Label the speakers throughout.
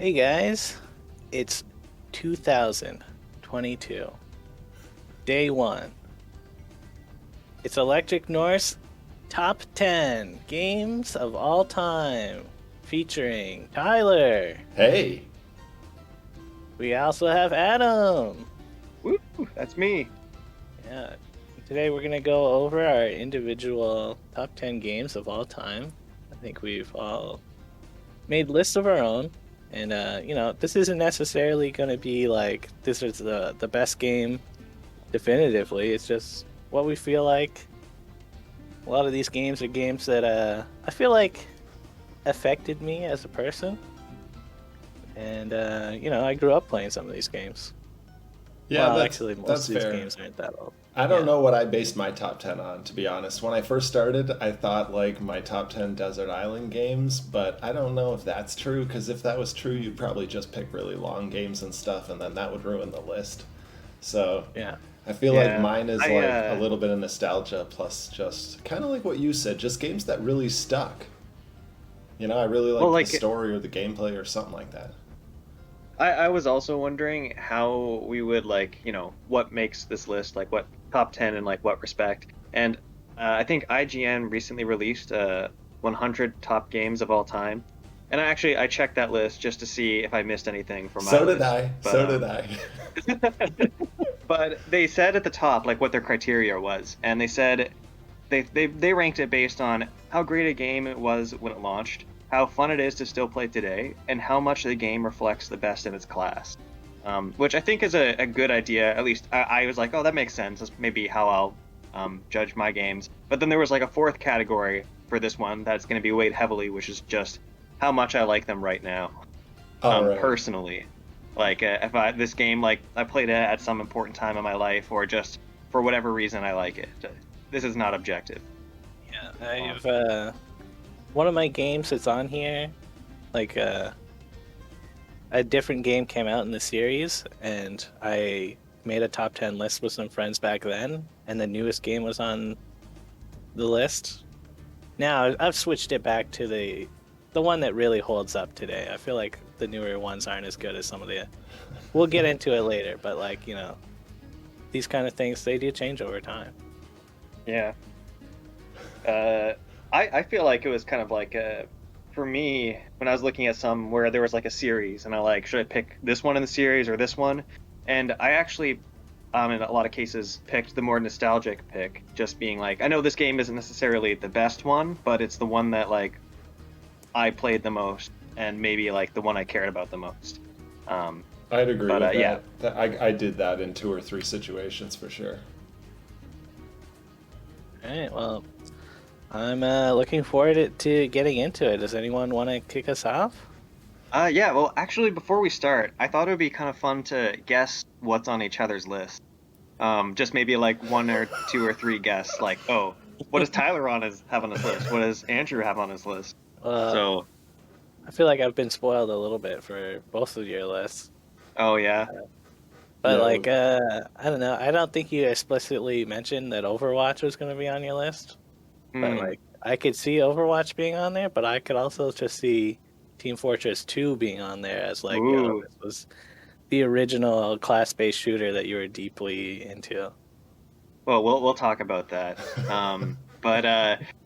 Speaker 1: Hey guys, it's 2022, day one. It's Electric North's top 10 games of all time, featuring Tyler.
Speaker 2: Hey,
Speaker 1: We also have Adam.
Speaker 3: Woo, that's me.
Speaker 1: Yeah, today we're gonna go over our individual top 10 games of all time. I think we've all made lists of our own. And this isn't necessarily going to be like this is the best game definitively. It's just what we feel like. A lot of these games are games that I feel like affected me as a person. And I grew up playing some of these games.
Speaker 2: yeah,
Speaker 1: Well,
Speaker 2: that's
Speaker 1: actually, most
Speaker 2: that's
Speaker 1: of these
Speaker 2: fair.
Speaker 1: games aren't that old.
Speaker 2: I don't
Speaker 1: Yeah.
Speaker 2: know what I based my top 10 on, to be honest. When I first started, I thought like my top 10 desert island games, but I don't know if that's true, because if that was true, you'd probably just pick really long games and stuff, and then that would ruin the list. So
Speaker 1: Yeah.
Speaker 2: I feel like
Speaker 3: Yeah,
Speaker 2: mine is
Speaker 3: I
Speaker 2: like a little bit of nostalgia, plus just kind of like what you said, just games that really stuck. I really
Speaker 3: well,
Speaker 2: like the
Speaker 3: like
Speaker 2: story or the gameplay or something like that.
Speaker 3: I was also wondering how we would what makes this list, like what top 10 in like what respect. And I think IGN recently released 100 top games of all time. And I checked that list just to see if I missed anything from my
Speaker 2: So did
Speaker 3: list.
Speaker 2: I.
Speaker 3: But
Speaker 2: So did I.
Speaker 3: but they said at the top like what their criteria was, and they said they ranked it based on how great a game it was when it launched, how fun it is to still play today, and how much the game reflects the best in its class. Which I think is a good idea. At least I was like, oh, that makes sense. That's maybe how I'll judge my games. But then there was like a fourth category for this one that's going to be weighed heavily, which is just how much I like them right now,
Speaker 2: All right.
Speaker 3: personally. Like if this game, like I played it at some important time in my life, or just for whatever reason I like it. This is not objective.
Speaker 1: Yeah. I've one of my games that's on here, like a different game came out in the series, and I made a top 10 list with some friends back then, and the newest game was on the list. Now I've switched it back to the one that really holds up today. I feel like the newer ones aren't as good as some of the. We'll get into it later, but these kind of things, they do change over time.
Speaker 3: Yeah. I feel like it was kind of like for me when I was looking at some where there was like a series, and I like, should I pick this one in the series or this one? And I actually, in a lot of cases, picked the more nostalgic pick, just being like, I know this game isn't necessarily the best one, but it's the one that like I played the most, and maybe like the one I cared about the most.
Speaker 2: I'd agree
Speaker 3: But,
Speaker 2: with that.
Speaker 3: yeah.
Speaker 2: I did that in 2 or 3 situations for sure.
Speaker 1: All right, well, I'm looking forward to getting into it. Does anyone want to kick us off?
Speaker 3: Yeah, well, actually, before we start, I thought it would be kind of fun to guess what's on each other's list. Just maybe like 1 or 2 or 3 guess, like, oh, what does Tyler have on his list? What does Andrew have on his list?
Speaker 1: Uh,
Speaker 3: So,
Speaker 1: I feel like I've been spoiled a little bit for both of your lists.
Speaker 3: oh yeah,
Speaker 1: But
Speaker 2: Yeah.
Speaker 1: I don't know. I don't think you explicitly mentioned that Overwatch was going to be on your list. But
Speaker 3: Hmm.
Speaker 1: I could see Overwatch being on there, but I could also just see Team Fortress 2 being on there as
Speaker 3: Ooh.
Speaker 1: this was the original class-based shooter that you were deeply into.
Speaker 3: Well, we'll talk about that. But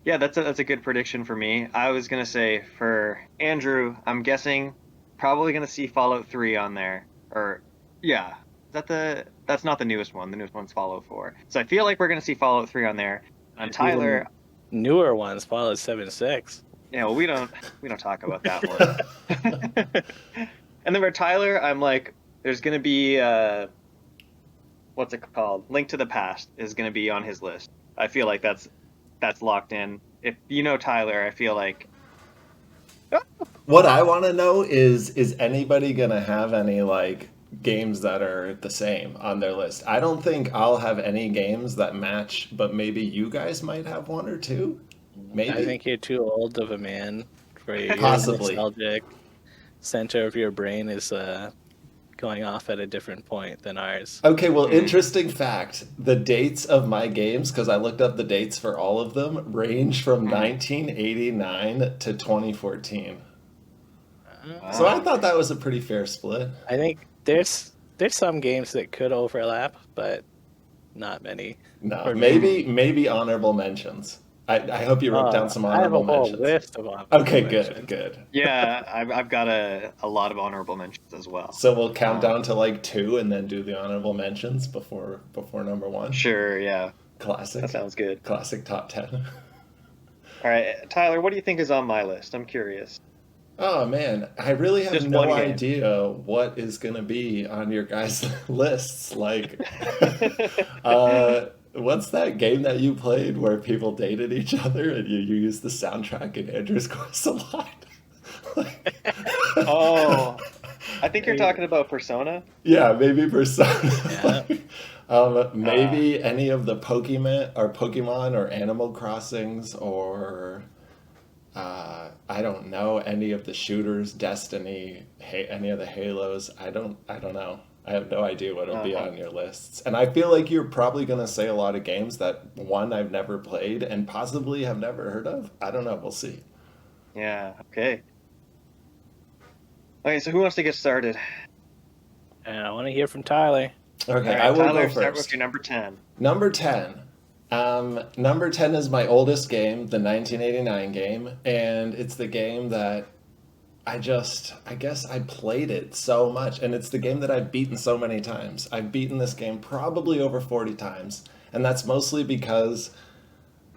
Speaker 3: yeah, that's a good prediction for me. I was gonna say for Andrew, I'm guessing probably gonna see Fallout 3 on there. Or yeah, that's not the newest one. The newest one's Fallout 4. So I feel like we're gonna see Fallout 3 on there. On
Speaker 1: There's even
Speaker 3: Tyler,
Speaker 1: newer ones, Fallout 7-6.
Speaker 3: yeah, well, we don't talk about that one. And then for Tyler, I'm like, there's gonna be what's it called? Link to the Past is gonna be on his list. I feel like that's locked in. If you know Tyler, I feel like
Speaker 2: What I want to know is anybody gonna have any like games that are the same on their list? I don't think I'll have any games that match, but maybe you guys might have 1 or 2.
Speaker 1: I
Speaker 2: Maybe,
Speaker 1: think you're too old of a man for your
Speaker 2: possibly.
Speaker 1: nostalgic center of your brain is going off at a different point than ours.
Speaker 2: Okay, well,
Speaker 3: hmm,
Speaker 2: interesting fact: the dates of my games, because I looked up the dates for all of them, range from
Speaker 3: hmm.
Speaker 2: 1989 to 2014. So I
Speaker 3: Wow.
Speaker 2: thought that was a pretty fair split.
Speaker 1: I think there's some games that could overlap, but not many
Speaker 2: No,
Speaker 1: for me.
Speaker 2: maybe honorable mentions. I hope you wrote down some
Speaker 1: I have a
Speaker 2: honorable
Speaker 1: whole
Speaker 2: mentions.
Speaker 1: list of honorable
Speaker 2: Okay, good,
Speaker 1: mentions.
Speaker 2: good.
Speaker 3: Yeah, I've got a lot of honorable mentions as well.
Speaker 2: So we'll count
Speaker 3: Um,
Speaker 2: down to like 2 and then do the honorable mentions before number 1.
Speaker 3: Sure, yeah,
Speaker 2: Classic.
Speaker 3: that sounds good.
Speaker 2: Classic top 10.
Speaker 3: All right, Tyler, what do you think is on my list? I'm curious.
Speaker 2: Oh man, I really have
Speaker 3: Just
Speaker 2: no
Speaker 3: one game.
Speaker 2: idea what is gonna be on your guys' lists. Like, what's that game that you played where people dated each other and you used the soundtrack in Andrew's Quest a lot? Like,
Speaker 3: Oh, I think you're talking about Persona.
Speaker 2: yeah, maybe Persona.
Speaker 1: Yeah.
Speaker 2: Maybe any of the Pokemon or Animal Crossings or I don't know any of the shooters, Destiny, any of the Halos. I don't know. I have no idea what'll be on your lists. And I feel like you're probably going to say a lot of games that one I've never played and possibly have never heard of. I don't know. We'll see.
Speaker 3: Yeah. Okay. Okay. So who wants to get started?
Speaker 1: And I want to hear from Tyler.
Speaker 2: Okay,
Speaker 3: All right,
Speaker 2: I will
Speaker 3: Tyler,
Speaker 2: go
Speaker 3: start
Speaker 2: first.
Speaker 3: with your number 10.
Speaker 2: Number 10. Number 10 is my oldest game, the 1989 game, and it's the game that I guess I played it so much, and it's the game that I've beaten so many times. I've beaten this game probably over 40 times, and that's mostly because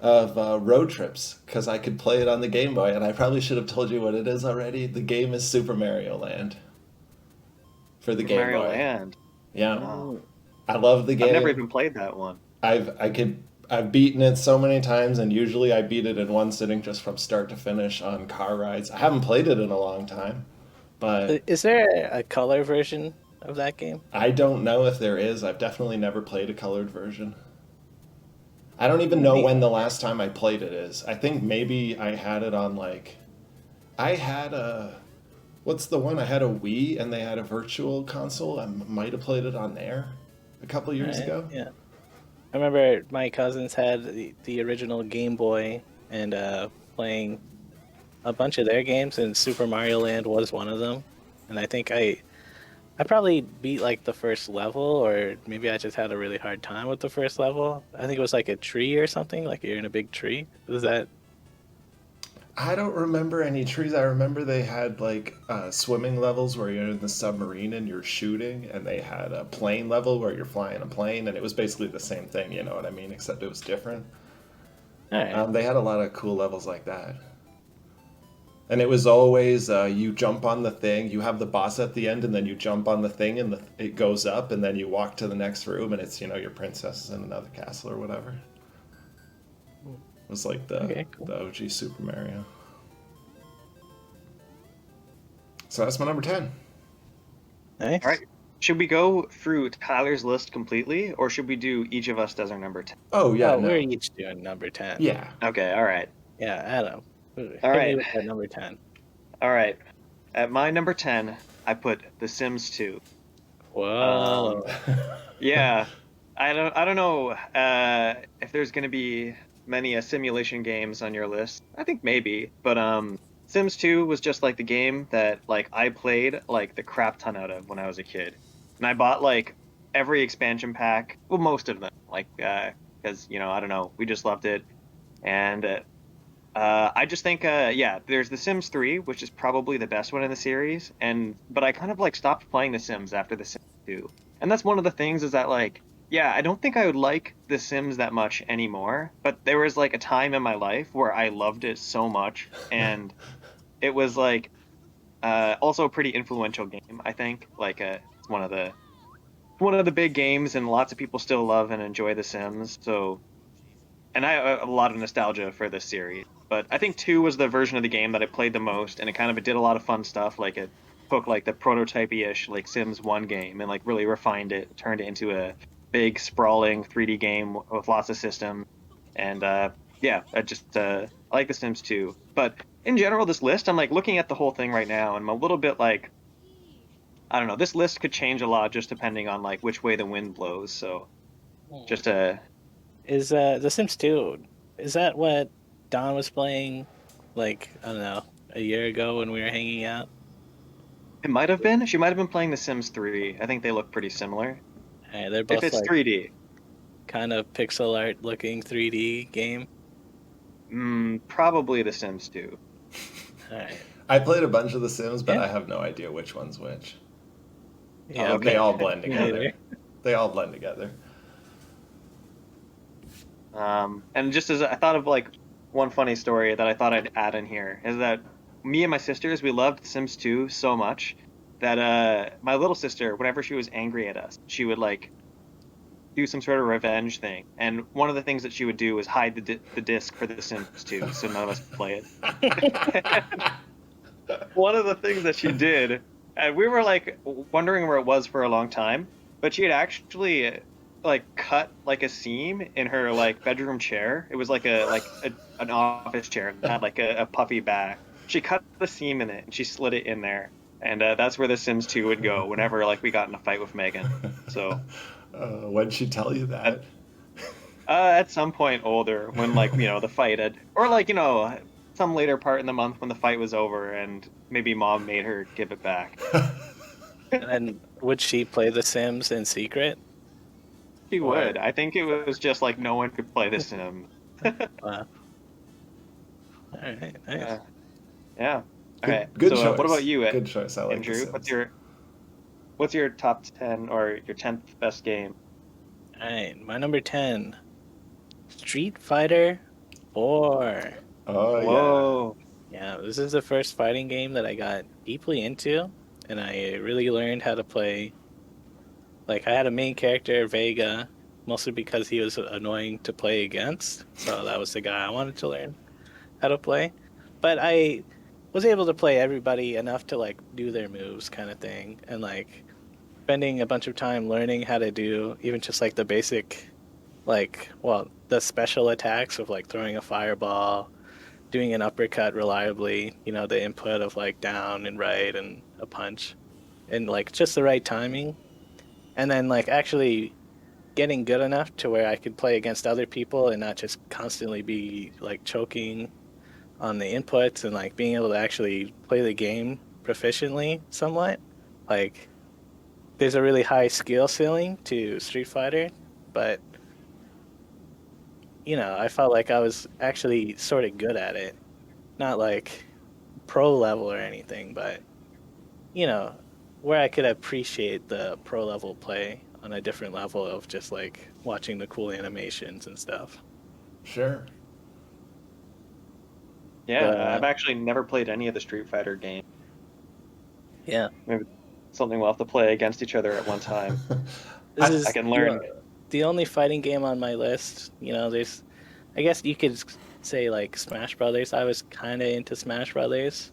Speaker 2: of road trips, because I could play it on the Game Boy, and I probably should have told you what it is already. The game is Super Mario Land for the Game
Speaker 3: Mario
Speaker 2: Boy.
Speaker 3: Land.
Speaker 2: Yeah,
Speaker 3: Wow.
Speaker 2: I love the game.
Speaker 3: I've never even played that one.
Speaker 2: I've beaten it so many times, and usually I beat it in one sitting just from start to finish on car rides. I haven't played it in a long time, but
Speaker 1: Is there a color version of that game?
Speaker 2: I don't know if there is. I've definitely never played a colored version. I don't even know when the last time I played it is. I think maybe I had it on I had a, what's the one? I had a Wii and they had a virtual console. I might have played it on there a couple years ago.
Speaker 1: Yeah. I remember my cousins had the original Game Boy and playing a bunch of their games, and Super Mario Land was one of them. And I think I probably beat like the first level, or maybe I just had a really hard time with the first level. I think it was like a tree or something, like you're in a big tree. Was that?
Speaker 2: I don't remember any trees. I remember they had swimming levels where you're in the submarine and you're shooting, and they had a plane level where you're flying a plane, and it was basically the same thing, you know what I mean? Except it was different.
Speaker 1: All right.
Speaker 2: They had a lot of cool levels like that. And it was always you jump on the thing, you have the boss at the end, and then you jump on the thing, and it goes up, and then you walk to the next room, and it's, your princess is in another castle or whatever. It was like the OG Super Mario. So that's my number 10.
Speaker 1: Nice.
Speaker 3: All right. Should we go through Tyler's list completely, or should we do each of us does our number 10?
Speaker 2: Oh, yeah,
Speaker 1: Oh,
Speaker 2: no.
Speaker 1: we're each doing number 10.
Speaker 2: Yeah.
Speaker 3: Okay, all right.
Speaker 1: Yeah, Adam.
Speaker 3: All right.
Speaker 1: With that number 10.
Speaker 3: All right. At my number 10, I put The Sims 2.
Speaker 1: Whoa.
Speaker 3: Yeah. I don't know if there's going to be many simulation games on your list. I think maybe, but Sims 2 was just like the game that I played like the crap ton out of when I was a kid. And I bought every expansion pack, well most of them, because I don't know, we just loved it. And I just think there's The Sims 3, which is probably the best one in the series, but I kind of stopped playing The Sims after The Sims 2. And that's one of the things is that I don't think I would like The Sims that much anymore, but there was a time in my life where I loved it so much, and it was also a pretty influential game, I think. It's one of the big games, and lots of people still love and enjoy The Sims. So, and I have a lot of nostalgia for this series. But I think 2 was the version of the game that I played the most, and it did a lot of fun stuff. It took the prototype-ish Sims 1 game and really refined it, turned it into a big sprawling 3D game with lots of systems. And I like The Sims 2. But in general, this list, I'm looking at the whole thing right now, and I'm a little bit I don't know, this list could change a lot just depending on which way the wind blows. So just
Speaker 1: Is The Sims 2, is that what Don was playing I don't know, a year ago when we were hanging out?
Speaker 3: It might have been. She might have been playing The Sims 3. I think they look pretty similar.
Speaker 1: They're
Speaker 3: If
Speaker 1: both
Speaker 3: it's
Speaker 1: like
Speaker 3: 3D,
Speaker 1: kind of pixel art looking 3D game.
Speaker 3: probably The Sims 2.
Speaker 1: All right.
Speaker 2: I played a bunch of The Sims, but
Speaker 1: Yeah.
Speaker 2: I have no idea which one's which.
Speaker 1: Yeah.
Speaker 2: They all blend
Speaker 1: me
Speaker 2: together.
Speaker 1: neither.
Speaker 2: They all blend together.
Speaker 3: And just as I thought of like one funny story that I thought I'd add in here is that me and my sisters, we loved Sims 2 so much that my little sister, whenever she was angry at us, she would like do some sort of revenge thing. And one of the things that she would do was hide the disc for The Sims 2, so none of us would play it. One of the things that she did, and we were like wondering where it was for a long time, but she had actually like cut like a seam in her like bedroom chair. It was like an office chair that had like a puffy back. She cut the seam in it and she slid it in there, and that's where The Sims 2 would go whenever like we got in a fight with Megan. So
Speaker 2: When'd she tell you that?
Speaker 3: at some point older, when like the fight had, or like some later part in the month when the fight was over and maybe mom made her give it back.
Speaker 1: And then would she play The Sims in secret?
Speaker 3: She
Speaker 2: Or-
Speaker 3: would. I think it was just like no one could play The Sims.
Speaker 1: Wow. All right. Nice.
Speaker 3: Yeah.
Speaker 2: Good,
Speaker 3: Okay.
Speaker 2: good
Speaker 3: So
Speaker 2: choice.
Speaker 3: what about you,
Speaker 2: Good choice. I like The
Speaker 3: Andrew?
Speaker 2: Sims.
Speaker 3: What's your top 10 or your 10th best game?
Speaker 1: All right. My number 10, Street Fighter 4.
Speaker 2: Oh
Speaker 3: Whoa.
Speaker 1: Yeah, this is the first fighting game that I got deeply into, and I really learned how to play. Like, I had a main character, Vega, mostly because he was annoying to play against, so that was the guy I wanted to learn how to play. But I was able to play everybody enough to, like, do their moves kind of thing, and, like, spending a bunch of time learning how to do even just, like, the basic, like, well, the special attacks of, like, throwing a fireball, doing an uppercut reliably, the input of like down and right and a punch and like just the right timing. And then like actually getting good enough to where I could play against other people and not just constantly be like choking on the inputs and like being able to actually play the game proficiently somewhat. Like there's a really high skill ceiling to Street Fighter, but I felt like I was actually sort of good at it. Not like pro level or anything, but where I could appreciate the pro level play on a different level of just like watching the cool animations and stuff.
Speaker 2: Sure.
Speaker 3: Yeah,
Speaker 1: But,
Speaker 3: I've actually never played any of the Street Fighter games.
Speaker 1: yeah,
Speaker 3: Maybe something we'll have to play against each other at one time.
Speaker 1: this
Speaker 2: I
Speaker 1: is
Speaker 3: I can learn.
Speaker 1: the only fighting game on my list. There's, I guess you could say like Smash Brothers. I was kind of into Smash Brothers.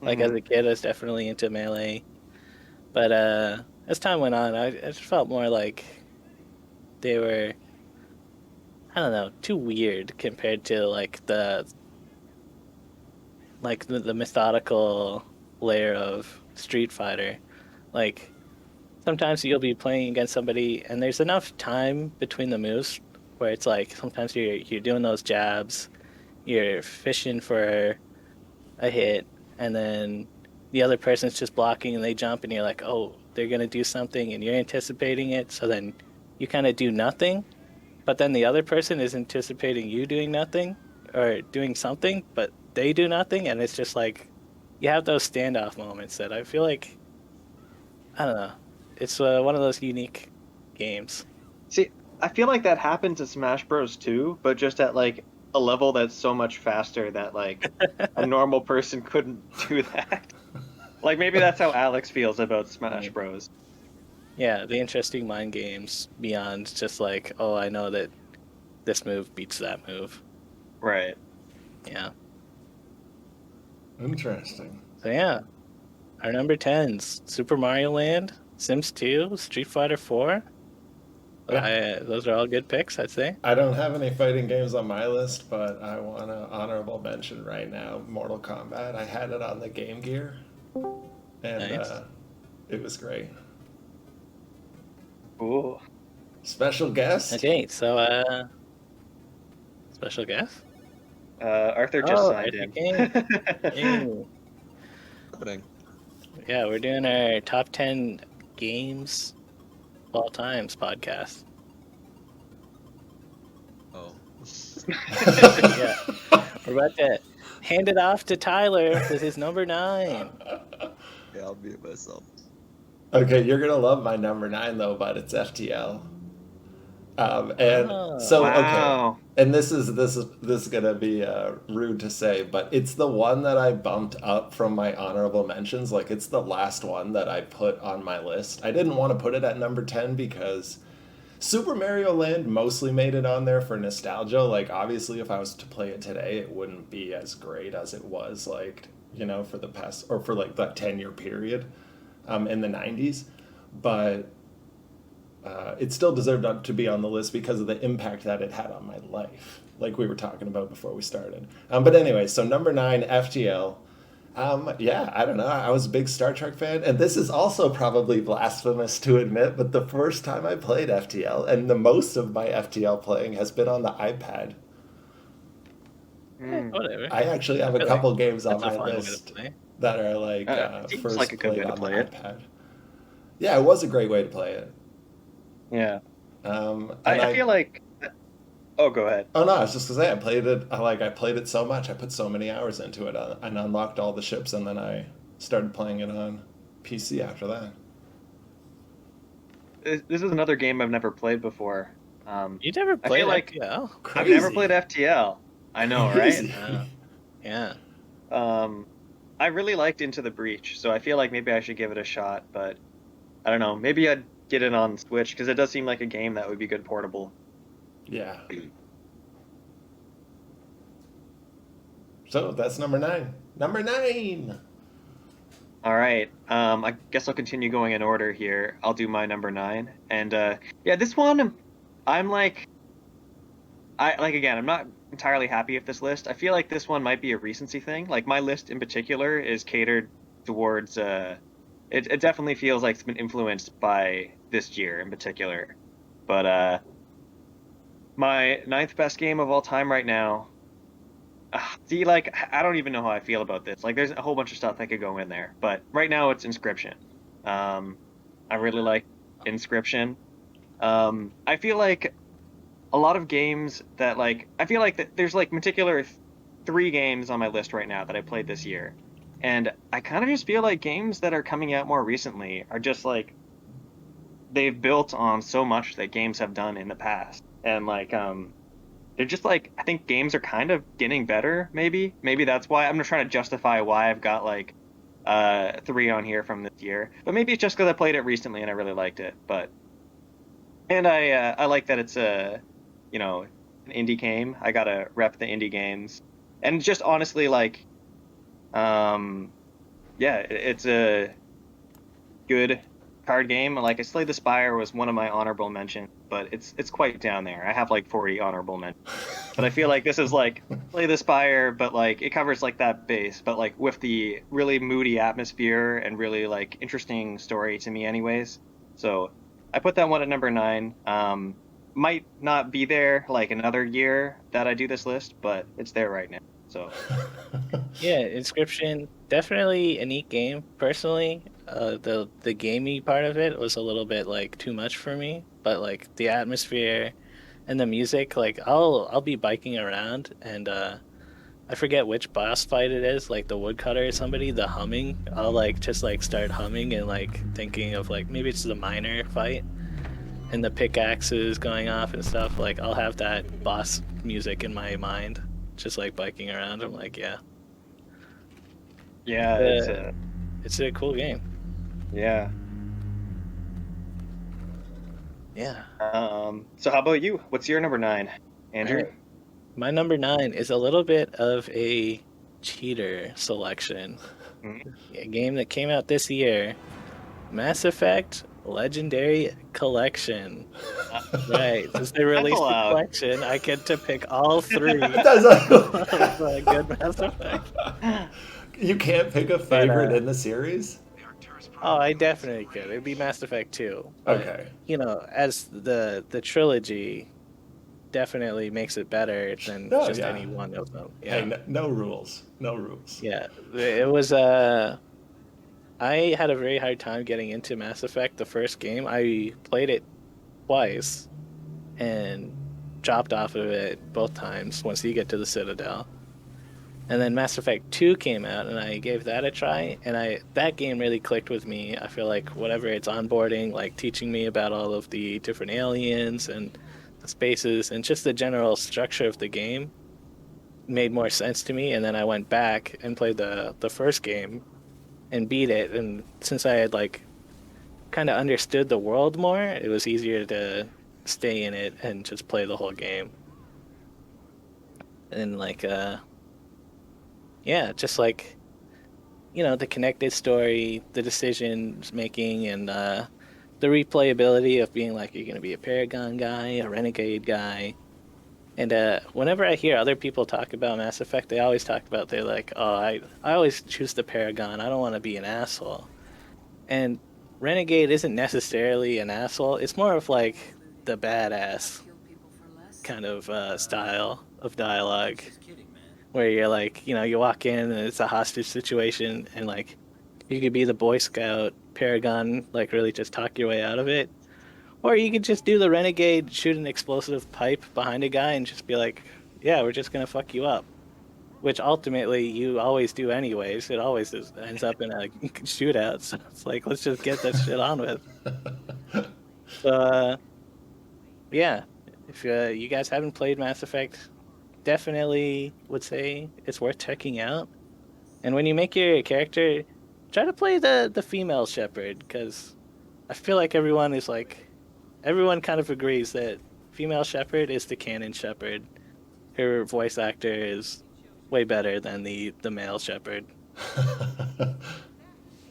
Speaker 1: Like as a kid, I was definitely into Melee. But as time went on, I just felt more like they were, I don't know, too weird compared to like the methodical layer of Street Fighter. Like sometimes you'll be playing against somebody and there's enough time between the moves where it's like sometimes you're doing those jabs, you're fishing for a hit, and then the other person's just blocking and they jump and you're like, oh, they're gonna do something and you're anticipating it, so then you kind of do nothing, but then the other person is anticipating you doing nothing or doing something, but they do nothing, and it's just like you have those standoff moments that I feel like, I don't know, it's one of those unique games.
Speaker 3: See, I feel like that happened to Smash Bros. too, but just at like a level that's so much faster that like a normal person couldn't do that. Like maybe that's how Alex feels about Smash Bros.
Speaker 1: Yeah, the interesting mind games beyond just like, oh, I know that this move beats that move.
Speaker 3: Right.
Speaker 1: Yeah.
Speaker 2: Interesting.
Speaker 1: So yeah, our number 10s: Super Mario Land, Sims 2, Street Fighter 4. Those are all good picks, I'd say.
Speaker 2: I don't have any fighting games on my list, but I want to honorable mention right now Mortal Kombat. I had it on the Game Gear, and
Speaker 1: Nice.
Speaker 2: It was great.
Speaker 3: Ooh.
Speaker 2: Special guest?
Speaker 1: Okay, so special guest.
Speaker 3: Arthur just signed
Speaker 1: Arthur
Speaker 3: in.
Speaker 1: King. Ew.
Speaker 4: Happening.
Speaker 1: Yeah, we're doing our top 10 games of all times podcast.
Speaker 4: Oh.
Speaker 1: Yeah, we're about to hand it off to Tyler with his number 9.
Speaker 4: Yeah, I'll mute myself.
Speaker 2: Okay, you're gonna love my number 9 though, but it's FTL. And
Speaker 1: Oh,
Speaker 2: so okay,
Speaker 3: Wow.
Speaker 2: and this is gonna be rude to say, but it's the one that I bumped up from my honorable mentions. Like it's the last one that I put on my list. I didn't want to put it at number 10 because Super Mario Land mostly made it on there for nostalgia. Like obviously, if I was to play it today, it wouldn't be as great as it was like for the past or for like that 10-year period, in the '90s, but. It still deserved to be on the list because of the impact that it had on my life, like we were talking about before we started. But anyway, so number 9, FTL. Yeah, I don't know. I was a big Star Trek fan, and this is also probably blasphemous to admit, but the first time I played FTL, and the most of my FTL playing has been on the iPad.
Speaker 1: whatever.
Speaker 2: I actually have a
Speaker 1: feel
Speaker 2: couple
Speaker 1: like
Speaker 2: games on
Speaker 1: That's a
Speaker 2: my
Speaker 1: fun way to
Speaker 2: list
Speaker 1: play.
Speaker 2: that are like
Speaker 3: It seems
Speaker 2: first
Speaker 3: like a good
Speaker 2: played
Speaker 3: way to
Speaker 2: on the
Speaker 3: play it.
Speaker 2: iPad. Yeah, it was a great way to play it.
Speaker 3: Yeah.
Speaker 2: And
Speaker 3: I feel like. Oh, go ahead.
Speaker 2: Oh no, I was just gonna say I played it. I played it so much. I put so many hours into it, and unlocked all the ships, and then I started playing it on PC after that.
Speaker 3: This is another game I've never played before.
Speaker 1: You never
Speaker 3: I
Speaker 1: played
Speaker 3: feel like
Speaker 1: FTL?
Speaker 3: I've never played FTL. I know, right?
Speaker 2: Crazy.
Speaker 1: Yeah.
Speaker 3: I really liked Into the Breach, so I feel like maybe I should give it a shot, but I don't know. Maybe I'd get it on Switch because it does seem like a game that would be good portable.
Speaker 2: Yeah. So that's number 9. Number 9.
Speaker 3: All right. I guess I'll continue going in order here. I'll do my number 9, and yeah, this one, I'm like, again, I'm not entirely happy with this list. I feel like this one might be a recency thing. Like my list in particular is catered towards. It definitely feels like it's been influenced by this year in particular, but my 9th best game of all time right now. See, like, I don't even know how I feel about this. Like, there's a whole bunch of stuff that could go in there, but right now it's Inscription. I really like Inscription. I feel like a lot of games that, like, I feel like that there's, like, particular 3 games on my list right now that I played this year. And I kind of just feel like games that are coming out more recently are just, like, they've built on so much that games have done in the past. And, like, they're just like, I think games are kind of getting better. Maybe that's why I'm just trying to justify why I've got like 3 on here from this year. But maybe it's just because I played it recently and I really liked it. And I like that it's an indie game. I gotta rep the indie games, and just honestly like, yeah, it's a good card game. Like, Slay the Spire was one of my honorable mentions, but it's quite down there. I have like 40 honorable mentions, but I feel like this is like Slay the Spire, but like it covers like that base, but like with the really moody atmosphere and really like interesting story to me, anyways. So I put that one at number 9. Might not be there like another year that I do this list, but it's there right now. So
Speaker 1: Yeah, Inscription, definitely a neat game. Personally, the gamey part of it was a little bit like too much for me, but like the atmosphere and the music, like I'll be biking around and I forget which boss fight it is, like the woodcutter or somebody, the humming. I'll like just like start humming and like thinking of like maybe it's the miner fight and the pickaxes going off and stuff. Like I'll have that boss music in my mind, just like biking around. I'm like, yeah.
Speaker 3: yeah,
Speaker 1: It's a cool game.
Speaker 3: yeah.
Speaker 1: Yeah.
Speaker 3: So how about you? What's your number 9, Andrew?
Speaker 1: Alright. My number 9 is a little bit of a cheater selection.
Speaker 3: Mhm.
Speaker 1: A game that came out this year, Mass Effect Legendary Collection. Right, since they released the
Speaker 3: allowed.
Speaker 1: collection, I get to pick all 3
Speaker 2: That's
Speaker 1: of good Mass Effect.
Speaker 2: You can't pick a favorite in the series?
Speaker 1: Oh, I definitely could. It'd be Mass Effect 2. But,
Speaker 2: Okay.
Speaker 1: you know, as the trilogy definitely makes it better than
Speaker 2: Oh,
Speaker 1: just
Speaker 2: yeah.
Speaker 1: any one of them. Yeah.
Speaker 2: Hey, no rules. No rules.
Speaker 1: Yeah. It was I had a very hard time getting into Mass Effect, the first game. I played it twice and dropped off of it both times once you get to the Citadel. And then Mass Effect 2 came out and I gave that a try and that game really clicked with me. I feel like whatever it's onboarding, like teaching me about all of the different aliens and the spaces and just the general structure of the game made more sense to me, and then I went back and played the first game and beat it, and since I had like kind of understood the world more, it was easier to stay in it and just play the whole game. And like yeah, just like the connected story, the decisions making, and the replayability of being like you're gonna be a Paragon guy, a Renegade guy. And whenever I hear other people talk about Mass Effect, they always talk about they're like, oh, I always choose the Paragon. I don't want to be an asshole. And Renegade isn't necessarily an asshole. It's more of like the badass kind of style of dialogue, where you're like, you walk in and it's a hostage situation, and like you could be the Boy Scout Paragon, like really just talk your way out of it. Or you could just do the Renegade, shoot an explosive pipe behind a guy and just be like, yeah, we're just going to fuck you up. Which ultimately you always do anyways. It always ends up in a shootout. So it's like, let's just get that shit on with. So, yeah, if you guys haven't played Mass Effect, definitely would say it's worth checking out. And when you make your character, try to play the female Shepard, because I feel like everyone kind of agrees that female Shepard is the canon Shepard. Her voice actor is way better than the male Shepard.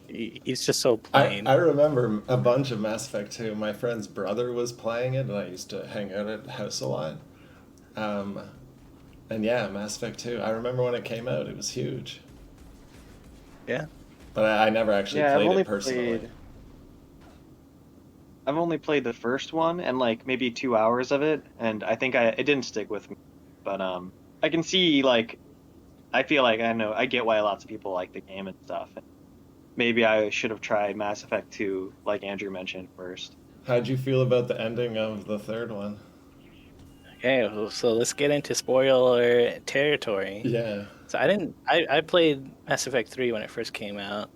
Speaker 1: He's just so plain.
Speaker 2: I remember a bunch of Mass Effect 2. My friend's brother was playing it, and I used to hang out at the house a lot. And yeah, Mass Effect 2. I remember when it came out, it was huge.
Speaker 1: Yeah.
Speaker 2: But I never actually played it personally.
Speaker 3: I've only played the first one and like maybe 2 hours of it, and I think it didn't stick with me. But I can see, like, I feel like I get why lots of people like the game and stuff. Maybe I should have tried Mass Effect 2, like Andrew mentioned, first.
Speaker 2: How'd you feel about the ending of the third one?
Speaker 1: Okay, so let's get into spoiler territory.
Speaker 2: Yeah.
Speaker 1: So I played Mass Effect 3 when it first came out,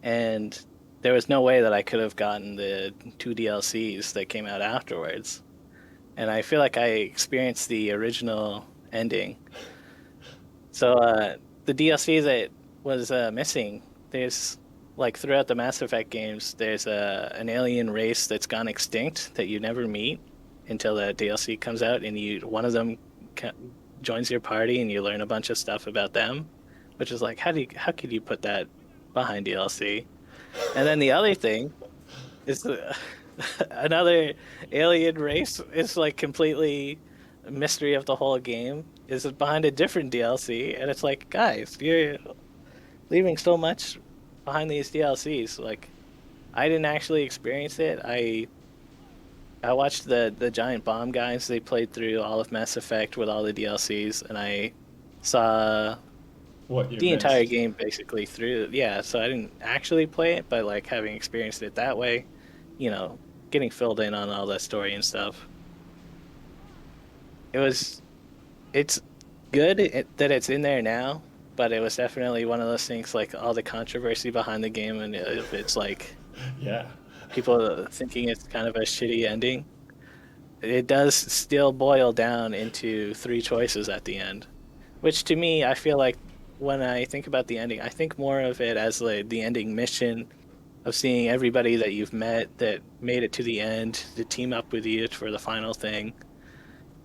Speaker 1: and there was no way that I could have gotten the 2 DLCs that came out afterwards. And I feel like I experienced the original ending. So the DLC that was missing, there's like throughout the Mass Effect games, there's an alien race that's gone extinct that you never meet until the DLC comes out, and one of them joins your party and you learn a bunch of stuff about them, which is like, how could you put that behind DLC? And then the other thing is another alien race is like completely a mystery of the whole game is behind a different DLC, and it's like, guys, you're leaving so much behind these DLCs. Like, I didn't actually experience it. I watched the Giant Bomb guys. They played through all of Mass Effect with all the DLCs, and I saw the entire game basically through. Yeah, so I didn't actually play it, but like having experienced it that way, getting filled in on all that story and stuff. It's good that it's in there now, but it was definitely one of those things, like all the controversy behind the game, and if it's like,
Speaker 2: yeah,
Speaker 1: people thinking it's kind of a shitty ending. It does still boil down into 3 choices at the end, which to me, I feel like when I think about the ending, I think more of it as like the ending mission of seeing everybody that you've met that made it to the end to team up with you for the final thing.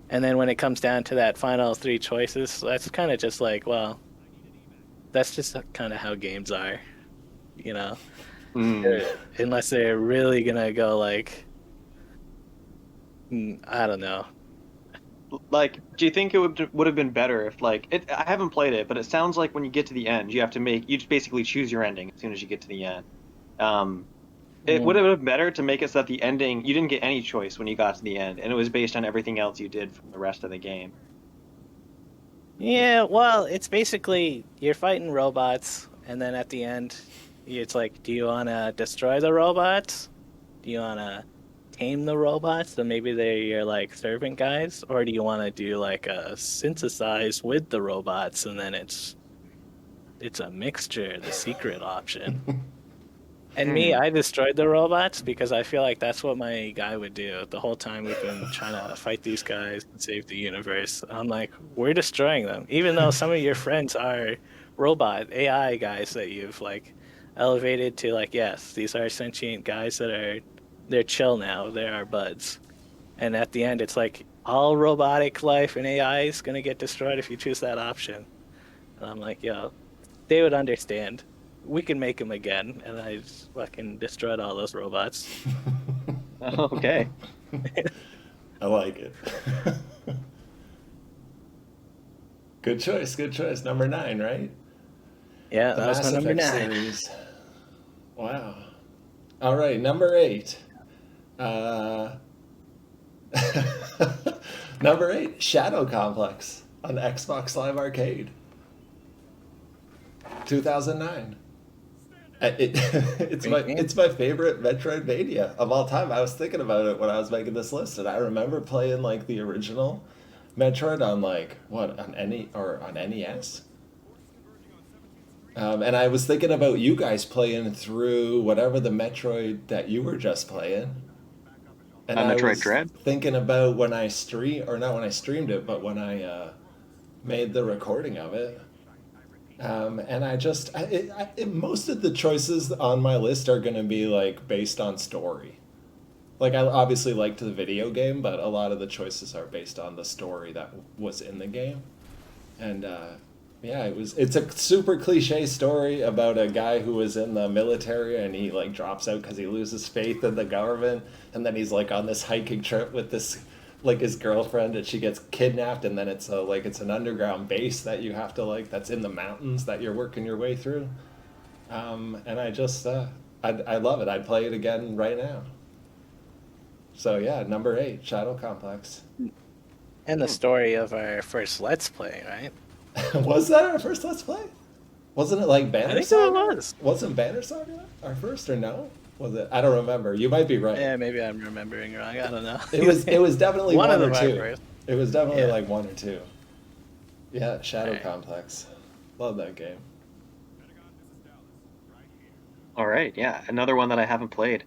Speaker 1: And then when it comes down to that final 3 choices, that's kind of just like, well, that's just kind of how games are, unless they're really gonna go like, I don't know.
Speaker 3: Like, do you think it would have been better if, like, I haven't played it, but it sounds like when you get to the end, you just basically choose your ending as soon as you get to the end. It would have been better to make it so that the ending, you didn't get any choice when you got to the end, and it was based on everything else you did from the rest of the game.
Speaker 1: Yeah, well, it's basically you're fighting robots, and then at the end, It's like, do you want to destroy the robots? Do you want to tame the robots so maybe they're your like servant guys, or do you want to do like a synthesize with the robots and then it's a mixture, the secret option. And me, I destroyed the robots because I feel like that's what my guy would do. The whole time we've been trying to fight these guys and save the universe. I'm like, we're destroying them. Even though some of your friends are robot AI guys that you've like elevated to like, yes, these are sentient guys that they're chill now. They're our buds. And at the end it's like all robotic life and AI is gonna get destroyed if you choose that option. And I'm like, yo, they would understand. We can make them again, and I just fucking destroyed all those robots.
Speaker 3: Okay.
Speaker 2: I like it. Good choice, good choice. Number 9, right?
Speaker 1: Yeah,
Speaker 2: The
Speaker 1: that was
Speaker 2: Mass
Speaker 1: my number
Speaker 2: Effect
Speaker 1: 9.
Speaker 2: series. Wow. All right, number 8. Number 8, Shadow Complex on Xbox Live Arcade. 2009. It's my favorite Metroidvania of all time. I was thinking about it when I was making this list, and I remember playing like the original Metroid on like what on NES. And I was thinking about you guys playing through whatever the Metroid that you were just playing. And I
Speaker 3: Metroid
Speaker 2: was
Speaker 3: Dread?
Speaker 2: thinking about when I not when I streamed it, but when I made the recording of it. And most of the choices on my list are going to be like based on story. Like I obviously liked the video game, but a lot of the choices are based on the story that was in the game. And yeah, it's a super cliche story about a guy who was in the military and he like drops out because he loses faith in the government, and then he's like on this hiking trip with this like his girlfriend, and she gets kidnapped, and then it's an underground base that you have to like that's in the mountains that you're working your way through. And I love it. I'd play it again right now. So yeah, number 8, Shadow Complex.
Speaker 1: And the story of our first Let's Play, right?
Speaker 2: Was that our first Let's Play? Wasn't it like Banner
Speaker 1: I think
Speaker 2: Saga?
Speaker 1: it was.
Speaker 2: Wasn't Banner Saga our first, or no? Was it? I don't remember. You might be right.
Speaker 1: Yeah, maybe I'm remembering wrong. I don't know.
Speaker 2: It was definitely one
Speaker 1: of
Speaker 2: or
Speaker 1: them are
Speaker 2: two.
Speaker 1: first.
Speaker 2: It was definitely
Speaker 1: Yeah.
Speaker 2: like 1 or 2. Yeah, Shadow
Speaker 1: Alright.
Speaker 2: Complex. Love that game.
Speaker 3: All right, yeah, another one that I haven't played.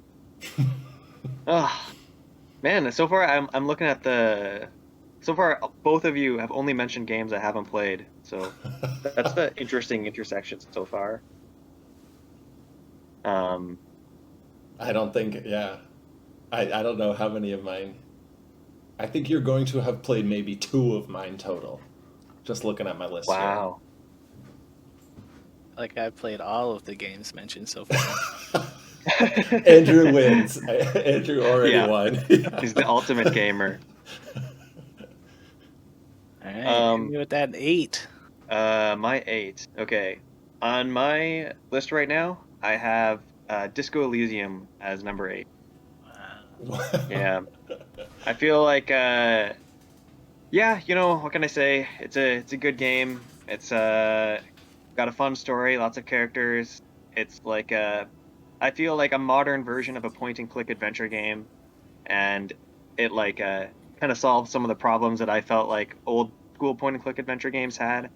Speaker 3: Oh, man, so far I'm looking at the. So far, both of you have only mentioned games I haven't played, so that's the interesting intersection so far.
Speaker 2: I don't think, yeah. I don't know how many of mine. I think you're going to have played maybe 2 of mine total. Just looking at my list
Speaker 3: Wow.
Speaker 1: Like I've played all of the games mentioned so far.
Speaker 2: here. Andrew wins. Andrew already
Speaker 3: Yeah.
Speaker 2: won.
Speaker 3: He's the ultimate gamer.
Speaker 1: All right, hit me with that 8.
Speaker 3: My 8. Okay. On my list right now, I have Disco Elysium as number 8.
Speaker 1: Wow.
Speaker 3: Yeah. I feel like yeah, you know, what can I say? It's a good game. It's got a fun story, lots of characters. It's like I feel like a modern version of a point and click adventure game, and it like kind of solves some of the problems that I felt like old school point and click adventure games had.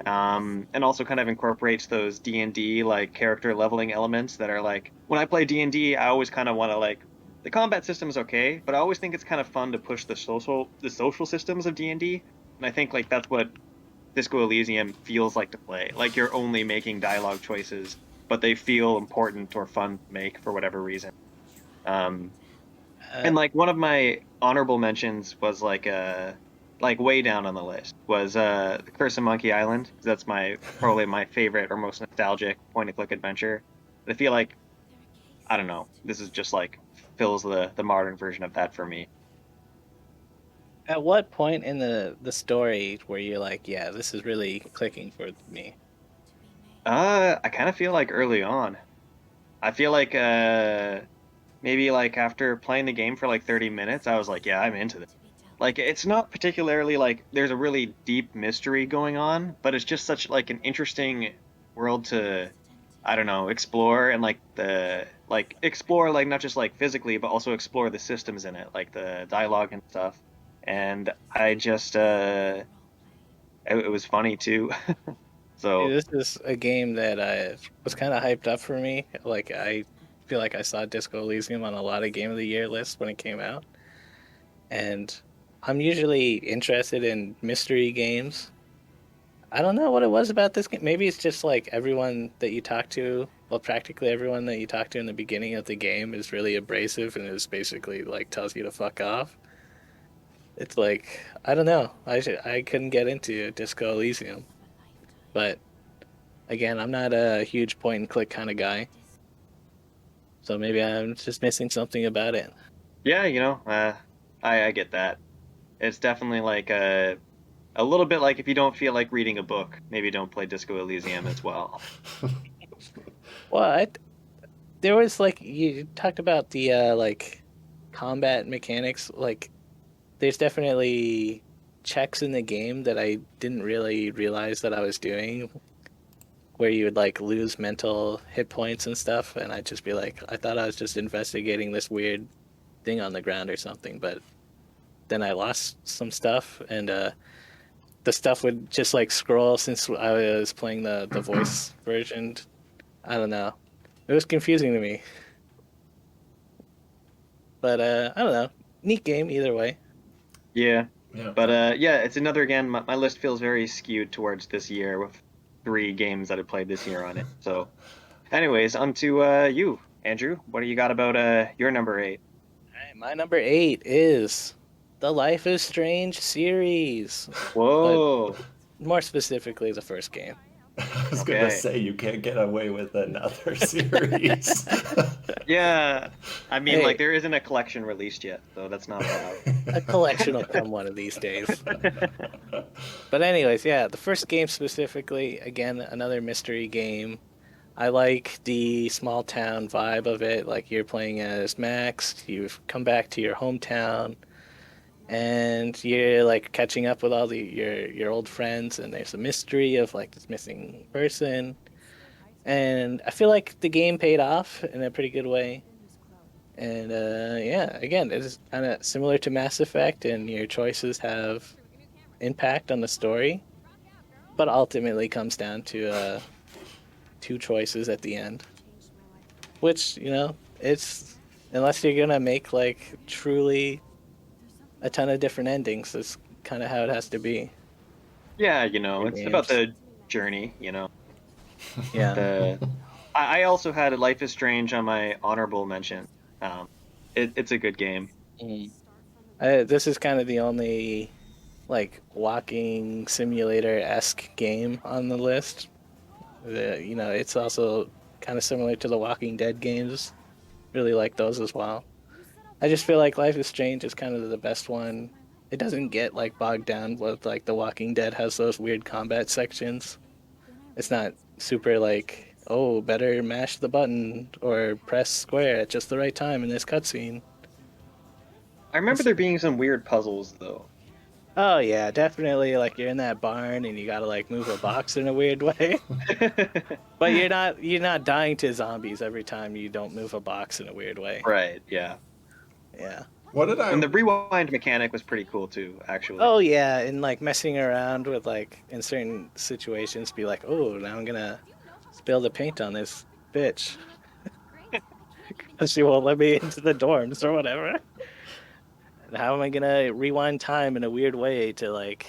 Speaker 3: And also kind of incorporates those D&D like character leveling elements that are like when I play D&D, I always kind of want to like the combat system is okay, but I always think it's kind of fun to push the social systems of D&D, and I think like that's what Disco Elysium feels like to play. Like you're only making dialogue choices, but they feel important or fun to make for whatever reason. And like one of my honorable mentions was like way down on the list was The Curse of Monkey Island. That's probably my favorite or most nostalgic point and click adventure. I feel like I don't know. This is just like fills the modern version of that for me.
Speaker 1: At what point in the story were you like, yeah, this is really clicking for me?
Speaker 3: I kind of feel like early on. I feel like maybe like after playing the game for like 30 minutes, I was like, yeah, I'm into this. Like it's not particularly like there's a really deep mystery going on, but it's just such like an interesting world to I don't know, explore and explore not just like physically, but also explore the systems in it, like the dialogue and stuff. And I just it was funny too. So
Speaker 1: This is a game that I was kind of hyped up for me. Like I feel like I saw Disco Elysium on a lot of Game of the Year lists when it came out, and I'm usually interested in mystery games. I don't know what it was about this game. Maybe it's just like everyone that you talk to, well, practically everyone that you talk to in the beginning of the game is really abrasive and is basically like tells you to fuck off. It's like I don't know. I couldn't get into Disco Elysium, but again, I'm not a huge point and click kind of guy, so maybe I'm just missing something about it.
Speaker 3: yeah, I get that. It's definitely like a little bit like if you don't feel like reading a book, maybe don't play Disco Elysium as well.
Speaker 1: Well, there was like you talked about the like combat mechanics. Like, there's definitely checks in the game that I didn't really realize that I was doing, where you would like lose mental hit points and stuff, and I'd just be like, I thought I was just investigating this weird thing on the ground or something, but then I lost some stuff, and the stuff would just like scroll since I was playing the voice version. I don't know. It was confusing to me. But I don't know. Neat game either way.
Speaker 3: Yeah.
Speaker 2: Yeah.
Speaker 3: But yeah, it's another again. My list feels very skewed towards this year with 3 games that I played this year on it. So, anyways, on to you, Andrew. What do you got about your number 8?
Speaker 1: All right, my number 8 is the Life is Strange series, but
Speaker 3: Whoa.
Speaker 1: more specifically the first game.
Speaker 2: I was
Speaker 3: Okay.
Speaker 2: gonna say you can't get away with another series.
Speaker 3: Yeah. I mean,
Speaker 1: Hey.
Speaker 3: like there isn't a collection released yet, so that's not allowed.
Speaker 1: A collection will come one of these days. But anyways, yeah, the first game specifically, again, another mystery game. I like the small town vibe of it. Like you're playing as Max, you've come back to your hometown, and you're like catching up with all your old friends, and there's a mystery of like this missing person. And I feel like the game paid off in a pretty good way. And yeah, again, it's kind of similar to Mass Effect, and your choices have impact on the story, but ultimately comes down to 2 choices at the end. Which, it's unless you're gonna make like truly a ton of different endings, that's kind of how it has to be.
Speaker 3: Yeah,
Speaker 1: For
Speaker 3: it's about
Speaker 1: games.
Speaker 3: the journey.
Speaker 1: Yeah.
Speaker 3: The I also had Life is Strange on my honorable mention. It's a good game.
Speaker 1: Mm. This is kind of the only like walking simulator esque game on the list. It's also kind of similar to the Walking Dead games. Really like those as well. I just feel like Life is Strange is kind of the best one. It doesn't get like bogged down with like The Walking Dead has those weird combat sections. It's not super like, oh, better mash the button or press square at just the right time in this cutscene.
Speaker 3: I remember there being some weird puzzles though.
Speaker 1: Oh yeah, definitely. Like you're in that barn and you gotta like move a box in a weird way. But you're not dying to zombies every time you don't move a box in a weird way.
Speaker 3: Right, yeah.
Speaker 1: Yeah.
Speaker 2: What did I?
Speaker 3: And the rewind mechanic was pretty cool too, actually.
Speaker 1: Oh yeah, and like messing around with like in certain situations, be like, oh, now I'm gonna spill the paint on this bitch because she won't let me into the dorms or whatever. And how am I gonna rewind time in a weird way to like,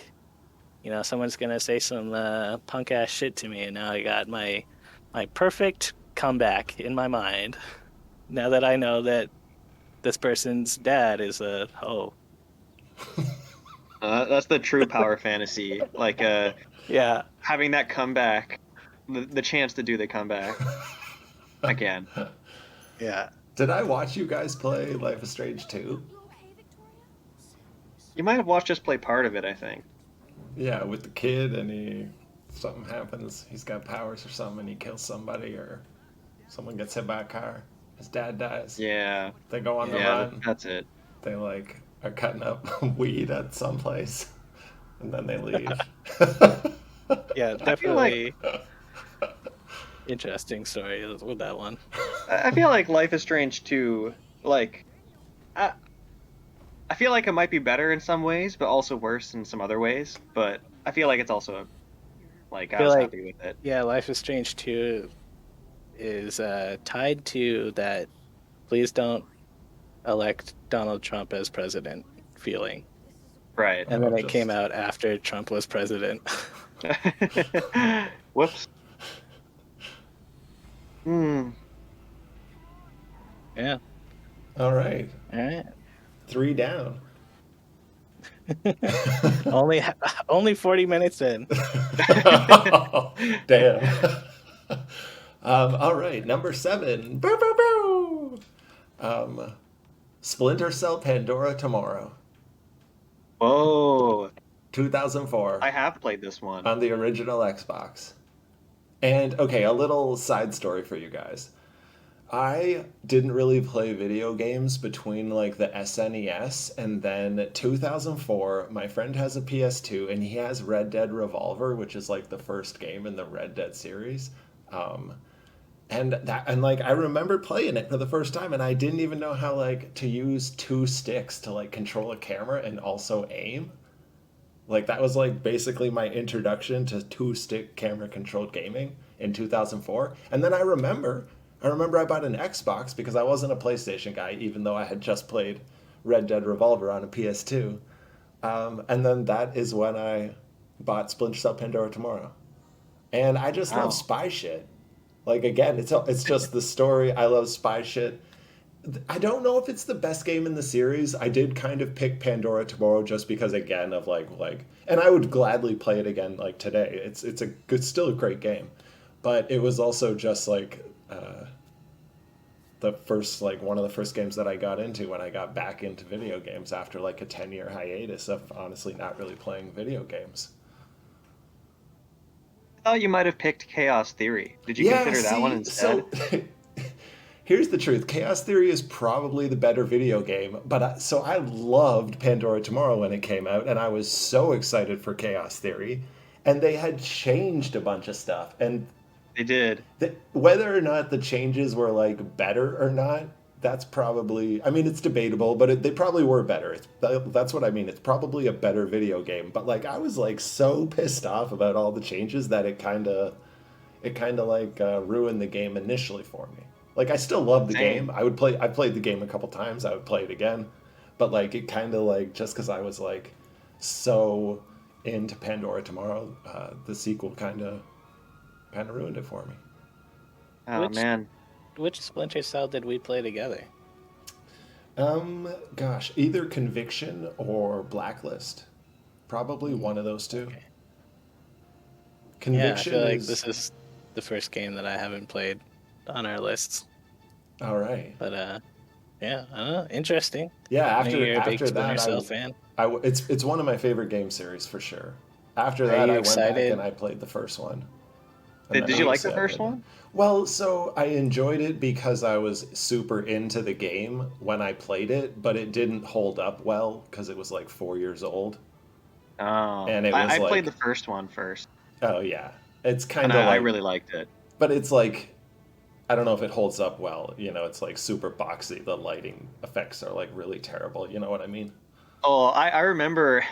Speaker 1: someone's gonna say some punk ass shit to me, and now I got my perfect comeback in my mind. Now that I know that this person's dad is a hoe.
Speaker 3: That's the true power fantasy. Like
Speaker 1: Yeah.
Speaker 3: having that comeback, the chance to do the comeback again.
Speaker 1: Yeah.
Speaker 2: Did I watch you guys play Life is Strange 2?
Speaker 3: You might have watched us play part of it, I think.
Speaker 2: Yeah, with the kid, and something happens. He's got powers or something, and he kills somebody, or someone gets hit by a car. His dad dies.
Speaker 3: Yeah.
Speaker 2: They go on the
Speaker 3: Yeah,
Speaker 2: run.
Speaker 3: that's it.
Speaker 2: They like are cutting up weed at some place, and then they leave.
Speaker 1: Yeah,
Speaker 3: I feel like
Speaker 1: definitely. Interesting story with that one.
Speaker 3: I feel like Life is Strange 2, like, I, I feel like it might be better in some ways, but also worse in some other ways. But I feel like it's also, like,
Speaker 1: I
Speaker 3: I
Speaker 1: feel
Speaker 3: was
Speaker 1: like,
Speaker 3: happy with it.
Speaker 1: yeah, Life is Strange 2 is tied to that please don't elect Donald Trump as president feeling.
Speaker 3: Right.
Speaker 1: And then it came
Speaker 2: Just
Speaker 1: out after Trump was president.
Speaker 3: Whoops. Hmm.
Speaker 1: Yeah.
Speaker 2: all right,
Speaker 1: All right.
Speaker 2: 3 down.
Speaker 1: only only 40 minutes in.
Speaker 2: Damn. All right, number 7. Boo, boo, boo. Splinter Cell Pandora Tomorrow,
Speaker 3: Whoa.
Speaker 2: 2004,
Speaker 3: I have played this one.
Speaker 2: on the original Xbox. And okay, a little side story for you guys. I didn't really play video games between like the SNES and then 2004. My friend has a PS2 and he has Red Dead Revolver, which is like the first game in the Red Dead series. Um, and like I remember playing it for the first time and I didn't even know how like to use 2 sticks to like control a camera and also aim. Like that was like basically my introduction to 2 stick camera controlled gaming in 2004. And then I remember I bought an Xbox because I wasn't a PlayStation guy, even though I had just played Red Dead Revolver on a PS2. And then that is when I bought Splinter Cell Pandora Tomorrow. And I just love
Speaker 3: Wow.
Speaker 2: spy shit. Like again, it's just the story. I love spy shit. I don't know if it's the best game in the series. I did kind of pick Pandora Tomorrow just because again of like and I would gladly play it again like today. It's a good still a great game. But it was also just like the first like one of the first games that I got into when I got back into video games after like a 10-year hiatus of honestly not really playing video games.
Speaker 3: I thought you might have picked Chaos Theory. Did you
Speaker 2: Yeah,
Speaker 3: consider that one
Speaker 2: see,
Speaker 3: instead?
Speaker 2: so here's the truth. Chaos Theory is probably the better video game, but so I loved Pandora Tomorrow when it came out, and I was so excited for Chaos Theory, and they had changed a bunch of stuff, and
Speaker 3: They did.
Speaker 2: whether or not the changes were like better or not, that's probably. I mean, it's debatable, but they probably were better. That's what I mean. It's probably a better video game, but like I was like so pissed off about all the changes that it kind of like ruined the game initially for me. Like I still love the game.
Speaker 3: Same.
Speaker 2: I played the game a couple times. I would play it again, but like it kind of like just because I was like so into Pandora Tomorrow, the sequel kind of ruined it for me.
Speaker 3: Oh,
Speaker 1: Which-
Speaker 3: man.
Speaker 1: Which Splinter Cell did we play together?
Speaker 2: Gosh, either Conviction or Blacklist, probably one of those two.
Speaker 1: Okay. Yeah, I
Speaker 2: Conviction
Speaker 1: feel like
Speaker 2: is
Speaker 1: this is the first game that I haven't played on our lists.
Speaker 2: all right.
Speaker 1: But yeah, I don't know. Interesting.
Speaker 2: Yeah,
Speaker 1: I know
Speaker 2: after
Speaker 1: you're a big
Speaker 2: after
Speaker 1: Splinter
Speaker 2: that,
Speaker 1: Cell fan.
Speaker 2: it's one of my favorite game series for sure. After
Speaker 1: Are
Speaker 2: that,
Speaker 1: you
Speaker 2: I went back
Speaker 1: excited?
Speaker 2: and I played the first one. And
Speaker 3: Did
Speaker 2: then
Speaker 3: you
Speaker 2: I
Speaker 3: like the
Speaker 2: said-
Speaker 3: first one?
Speaker 2: Well, so I enjoyed it because I was super into the game when I played it, but it didn't hold up well because it was like 4 years old.
Speaker 3: Oh.
Speaker 2: And it was
Speaker 3: I played
Speaker 2: like-
Speaker 3: the first one first,
Speaker 2: Oh yeah, it's kind
Speaker 3: and
Speaker 2: of
Speaker 3: I
Speaker 2: like,
Speaker 3: really liked it.
Speaker 2: but it's like, I don't know if it holds up well. You know, it's like super boxy. The lighting effects are like really terrible. You know what I mean?
Speaker 3: Oh, I remember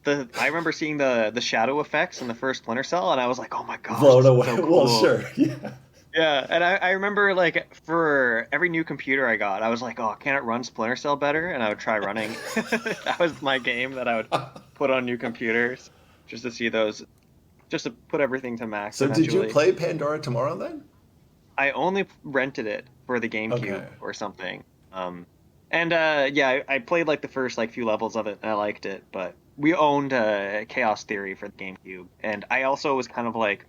Speaker 3: I remember seeing the shadow effects in the first Splinter Cell, and I was like, oh my gosh,
Speaker 2: Blown
Speaker 3: this is
Speaker 2: away.
Speaker 3: so
Speaker 2: Well,
Speaker 3: cool.
Speaker 2: sure. Yeah.
Speaker 3: Yeah, and I remember like for every new computer I got, I was like, oh, can it run Splinter Cell better? And I would try running. That was my game that I would put on new computers just to see those, just to put everything to max.
Speaker 2: So did you
Speaker 3: eventually.
Speaker 2: play Pandora Tomorrow then?
Speaker 3: I only rented it for the GameCube
Speaker 2: Okay.
Speaker 3: or something. And yeah, I played like the first like few levels of it and I liked it, but we owned Chaos Theory for the GameCube, and I also was kind of like,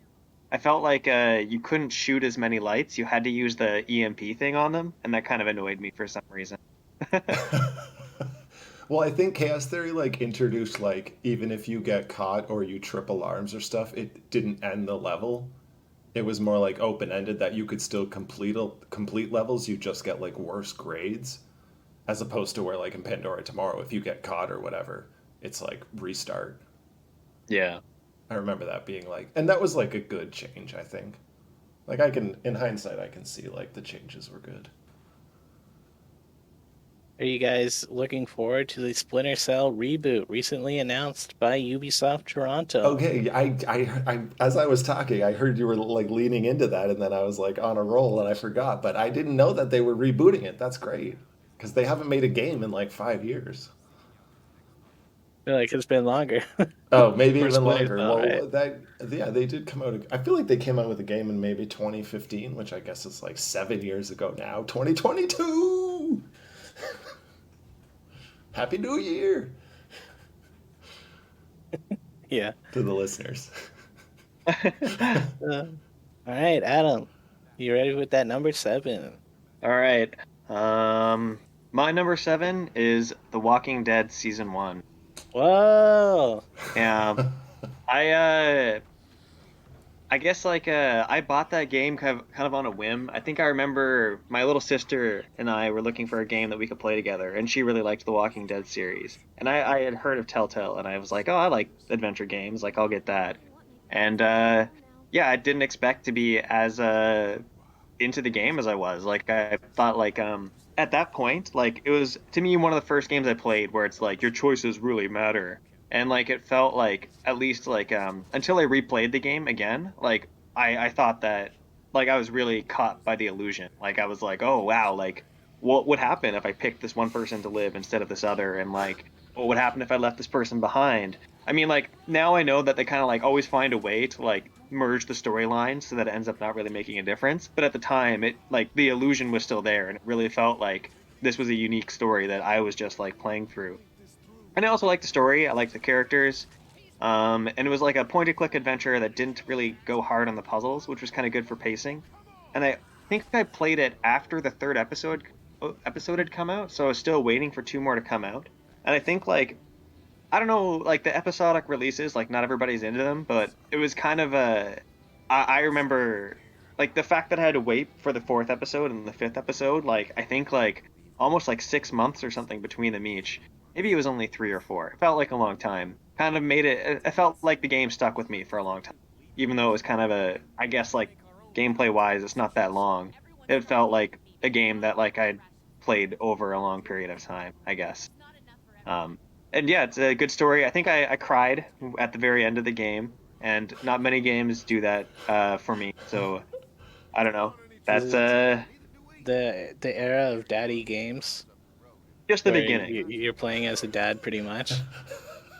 Speaker 3: I felt like you couldn't shoot as many lights. You had to use the EMP thing on them, and that kind of annoyed me for some reason.
Speaker 2: Well, I think Chaos Theory like introduced like even if you get caught or you trip alarms or stuff, it didn't end the level. It was more like open ended that you could still complete levels. You just get like worse grades, as opposed to where like in Pandora Tomorrow, if you get caught or whatever, it's like restart.
Speaker 3: Yeah.
Speaker 2: I remember that being like, and that was like a good change, I think. Like I can, in hindsight, I can see like the changes were good.
Speaker 1: Are you guys looking forward to the Splinter Cell reboot recently announced by Ubisoft Toronto?
Speaker 2: Okay, as I was talking, I heard you were like leaning into that, and then I was like on a roll, and I forgot. But I didn't know that they were rebooting it. That's great because they haven't made a game in like 5 years.
Speaker 1: I feel like it's been longer
Speaker 2: Oh, maybe
Speaker 1: for
Speaker 2: even
Speaker 1: Splinter
Speaker 2: longer.
Speaker 1: Cell, right?
Speaker 2: Well, that yeah, they did come out. I feel like they came out with a game in maybe 2015, which I guess is like 7 years ago now. 2022. Happy New Year
Speaker 1: Yeah.
Speaker 2: to the listeners.
Speaker 1: All right, Adam, you ready with that number 7?
Speaker 3: All right. My number 7 is The Walking Dead Season 1.
Speaker 1: Whoa!
Speaker 3: Yeah. I I guess I bought that game kind of on a whim. I think I remember my little sister and I were looking for a game that we could play together, and she really liked the Walking Dead series. And I had heard of Telltale, and I was like, oh, I like adventure games, like I'll get that. And yeah, I didn't expect to be as into the game as I was. Like I thought at that point, like it was to me one of the first games I played where it's like your choices really matter. And like it felt like at least until I replayed the game again, like I thought that like I was really caught by the illusion. Like I was like, oh wow, like what would happen if I picked this one person to live instead of this other, and like what would happen if I left this person behind? I mean, like now I know that they kind of like always find a way to like merge the storylines so that it ends up not really making a difference. But at the time, it like the illusion was still there, and it really felt like this was a unique story that I was just like playing through. And I also liked the story. I liked the characters. And it was like a point-and-click adventure that didn't really go hard on the puzzles, which was kind of good for pacing. And I think I played it after the third episode had come out, so I was still waiting for two more to come out. And I think like I don't know, like the episodic releases, like not everybody's into them, but it was kind of a. I remember like the fact that I had to wait for the fourth episode and the fifth episode. Like I think like almost like 6 months or something between them each. Maybe it was only 3 or 4. It felt like a long time. Kind of made it. It felt like the game stuck with me for a long time, even though it was kind of a. I guess like gameplay wise, it's not that long. It felt like a game that like I'd played over a long period of time, I guess. And yeah, it's a good story. I think I cried at the very end of the game, and not many games do that for me. So I don't know. That's
Speaker 1: The era of daddy games
Speaker 3: just the
Speaker 1: where
Speaker 3: beginning.
Speaker 1: you're playing as a dad pretty much.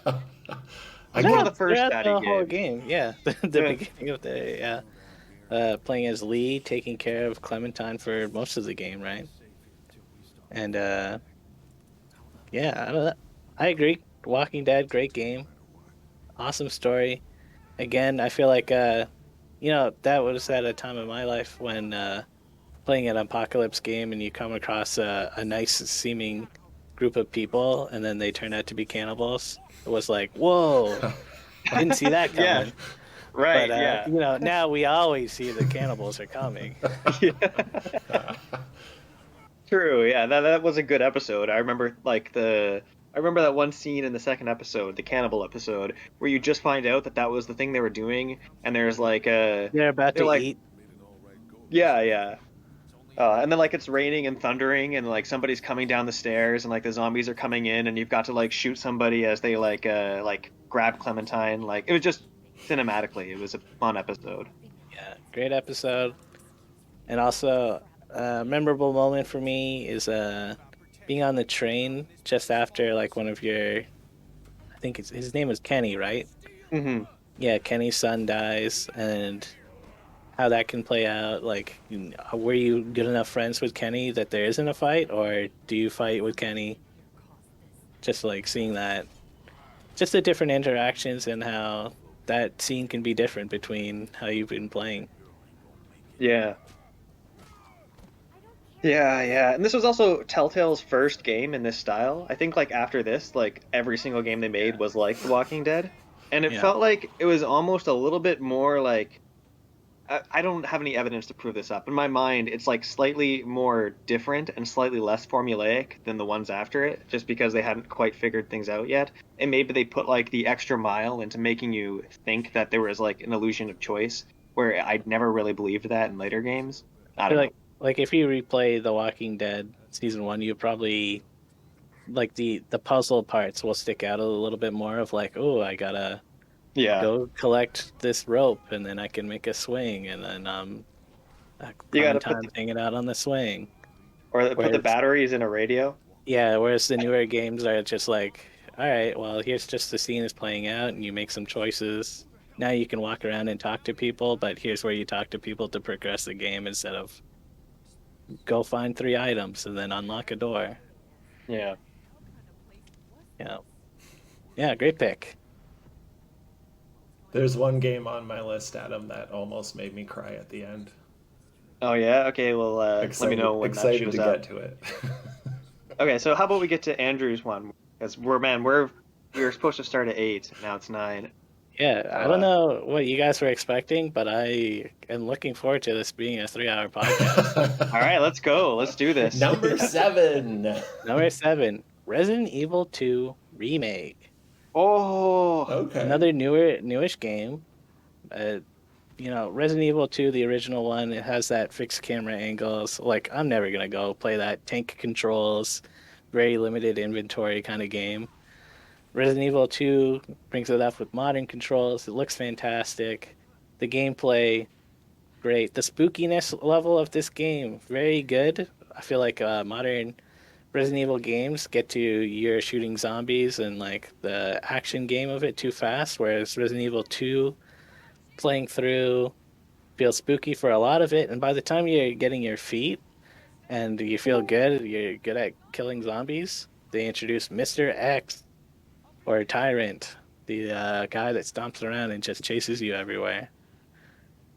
Speaker 3: It's one of the first
Speaker 1: Throughout
Speaker 3: daddy
Speaker 1: the whole
Speaker 3: games.
Speaker 1: game, yeah. The
Speaker 3: Yeah.
Speaker 1: beginning of the playing as Lee, taking care of Clementine for most of the game, right? And yeah, I don't know. I agree. Walking Dead, great game, awesome story. Again, I feel like that was at a time in my life when playing an apocalypse game and you come across a nice seeming group of people and then they turn out to be cannibals. It was like, whoa, didn't see that
Speaker 3: Yeah.
Speaker 1: coming.
Speaker 3: Right.
Speaker 1: But
Speaker 3: Yeah.
Speaker 1: now we always see the cannibals are coming.
Speaker 3: True. Yeah. That was a good episode. I remember I remember that one scene in the second episode, the cannibal episode, where you just find out that that was the thing they were doing, and there's like
Speaker 1: They're about
Speaker 3: they're
Speaker 1: to
Speaker 3: like,
Speaker 1: eat.
Speaker 3: yeah, yeah. And then like it's raining and thundering, and like somebody's coming down the stairs, and like the zombies are coming in, and you've got to like shoot somebody as they like grab Clementine. Like it was just cinematically, it was a fun episode.
Speaker 1: Yeah, great episode. And also, a memorable moment for me is being on the train just after like one of your, I think his name is Kenny, right?
Speaker 3: Hmm.
Speaker 1: Yeah, Kenny's son dies, and how that can play out. Like, were you good enough friends with Kenny that there isn't a fight, or do you fight with Kenny? Just like seeing that, just the different interactions and how that scene can be different between how you've been playing.
Speaker 3: Yeah. Yeah, yeah. And this was also Telltale's first game in this style. I think like after this, like every single game they made was like The Walking Dead. And it
Speaker 1: Yeah.
Speaker 3: felt like it was almost a little bit more like I don't have any evidence to prove this up. In my mind, it's like slightly more different and slightly less formulaic than the ones after it, just because they hadn't quite figured things out yet. And maybe they put like the extra mile into making you think that there was like an illusion of choice. where I'd never really believed that in later games. I
Speaker 1: feel
Speaker 3: don't know.
Speaker 1: like if you replay The Walking Dead season 1, you probably like the puzzle parts will stick out a little bit more of like, oh, I gotta
Speaker 3: Yeah,
Speaker 1: go collect this rope and then I can make a swing and then
Speaker 3: you got
Speaker 1: prime
Speaker 3: to put
Speaker 1: time hanging out on the swing.
Speaker 3: or put the
Speaker 1: Whereas
Speaker 3: batteries in a radio.
Speaker 1: whereas the newer games are just like, all right, well, here's just the scene is playing out and you make some choices. Now you can walk around and talk to people, but here's where you talk to people to progress the game instead of go find 3 items and then unlock a door.
Speaker 3: Yeah.
Speaker 1: Yeah. Yeah, great pick.
Speaker 2: There's one game on my list, Adam, that almost made me cry at the end.
Speaker 3: Oh yeah. Okay. Well, let me know when that
Speaker 2: Excited
Speaker 3: shows
Speaker 2: to
Speaker 3: up.
Speaker 2: get to it.
Speaker 3: Okay. So how about we get to Andrew's one? Because we were supposed to start at 8. Now it's 9.
Speaker 1: Yeah, I don't know what you guys were expecting, but I am looking forward to this being a 3-hour podcast.
Speaker 3: All right. Let's go. Let's do this.
Speaker 2: Number 7.
Speaker 1: Number 7, Resident Evil 2 Remake.
Speaker 3: Oh.
Speaker 2: Okay.
Speaker 1: Another newish game. Resident Evil 2, the original one, it has that fixed camera angles. Like, I'm never gonna go play that tank controls, very limited inventory kind of game. Resident Evil 2 brings it up with modern controls. It looks fantastic. The gameplay, great. The spookiness level of this game, very good. I feel like modern Resident Evil games get to you're shooting zombies and like the action game of it too fast, whereas Resident Evil 2 playing through feels spooky for a lot of it, and by the time you're getting your feet and you feel good, you're good at killing zombies, they introduce Mr. X or Tyrant, the guy that stomps around and just chases you everywhere.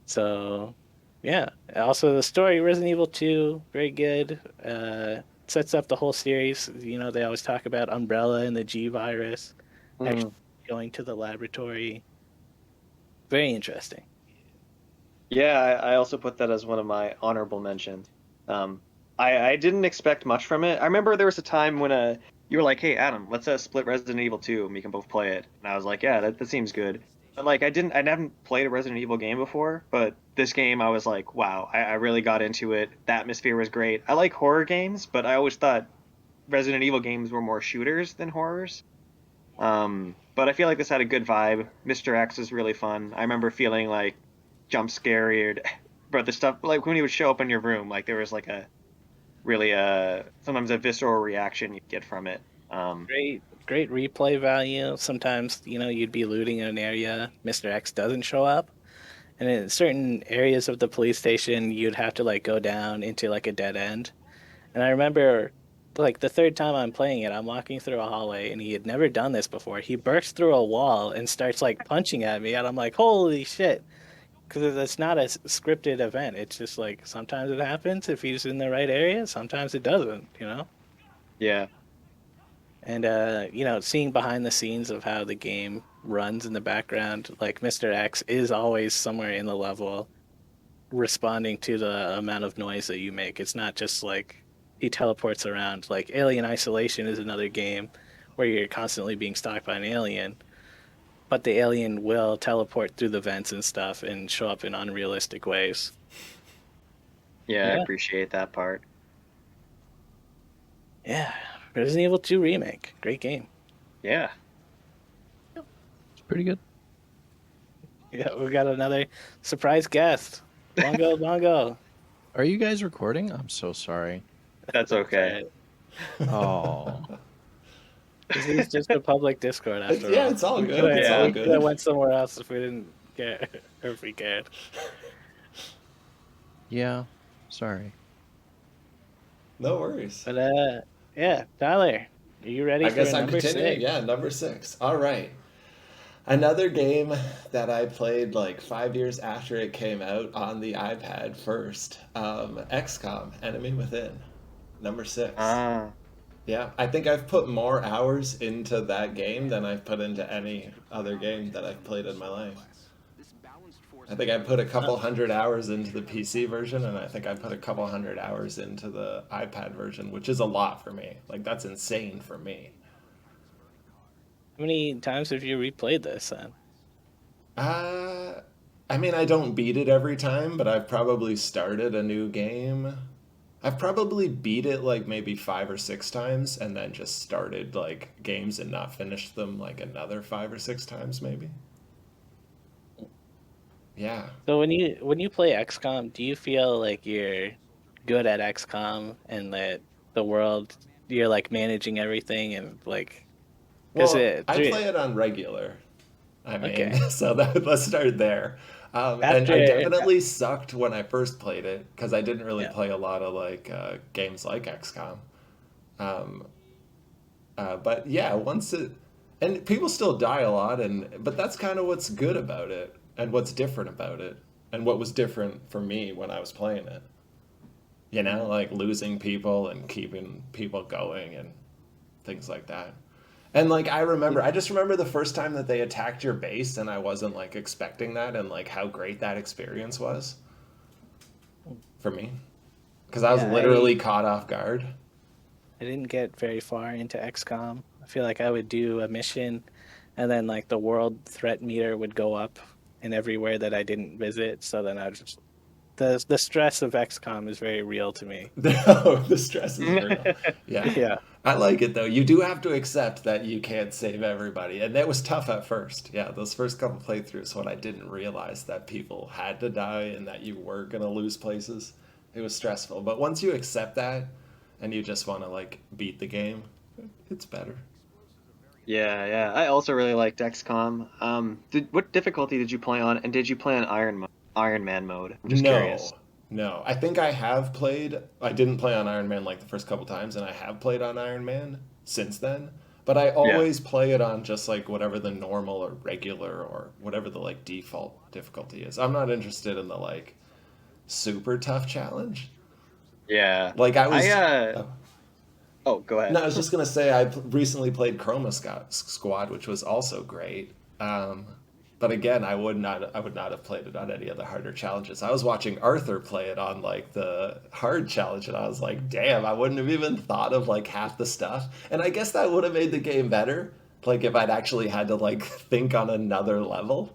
Speaker 1: So, yeah. Also, the story, Resident Evil 2, very good. Sets up the whole series. They always talk about Umbrella and the G virus, actually going to the laboratory. Very interesting.
Speaker 3: Yeah, I also put that as one of my honorable mentions. I didn't expect much from it. I remember there was a time when you were like, "Hey, Adam, let's split Resident Evil 2 and we can both play it." And I was like, "Yeah, that seems good." But like, I haven't played a Resident Evil game before, but this game I was like, "Wow, I really got into it. The atmosphere was great." I like horror games, but I always thought Resident Evil games were more shooters than horrors. But I feel like this had a good vibe. Mr. X is really fun. I remember feeling like jump scared, but the stuff like when he would show up in your room, like there was like a really sometimes a visceral reaction you'd get from it.
Speaker 1: Great replay value. Sometimes you'd be looting in an area, Mr. X doesn't show up, and in certain areas of the police station, you'd have to like go down into like a dead end. And I remember, like the third time I'm playing it, I'm walking through a hallway, and he had never done this before. He bursts through a wall and starts like punching at me, and I'm like, holy shit! Because it's not a scripted event. It's just like sometimes it happens if he's in the right area, sometimes it doesn't.
Speaker 3: Yeah.
Speaker 1: And seeing behind the scenes of how the game runs in the background, like Mr. X is always somewhere in the level responding to the amount of noise that you make. It's not just like he teleports around. Like Alien Isolation is another game where you're constantly being stalked by an alien, but the alien will teleport through the vents and stuff and show up in unrealistic ways.
Speaker 3: Yeah, I appreciate that part.
Speaker 1: Yeah. Resident Evil 2 Remake. Great game.
Speaker 3: Yeah.
Speaker 4: It's pretty good.
Speaker 1: Yeah, we got another surprise guest. Bongo.
Speaker 4: Are you guys recording? I'm so sorry.
Speaker 3: That's okay.
Speaker 4: Oh.
Speaker 1: This is just a public Discord after all.
Speaker 2: Yeah, it's all good.
Speaker 1: We
Speaker 2: It's all
Speaker 1: could have
Speaker 2: good.
Speaker 1: went somewhere else if we didn't care, or if we cared.
Speaker 4: Yeah, sorry.
Speaker 2: No worries.
Speaker 1: But yeah, Tyler, are you ready
Speaker 2: I
Speaker 1: for
Speaker 2: guess I'm
Speaker 1: number
Speaker 2: continuing.
Speaker 1: 6?
Speaker 2: Yeah, number 6. All right. Another game that I played like 5 years after it came out on the iPad first. XCOM, Enemy Within. Number 6. Yeah, I think I've put more hours into that game than I've put into any other game that I've played in my life. I think I put a couple hundred hours into the PC version, and I think I put a couple hundred hours into the iPad version, which is a lot for me. Like, that's insane for me.
Speaker 1: How many times have you replayed this then?
Speaker 2: I I mean, I don't beat it every time, but I've probably started a new game. I've probably beat it like maybe 5 or 6 times and then just started like games and not finished them like another 5 or 6 times maybe. Yeah.
Speaker 1: So when you play XCOM, do you feel like you're good at XCOM and that the world you're like managing everything and like because
Speaker 2: Well,
Speaker 1: it
Speaker 2: I
Speaker 1: through
Speaker 2: play it on regular. I mean,
Speaker 1: okay
Speaker 2: so let's start there. And I
Speaker 1: after
Speaker 2: definitely sucked when I first played it because I didn't really
Speaker 1: yeah
Speaker 2: play a lot of like games like XCOM. Um, but yeah, once it and people still die a lot, and but that's kind of what's good about it and what's different about it and what was different for me when I was playing it. You know,
Speaker 1: mhm.
Speaker 2: like losing people and keeping people going and things like that. And like I just remember the first time that they attacked your base, and I wasn't like expecting that, and like how great that experience was for me, because I was
Speaker 1: Yeah,
Speaker 2: literally caught off guard.
Speaker 1: I didn't get very far into XCOM. I feel like I would do a mission and then like the world threat meter would go up in everywhere that I didn't visit. So then I just the stress of XCOM is very real to me.
Speaker 2: The stress is real. Yeah,
Speaker 1: Yeah.
Speaker 2: I like it though. You do have to accept that you can't save everybody, and that was tough at first. Yeah, those first couple playthroughs when I didn't realize that people had to die and that you were gonna lose places, it was stressful. But once you accept that, and you just want to like beat the game, it's better.
Speaker 3: Yeah, yeah. I also really liked XCOM. What difficulty did you play on, and did you play on Iron Man mode? I'm just curious.
Speaker 2: No, no. I think I have played. I didn't play on Iron Man like the first couple times, and I have played on Iron Man since then. But I
Speaker 3: Yeah.
Speaker 2: always play it on just like whatever the normal or regular or whatever the like default difficulty is. I'm not interested in the like super tough challenge.
Speaker 3: Yeah.
Speaker 2: Like I
Speaker 3: I
Speaker 2: was. Oh.
Speaker 3: Oh, go
Speaker 2: No, I
Speaker 3: ahead.
Speaker 2: was just gonna say I recently played Squad, which was also great. But again, I would not have played it on any of the harder challenges. I was watching Arthur play it on like the hard challenge, and I was like, damn, I wouldn't have even thought of like half the stuff. And I guess that would have made the game better, like if I'd actually had to like think on another level.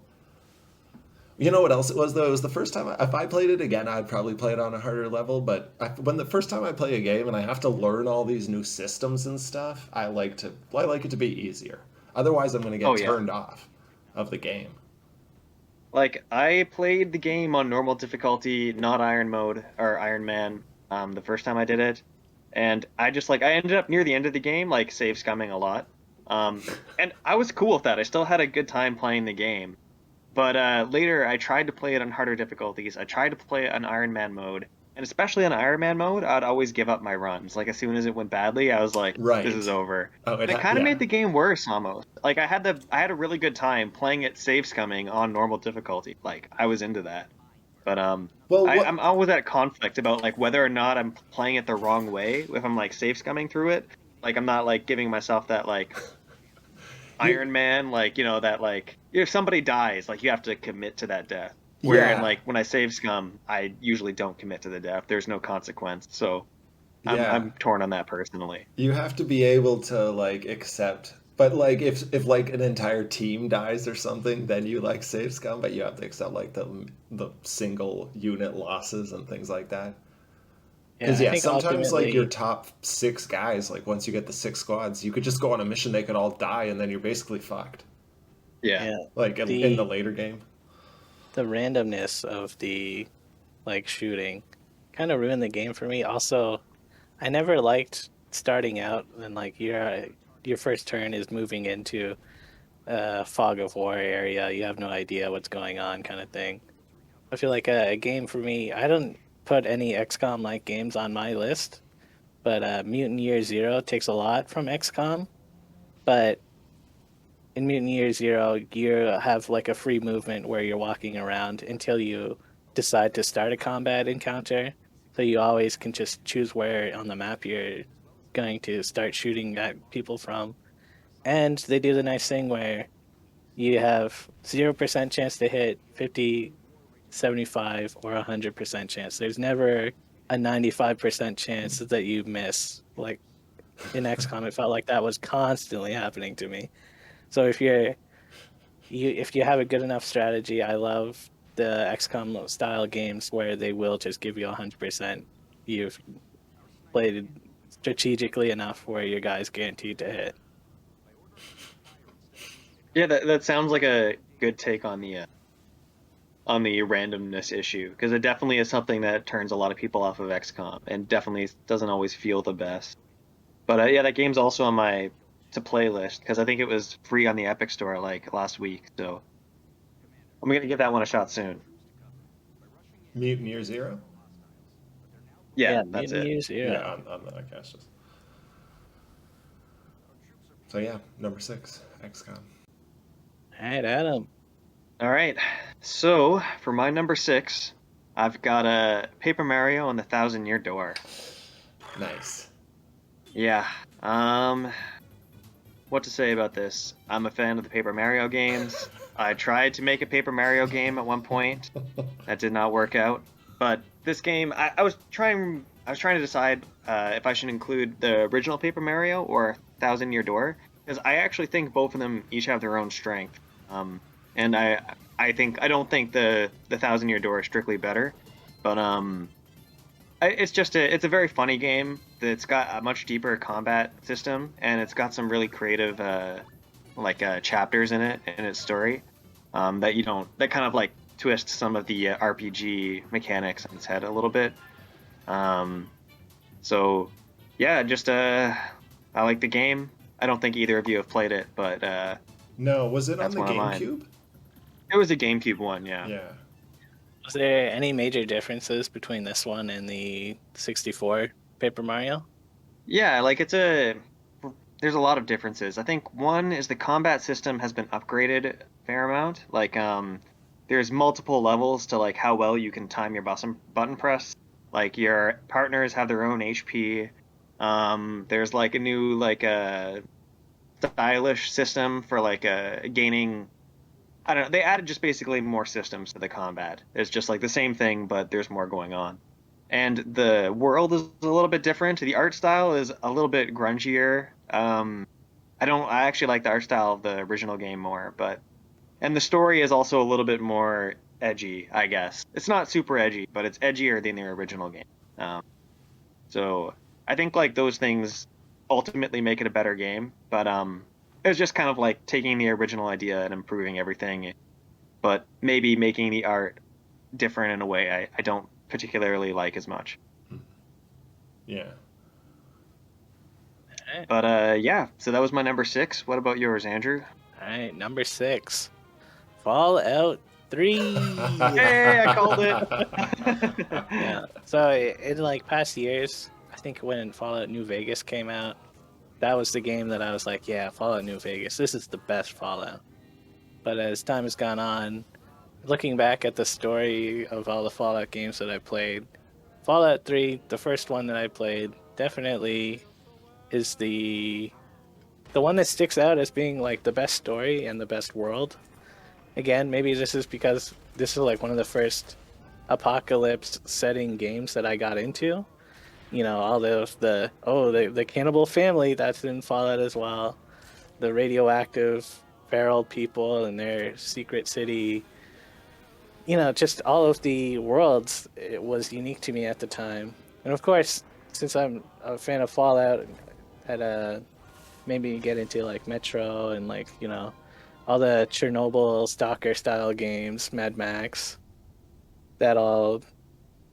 Speaker 2: You know what else it was though? It was the first time. If I played it again, I'd probably play it on a harder level. But when the first time I play a game and I have to learn all these new systems and stuff, I like it to be easier. Otherwise, I'm going to
Speaker 3: Oh
Speaker 2: get
Speaker 3: yeah.
Speaker 2: turned off of the game.
Speaker 3: Like I played the game on normal difficulty, not Iron mode or Iron Man, the first time I did it, and I ended up near the end of the game like save scumming a lot, and I was cool with that. I still had a good time playing the game, but later I tried to play it on harder difficulties. I tried to play it on Iron Man mode, and especially on Iron Man mode, I'd always give up my runs. Like as soon as it went badly, I was like, "This is
Speaker 2: Right.
Speaker 3: over."
Speaker 2: Oh,
Speaker 3: And it kind of
Speaker 2: yeah.
Speaker 3: made the game worse almost. Like I had a really good time playing it save scumming on normal difficulty. Like I was into that. But
Speaker 2: Well, what?
Speaker 3: I'm always at conflict about like whether or not I'm playing it the wrong way. If I'm like save scumming through it, like I'm not like giving myself that like
Speaker 2: You,
Speaker 3: Iron Man, like, that, like, if somebody dies, like, you have to commit to that death. Where,
Speaker 2: yeah,
Speaker 3: like, when I save scum, I usually don't commit to the death. There's no consequence. So
Speaker 2: yeah.
Speaker 3: I'm torn on that personally.
Speaker 2: You have to be able to like accept. But like if like an entire team dies or something, then you like save scum. But you have to accept like the single unit losses and things like that.
Speaker 1: Yeah,
Speaker 2: Because
Speaker 1: I
Speaker 2: yeah,
Speaker 1: think
Speaker 2: sometimes like your
Speaker 1: ultimately,
Speaker 2: top 6 guys, like once you get the 6 squads, you could just go on a mission. They could all die, and then you're basically fucked.
Speaker 3: Yeah.
Speaker 1: yeah,
Speaker 2: Like in the
Speaker 1: the
Speaker 2: later game.
Speaker 1: the randomness of the like shooting kind of ruined the game for me. Also, I never liked starting out and like your first turn is moving into a fog of war area. You have no idea what's going on, kind of thing. I feel like a game for me. I don't put any XCOM like games on my list, but Mutant Year Zero takes a lot from XCOM. But in Mutant Year Zero, you have like a free movement where you're walking around until you decide to start a combat encounter. So you always can just choose where on the map you're going to start shooting at people from. And they do the nice thing where you have 0% chance to hit, 50, 75, or 100% chance. There's never a 95% chance that you miss. Like in XCOM, it felt like that was constantly happening to me. So if you have a good enough strategy, I love the XCOM style games where they will just give you 100%. You've played strategically enough where your guy's guaranteed to hit.
Speaker 3: Yeah, that sounds like a good take on the randomness issue, because it definitely is something that turns a lot of people off of XCOM and definitely doesn't always feel the best. But yeah, that game's also on my to play list because I think it was free on the Epic Store like last week. So I'm gonna give that one a shot soon.
Speaker 2: Mutant Year Zero?
Speaker 3: Yeah, that's
Speaker 1: Mutant
Speaker 3: it.
Speaker 1: Year Zero.
Speaker 2: Yeah, on the podcast. So yeah, number 6, XCOM.
Speaker 1: All right, Adam.
Speaker 3: All right. So for my number 6, I've got a Paper Mario and the Thousand Year Door.
Speaker 2: Nice.
Speaker 3: Yeah. What to say about this? I'm a fan of the Paper Mario games. I tried to make a Paper Mario game at one point. That did not work out. But this game, I was trying to decide if I should include the original Paper Mario or Thousand Year Door, because I actually think both of them each have their own strength. And I don't think the Thousand Year Door is strictly better, but it's a very funny game that's got a much deeper combat system, and it's got some really creative chapters in it in its story that kind of like twist some of the RPG mechanics on its head a little bit. So yeah, just I like the game. I don't think either of you have played it, but
Speaker 2: no, was it on the
Speaker 3: one of mine.
Speaker 2: GameCube?
Speaker 3: It was a GameCube one, yeah.
Speaker 2: Yeah.
Speaker 1: Was there any major differences between this one and the 64 Paper Mario?
Speaker 3: Yeah, like there's a lot of differences. I think one is the combat system has been upgraded a fair amount. Like there's multiple levels to like how well you can time your button press. Like your partners have their own HP. There's like a new stylish system for gaining. I don't know. They added just basically more systems to the combat. It's just like the same thing, but there's more going on. And the world is a little bit different. The art style is a little bit grungier. I actually like the art style of the original game more, and the story is also a little bit more edgy, I guess. It's not super edgy, but it's edgier than the original game. So I think like those things ultimately make it a better game, but it was just kind of like taking the original idea and improving everything, but maybe making the art different in a way I don't particularly like as much.
Speaker 2: Yeah.
Speaker 1: Right.
Speaker 3: But yeah, so that was my number 6. What about yours, Andrew?
Speaker 1: All right, number 6, Fallout 3.
Speaker 3: Hey, I called it.
Speaker 1: Yeah. So in like past years, I think when Fallout New Vegas came out, that was the game that I was like, yeah, Fallout New Vegas, this is the best Fallout. But as time has gone on, looking back at the story of all the Fallout games that I played, Fallout 3, the first one that I played, definitely is the one that sticks out as being like the best story and the best world. Again, maybe this is because this is like one of the first apocalypse setting games that I got into. You know, all the cannibal family, that's in Fallout as well. The radioactive feral people and their secret city. You know, just all of the worlds, it was unique to me at the time. And of course, since I'm a fan of Fallout, had made me get into like Metro and like, you know, all the Chernobyl stalker style games, Mad Max. That all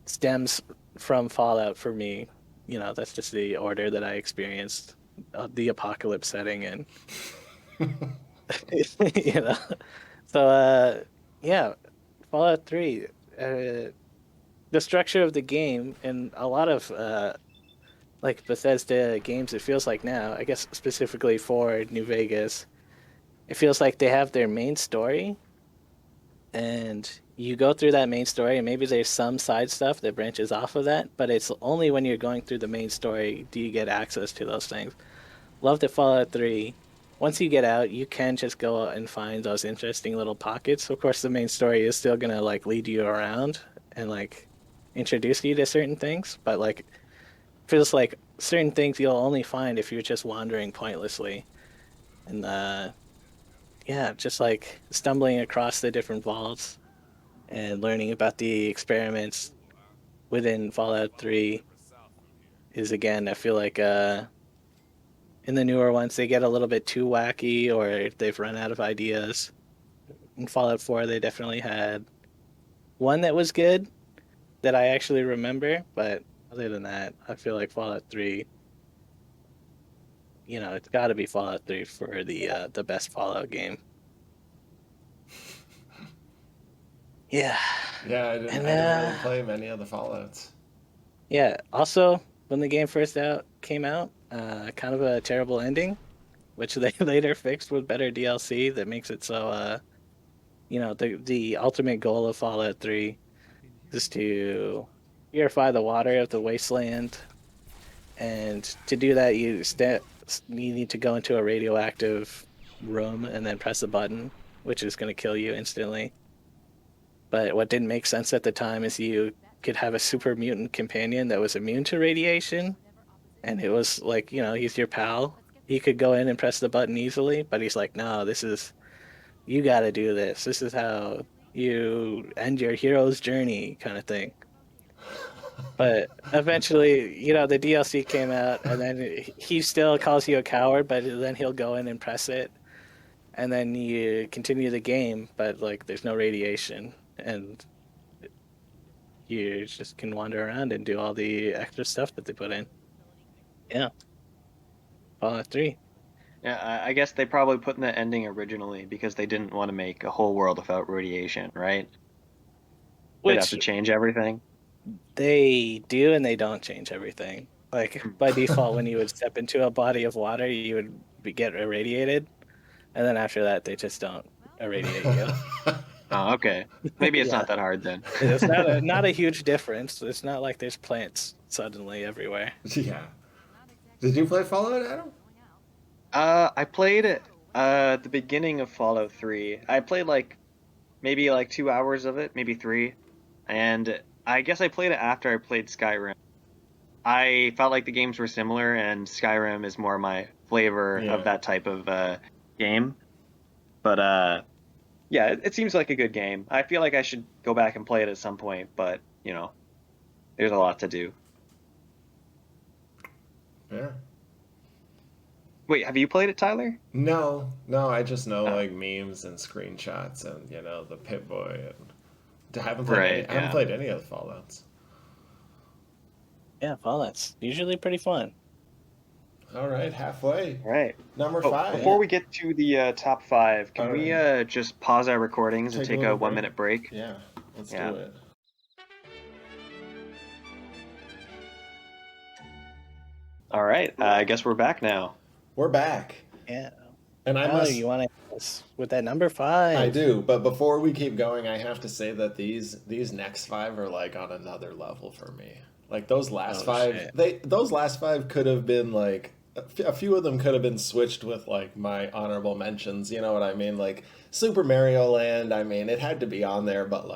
Speaker 1: stems from Fallout for me. You know, that's just the order that I experienced the apocalypse setting in. You know, so yeah, Fallout 3. The structure of the game and a lot of like Bethesda games, it feels like now, I guess specifically for New Vegas, it feels like they have their main story, and you go through that main story, and maybe there's some side stuff that branches off of that, but it's only when you're going through the main story do you get access to those things. Love that Fallout 3. Once you get out, you can just go and find those interesting little pockets. Of course, the main story is still gonna like lead you around and like introduce you to certain things, but like feels like certain things you'll only find if you're just wandering pointlessly. And yeah, just like stumbling across the different vaults and learning about the experiments within Fallout 3 is, again, I feel like in the newer ones they get a little bit too wacky, or they've run out of ideas. In Fallout 4 they definitely had one that was good that I actually remember, but other than that, I feel like Fallout 3, it's got to be Fallout 3 for the best Fallout game. Yeah.
Speaker 2: Yeah, I didn't.
Speaker 1: And
Speaker 2: I didn't really play many of the Fallouts.
Speaker 1: yeah, also when the game first came out, kind of a terrible ending, which they later fixed with better DLC that makes it so the ultimate goal of Fallout 3 is to purify the water of the wasteland, and to do that you need to go into a radioactive room and then press a button, which is going to kill you instantly. But what didn't make sense at the time is you could have a super mutant companion that was immune to radiation, and it was like, he's your pal. He could go in and press the button easily, but he's like, no, you got to do this. This is how you end your hero's journey, kind of thing. But eventually, the DLC came out, and then he still calls you a coward, but then he'll go in and press it, and then you continue the game, but like there's no radiation, and you just can wander around and do all the extra stuff that they put in. Yeah. Fallout 3.
Speaker 3: Yeah, I guess they probably put in the ending originally because they didn't want to make a whole world without radiation, right? They'd have to change everything.
Speaker 1: They do and they don't change everything. Like, by default, when you would step into a body of water, you would get irradiated, and then after that, they just don't irradiate you.
Speaker 3: Oh, okay. Maybe it's not that hard then.
Speaker 1: It's not a huge difference. It's not like there's plants suddenly everywhere.
Speaker 2: Yeah. Did you play Fallout, Adam?
Speaker 3: I played it at the beginning of Fallout 3. I played maybe 2 hours of it, maybe 3. And I guess I played it after I played Skyrim. I felt like the games were similar, and Skyrim is more my flavor of that type of game. But yeah, it seems like a good game. I feel like I should go back and play it at some point, but there's a lot to do.
Speaker 2: Yeah.
Speaker 3: Wait, have you played it, Tyler?
Speaker 2: No, I just know memes and screenshots and the Pip-Boy, and I haven't played any of the Fallouts.
Speaker 1: Yeah, Fallout's usually pretty fun.
Speaker 2: All right, halfway.
Speaker 3: All right.
Speaker 2: Number 5.
Speaker 3: Before we get to the top 5, can we just pause our recordings and take a 1 minute break?
Speaker 2: Yeah, let's do it.
Speaker 3: All right, I guess we're back now.
Speaker 2: We're back.
Speaker 1: Yeah.
Speaker 2: And
Speaker 1: you want to with that number 5?
Speaker 2: I do, but before we keep going, I have to say that these next 5 are on another level for me. Those last 5, those last 5 could have been a few of them could have been switched with my honorable mentions. You know what I mean? Super Mario Land. I mean, it had to be on there, but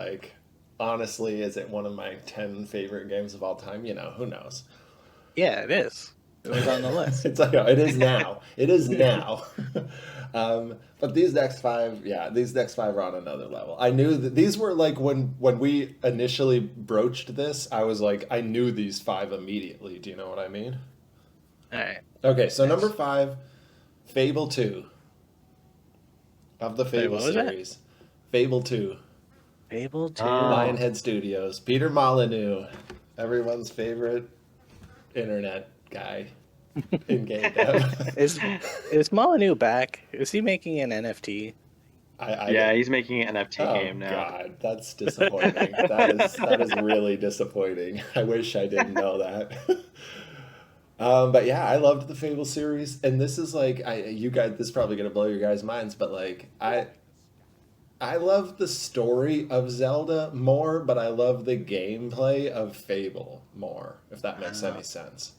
Speaker 2: honestly, is it one of my 10 favorite games of all time? Who knows?
Speaker 1: Yeah, it is. It was on the list.
Speaker 2: It is now. It is now. But these next 5 are on another level. I knew that these were when we initially broached this, I was I knew these 5 immediately. Do you know what I mean?
Speaker 1: All right.
Speaker 2: Okay, so number 5, Fable 2. Of the Fable series. Fable 2.
Speaker 1: Fable 2.
Speaker 2: Lionhead Studios. Peter Molyneux. Everyone's favorite internet guy in game dev.
Speaker 1: Is Molyneux back? Is he making an NFT?
Speaker 3: He's making an NFT game now.
Speaker 2: God, that's disappointing. that is really disappointing. I wish I didn't know that. But yeah, I loved the Fable series, and this is you guys. This is probably gonna blow your guys' minds, but I love the story of Zelda more, but I love the gameplay of Fable more. If that makes any sense.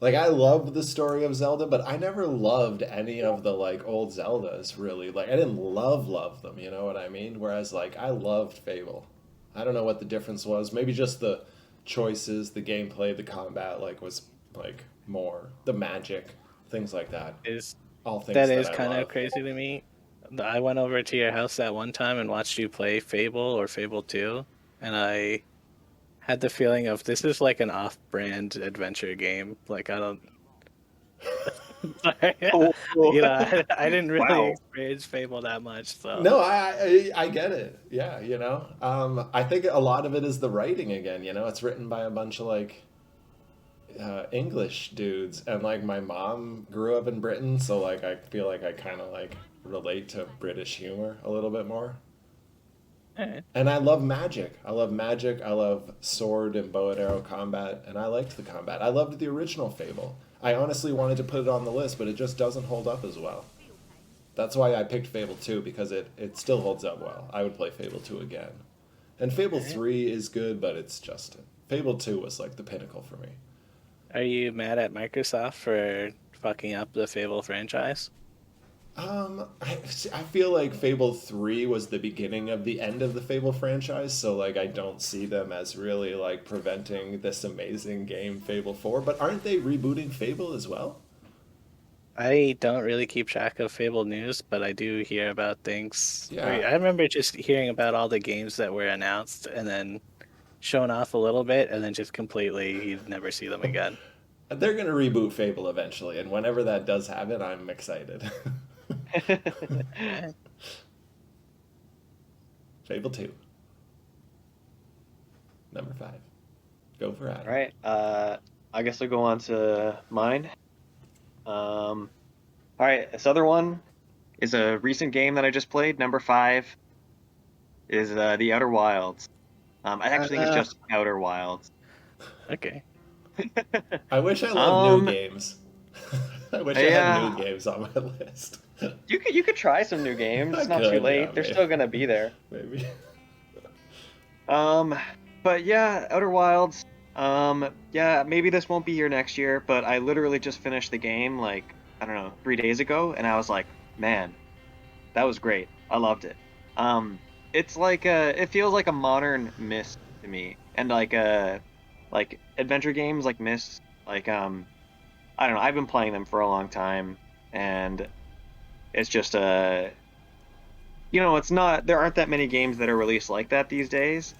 Speaker 2: I love the story of Zelda, but I never loved any of the old Zeldas really. I didn't love them. You know what I mean? Whereas I loved Fable. I don't know what the difference was. Maybe just the choices, the gameplay, the combat was more the magic, things like that.
Speaker 1: Is
Speaker 2: all things
Speaker 1: that
Speaker 2: that
Speaker 1: is
Speaker 2: I
Speaker 1: kind
Speaker 2: love.
Speaker 1: of crazy to me. I went over to your house that one time and watched you play Fable or Fable 2, and I had the feeling of this is like an off-brand adventure game. Like I don't, sorry.
Speaker 3: Oh,
Speaker 1: I didn't really
Speaker 3: wow.
Speaker 1: experience Fable that much, so
Speaker 2: No, I get it. Yeah, I think a lot of it is the writing again. It's written by a bunch of like English dudes, and like my mom grew up in Britain, so like I feel like I kind of like relate to British humor a little bit more.
Speaker 1: alright.
Speaker 2: And I love magic. I love magic. I love sword and bow and arrow combat, and I liked the combat. I loved the original Fable. I honestly wanted to put it on the list, but it just doesn't hold up as well. That's why I picked Fable 2, because it still holds up well. I would play Fable 2 again. And Fable
Speaker 1: Alright.
Speaker 2: 3 is good, but it's just Fable 2 was like the pinnacle for me.
Speaker 1: Are you mad at Microsoft for fucking up the Fable franchise?
Speaker 2: I feel like Fable 3 was the beginning of the end of the Fable franchise, so like I don't see them as really like preventing this amazing game Fable 4, but aren't they rebooting Fable as well?
Speaker 1: I don't really keep track of Fable news, but I do hear about things.
Speaker 2: Yeah.
Speaker 1: I remember just hearing about all the games that were announced and then shown off a little bit, and then just completely you'd never see them again.
Speaker 2: They're going to reboot Fable eventually, and whenever that does happen, I'm excited. Fable 2. Number 5. Go for Adam.
Speaker 3: All right. I guess I'll go on to mine. All right. This other one is a recent game that I just played. Number 5 is The Outer Wilds. I actually think it's just Outer Wilds.
Speaker 1: Okay.
Speaker 2: I wish I loved new
Speaker 3: Um,
Speaker 2: games. I wish I
Speaker 3: yeah.
Speaker 2: had new games on my list.
Speaker 3: You could try some new games.
Speaker 2: I
Speaker 3: It's not too
Speaker 2: could,
Speaker 3: late.
Speaker 2: yeah,
Speaker 3: They're
Speaker 2: maybe.
Speaker 3: still gonna be there.
Speaker 2: Maybe.
Speaker 3: But yeah, Outer Wilds. Yeah, maybe this won't be here next year, but I literally just finished the game like, I don't know, 3 days ago, and I was like, man, that was great. I loved it. It's like it feels like a modern Myst to me, and like adventure games like Myst, like I don't know. I've been playing them for a long time, and it's just it's not. There aren't that many games that are released like that these days,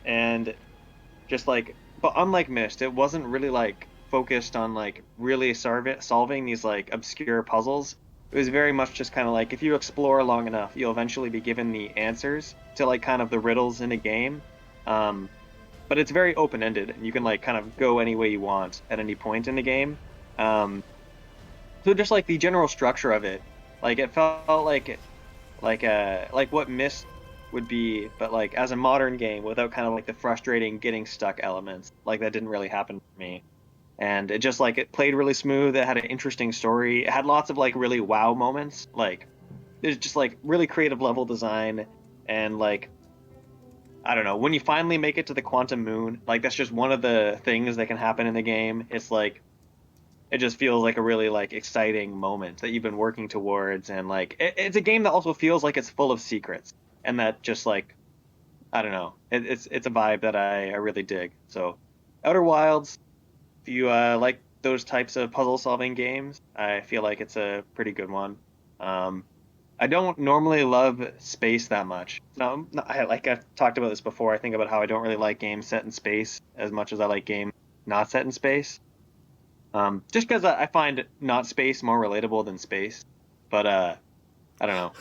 Speaker 3: and just like, but unlike Myst, it wasn't really like focused on like really solving these like obscure puzzles. It was very much just kind of like if you explore long enough, you'll eventually be given the answers to like kind of the riddles in a game. But it's very open-ended, and you can like kind of go any way you want at any point in the game. So just like the general structure of it, like it felt like what Myst would be, but like as a modern game without kind of like the frustrating getting stuck elements. Like that didn't really happen for me. And it just like it played really smooth. It had an interesting story. It had lots of like really wow moments. Like there's just like really creative level design, and like I don't know, when you finally make it to the quantum moon, like that's just one of the things that can happen in the game. It's like it just feels like a really like exciting moment that you've been working towards, and like it's a game that also feels like it's full of secrets, and that just like I don't know, it's a vibe that I really dig. So Outer Wilds, if you like those types of puzzle solving games, I feel like it's a pretty good one. I don't normally love space that much. No, I've talked about this before. I think about how I don't really like games set in space as much as I like games not set in space. Just because I find not space more relatable than space. But I don't know.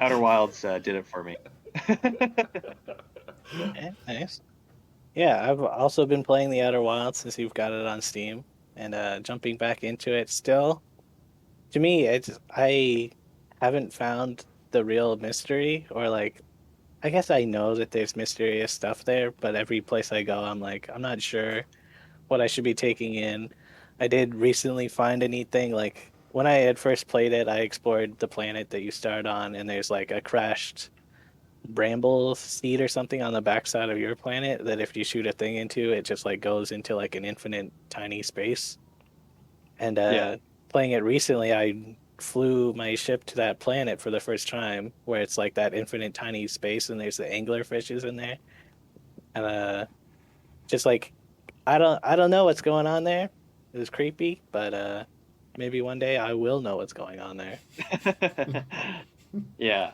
Speaker 3: Outer Wilds did it for me.
Speaker 1: Nice. Yeah, I've also been playing The Outer Wilds since you've got it on Steam, and jumping back into it still. To me, I haven't found the real mystery, or like I guess I know that there's mysterious stuff there, but every place I go, I'm like, I'm not sure what I should be taking in. I did recently find a neat thing. Like when I had first played it, I explored the planet that you start on, and there's like a crashed bramble seed or something on the backside of your planet that if you shoot a thing into, it just like goes into like an infinite tiny space. And
Speaker 3: Yeah.
Speaker 1: playing it recently, I flew my ship to that planet for the first time, where it's like that infinite tiny space, and there's the angler fishes in there, and just like I don't know what's going on there. It was creepy, but maybe one day I will know what's going on there.
Speaker 3: Yeah,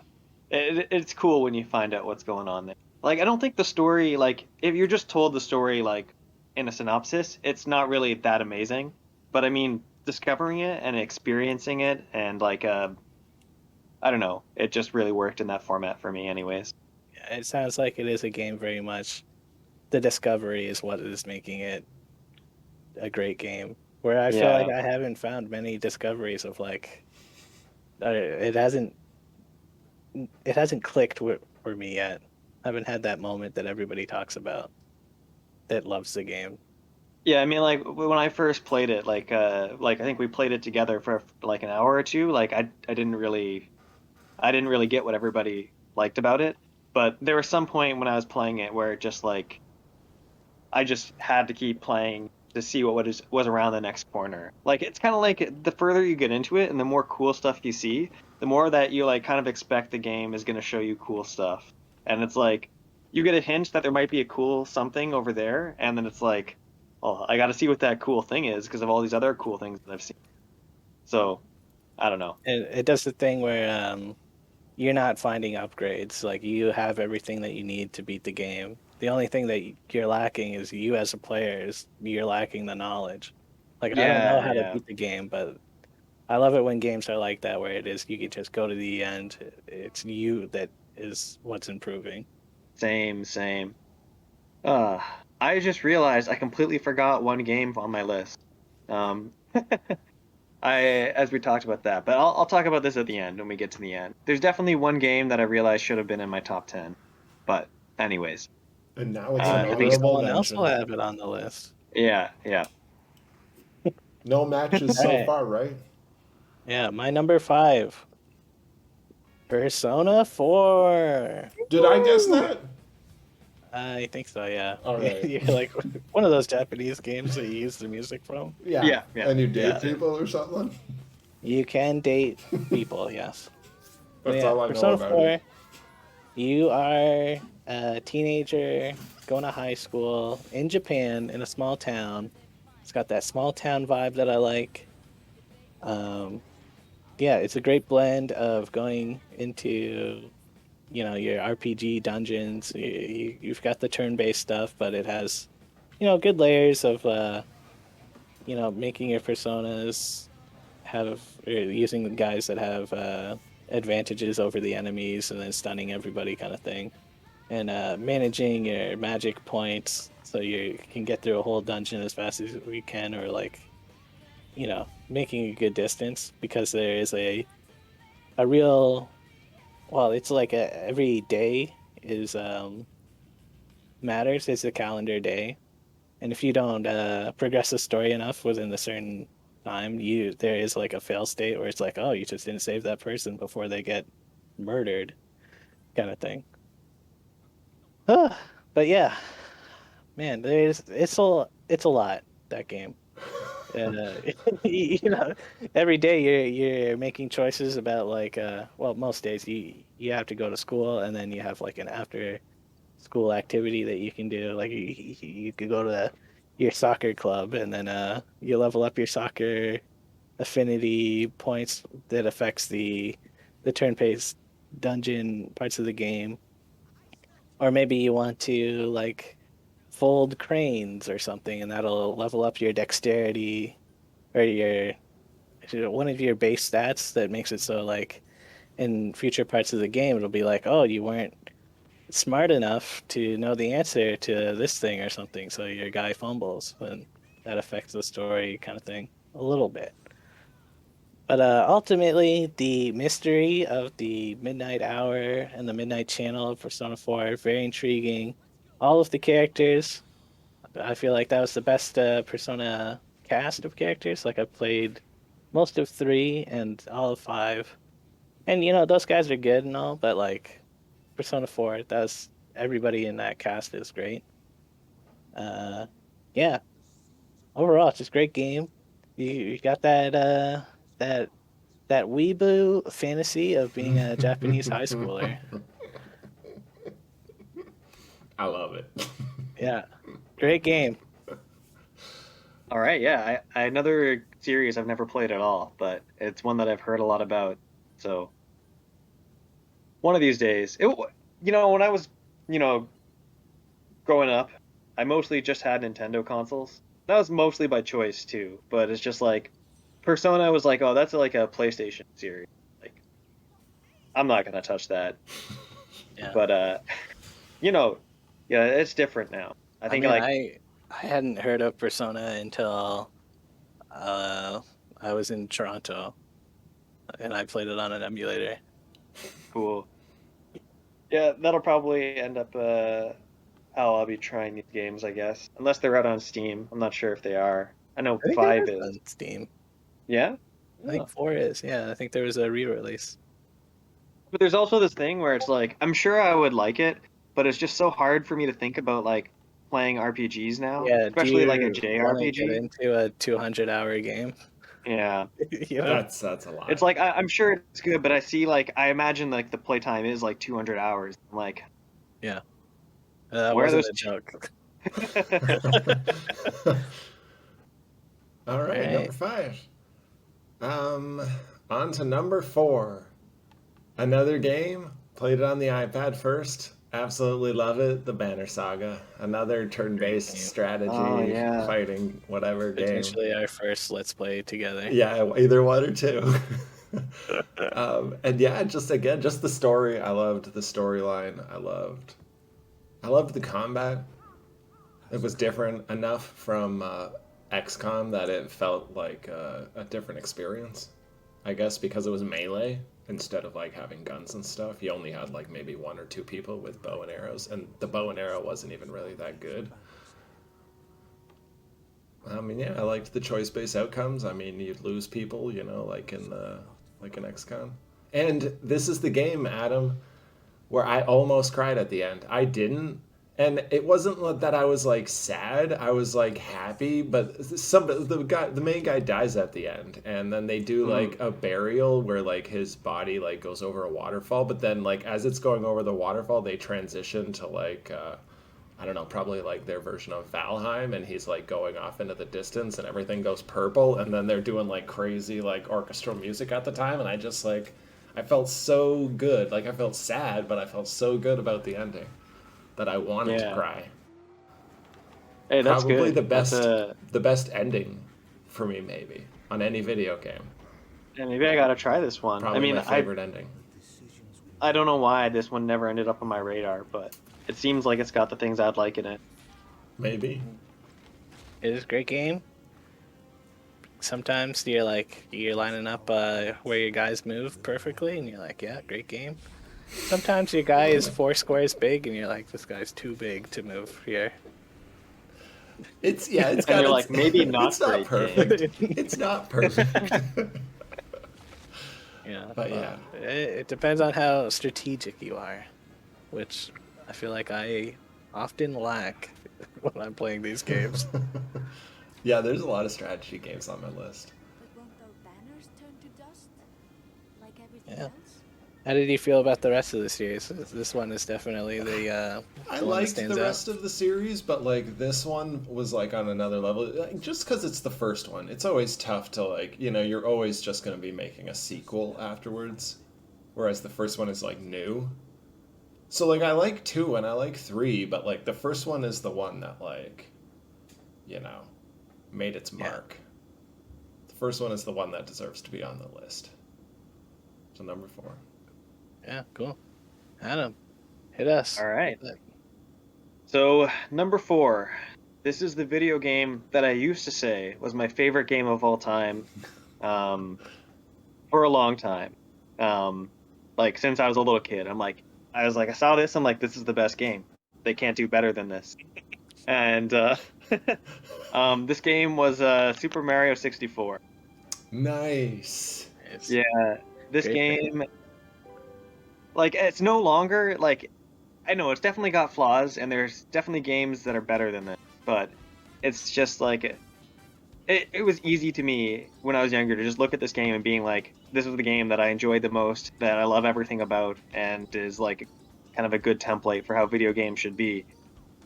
Speaker 3: it's cool when you find out what's going on there. Like, I don't think the story, like, if you're just told the story, like, in a synopsis, it's not really that amazing. But I mean, discovering it and experiencing it and, like, I don't know, it just really worked in that format for me, anyways.
Speaker 1: It sounds like it is a game very much. The discovery is what is making it a great game. Where I feel like
Speaker 3: Yeah.
Speaker 1: I haven't found many discoveries of like it hasn't clicked for me yet. I haven't had that moment that everybody talks about that loves the game.
Speaker 3: Yeah, I mean, like when I first played it, like I think we played it together for like an hour or two. Like I didn't really get what everybody liked about it, but there was some point when I was playing it where it just like I just had to keep playing to see what was around the next corner. Like it's kind of like the further you get into it and the more cool stuff you see, the more that you like kind of expect the game is going to show you cool stuff. And it's like you get a hint that there might be a cool something over there, and then it's like, oh, I got to see what that cool thing is because of all these other cool things that I've seen. So I don't know.
Speaker 1: It does the thing where you're not finding upgrades. Like you have everything that you need to beat the game. The only thing that you're lacking is you as a player is you're lacking the knowledge. Like I don't know
Speaker 3: Yeah,
Speaker 1: how to
Speaker 3: yeah.
Speaker 1: beat the game, but I love it when games are like that, where it is you can just go to the end. It's you that is what's improving.
Speaker 3: Same, same. Uh, I just realized I completely forgot one game on my list. Um, as we talked about that, but I'll talk about this at the end when we get to the end. There's definitely one game that I realized should have been in my top 10. But anyways,
Speaker 2: And now it's
Speaker 1: Hey,
Speaker 2: an
Speaker 3: I
Speaker 1: maybe
Speaker 3: think it's,
Speaker 2: honorable
Speaker 1: someone else will
Speaker 2: mention.
Speaker 1: have it on the list.
Speaker 3: yeah, yeah.
Speaker 2: No matches
Speaker 1: All
Speaker 2: so
Speaker 1: right.
Speaker 2: far, right?
Speaker 1: Yeah, my number five, Persona 4.
Speaker 2: Did I guess
Speaker 3: Woo!
Speaker 2: that?
Speaker 1: I think so, yeah.
Speaker 2: All right.
Speaker 1: You're like one of those Japanese games that you use the music from.
Speaker 2: Yeah.
Speaker 3: Yeah, yeah.
Speaker 2: And you date
Speaker 1: Yeah.
Speaker 2: people or something?
Speaker 1: You can date people, yes. But
Speaker 2: That's
Speaker 1: yeah,
Speaker 2: all I know
Speaker 1: Persona
Speaker 2: about it.
Speaker 1: 4, you are a teenager going to high school in Japan in a small town. It's got that small town vibe that I like. Um, yeah, it's a great blend of going into, your RPG dungeons. You've got the turn-based stuff, but it has, good layers of, making your personas have or using the guys that have advantages over the enemies and then stunning everybody kind of thing. And managing your magic points so you can get through a whole dungeon as fast as we can, or like, making a good distance because there is a real, well, it's like every day is matters. It's a calendar day, and if you don't progress the story enough within a certain time, there is like a fail state where it's like, oh, you just didn't save that person before they get murdered, kind of thing. But yeah, man, it's a lot, that game. Uh, every day you're making choices about like well, most days you have to go to school, and then you have like an after school activity that you can do. Like you could go to your soccer club, and then you level up your soccer affinity points that affects the turn-based dungeon parts of the game. Or maybe you want to like fold cranes or something, and that'll level up your dexterity or one of your base stats that makes it so like in future parts of the game it'll be like, oh, you weren't smart enough to know the answer to this thing or something, so your guy fumbles, and that affects the story kind of thing a little bit. But ultimately, the mystery of the Midnight Hour and the Midnight Channel of Persona 4 are very intriguing. All of the characters, I feel like that was the best Persona cast of characters. Like I played most of 3 and all of 5. And those guys are good and all, but like Persona 4, that's everybody in that cast is great. Uh yeah, overall it's just a great game. You got that that weeaboo fantasy of being a Japanese high schooler.
Speaker 2: I love it.
Speaker 1: Yeah. Great game.
Speaker 3: All right, yeah. Another series I've never played at all, but it's one that I've heard a lot about. So One of these days. When I was, growing up, I mostly just had Nintendo consoles. That was mostly by choice too, but it's just like Persona was like, oh, that's like a PlayStation series. Like, I'm not gonna touch that.
Speaker 1: Yeah.
Speaker 3: But yeah, it's different now. I think
Speaker 1: I hadn't heard of Persona until I was in Toronto, and I played it on an emulator.
Speaker 3: cool. Yeah, that'll probably end up how I'll be trying these games, I guess. Unless they're out on Steam. I'm not sure if they are. I know
Speaker 1: I think
Speaker 3: 5
Speaker 1: it is
Speaker 3: is.
Speaker 1: on Steam.
Speaker 3: Yeah?
Speaker 1: I think 4 is. Yeah, I think there was a re-release.
Speaker 3: But there's also this thing where it's like, I'm sure I would like it, but it's just so hard for me to think about like playing RPGs now,
Speaker 1: Yeah, do
Speaker 3: especially like a
Speaker 1: you want to get
Speaker 3: JRPG.
Speaker 1: into a 200-hour game?
Speaker 3: Yeah.
Speaker 1: You know?
Speaker 2: That's a lot.
Speaker 3: It's like I'm sure it's good, but I imagine like the playtime is like 200 hours. I'm like,
Speaker 1: Yeah. That
Speaker 3: where are
Speaker 1: wasn't
Speaker 3: those
Speaker 1: a joke.
Speaker 2: All right,
Speaker 1: Alright.
Speaker 2: number 5. On to number 4. Another game. Played it on the iPad first. Absolutely love it. The Banner Saga. Another turn-based
Speaker 1: Great game.
Speaker 2: strategy,
Speaker 3: Oh, yeah.
Speaker 2: fighting, whatever game.
Speaker 1: Potentially our first Let's Play together.
Speaker 2: Yeah, either one or two. And yeah, just the story. I loved the storyline. I loved the combat. It was different enough from XCOM that it felt like a different experience. I guess because it was melee instead of like having guns and stuff. You only had like maybe 1 or 2 people with bow and arrows, and the bow and arrow wasn't even really that good. I mean, yeah, I liked the choice-based outcomes. I mean, you'd lose people, like in XCOM. And this is the game, Adam, where I almost cried at the end. I didn't, and it wasn't that I was like sad. I was like happy, but the main guy dies at the end, and then they do like a burial where like his body like goes over a waterfall. But then like as it's going over the waterfall, they transition to like I don't know, probably like their version of Valheim, and he's like going off into the distance, and everything goes purple, and then they're doing like crazy like orchestral music at the time, and I just like I felt so good. Like I felt sad, but I felt so good about the ending that I wanted to cry.
Speaker 3: Hey, that's
Speaker 2: Probably
Speaker 3: good.
Speaker 2: the best ending for me, maybe on any video game.
Speaker 3: Yeah, maybe I gotta try this one.
Speaker 2: Probably
Speaker 3: I mean,
Speaker 2: my favorite ending.
Speaker 3: I don't know why this one never ended up on my radar, but it seems like it's got the things I'd like in it.
Speaker 2: Maybe.
Speaker 1: It is a great game. Sometimes you're lining up where your guys move perfectly, and you're like, yeah, great game. Sometimes your guy is 4 squares big, and you're like, this guy's too big to move here.
Speaker 2: It's
Speaker 3: And
Speaker 2: got
Speaker 3: you're like, maybe not
Speaker 2: it's not
Speaker 3: great
Speaker 2: perfect. It's not perfect.
Speaker 1: Yeah,
Speaker 2: But yeah.
Speaker 1: it depends on how strategic you are, which I feel like I often lack when I'm playing these games.
Speaker 2: Yeah, there's a lot of strategy games on my list.
Speaker 5: But won't our banners turn to dust? Like everything
Speaker 1: Yeah.
Speaker 5: else?
Speaker 1: How did you feel about the rest of the series? This one is definitely the
Speaker 2: I
Speaker 1: one that
Speaker 2: liked
Speaker 1: stands
Speaker 2: the
Speaker 1: out.
Speaker 2: rest of the series, but like this one was like on another level. Like, just because it's the first one, it's always tough to like, you're always just going to be making a sequel afterwards, whereas the first one is like new. So like I like 2 and I like 3, but like the first one is the one that like, made its mark. The first one is the one that deserves to be on the list. So number 4.
Speaker 1: Yeah, cool. Adam, hit us.
Speaker 3: All right. So, number 4. This is the video game that I used to say was my favorite game of all time for a long time. Like, since I was a little kid. I saw this, I'm like, this is the best game. They can't do better than this. And this game was Super Mario 64.
Speaker 2: Nice.
Speaker 1: Yeah.
Speaker 3: Yeah, this
Speaker 1: Great
Speaker 3: game, like, it's no longer, like, I know it's definitely got flaws, and there's definitely games that are better than this, but it's just like, it was easy to me when I was younger to just look at this game and being like, this was the game that I enjoyed the most, that I love everything about, and is like kind of a good template for how video games should be.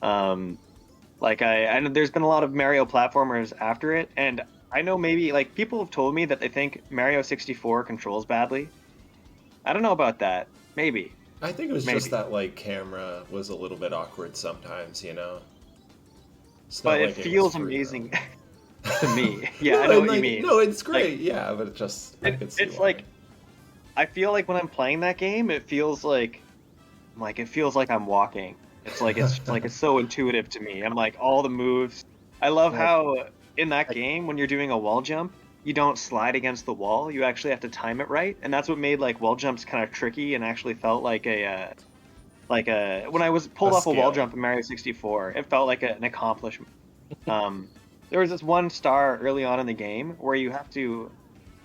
Speaker 3: I know there's been a lot of Mario platformers after it, and I know maybe like people have told me that they think Mario 64 controls badly. I don't know about that. Maybe.
Speaker 2: I think it was
Speaker 3: Maybe.
Speaker 2: just that like camera was a little bit awkward sometimes, you know. It's not
Speaker 3: But it
Speaker 2: like it was
Speaker 3: feels
Speaker 2: free
Speaker 3: amazing
Speaker 2: roam.
Speaker 3: to me. Yeah,
Speaker 2: No,
Speaker 3: I know
Speaker 2: and
Speaker 3: what you
Speaker 2: like
Speaker 3: mean.
Speaker 2: no, it's
Speaker 3: Like,
Speaker 2: great, yeah, but it just I could see
Speaker 3: it's
Speaker 2: why.
Speaker 3: like I feel like when I'm playing that game, it feels like it feels like I'm walking. It's so intuitive to me. I'm like all the moves. I love
Speaker 1: Like,
Speaker 3: how in that
Speaker 1: like
Speaker 3: game when you're doing a wall jump, you don't slide against the wall. You actually have to time it right, and that's what made like wall jumps kind of tricky and actually felt like a when I was pulled
Speaker 2: A
Speaker 3: off a wall
Speaker 2: skill.
Speaker 3: jump in Mario 64, it felt like an accomplishment. There was this one star early on in the game where you have to,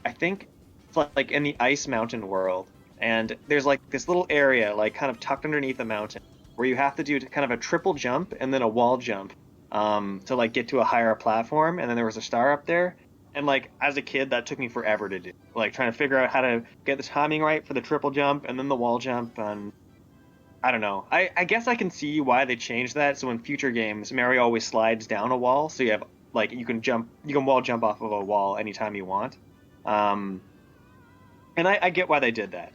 Speaker 3: I think, it's like in the ice mountain world, and there's like this little area like kind of tucked underneath the mountain where you have to do kind of a triple jump and then a wall jump to like get to a higher platform, and then there was a star up there. And like as a kid, that took me forever to do, like trying to figure out how to get the timing right for the triple jump and then the wall jump. And I don't know. I guess I can see why they changed that. So in future games, Mario always slides down a wall, so you have like you can wall jump off of a wall anytime you want. Um, and I get why they did that.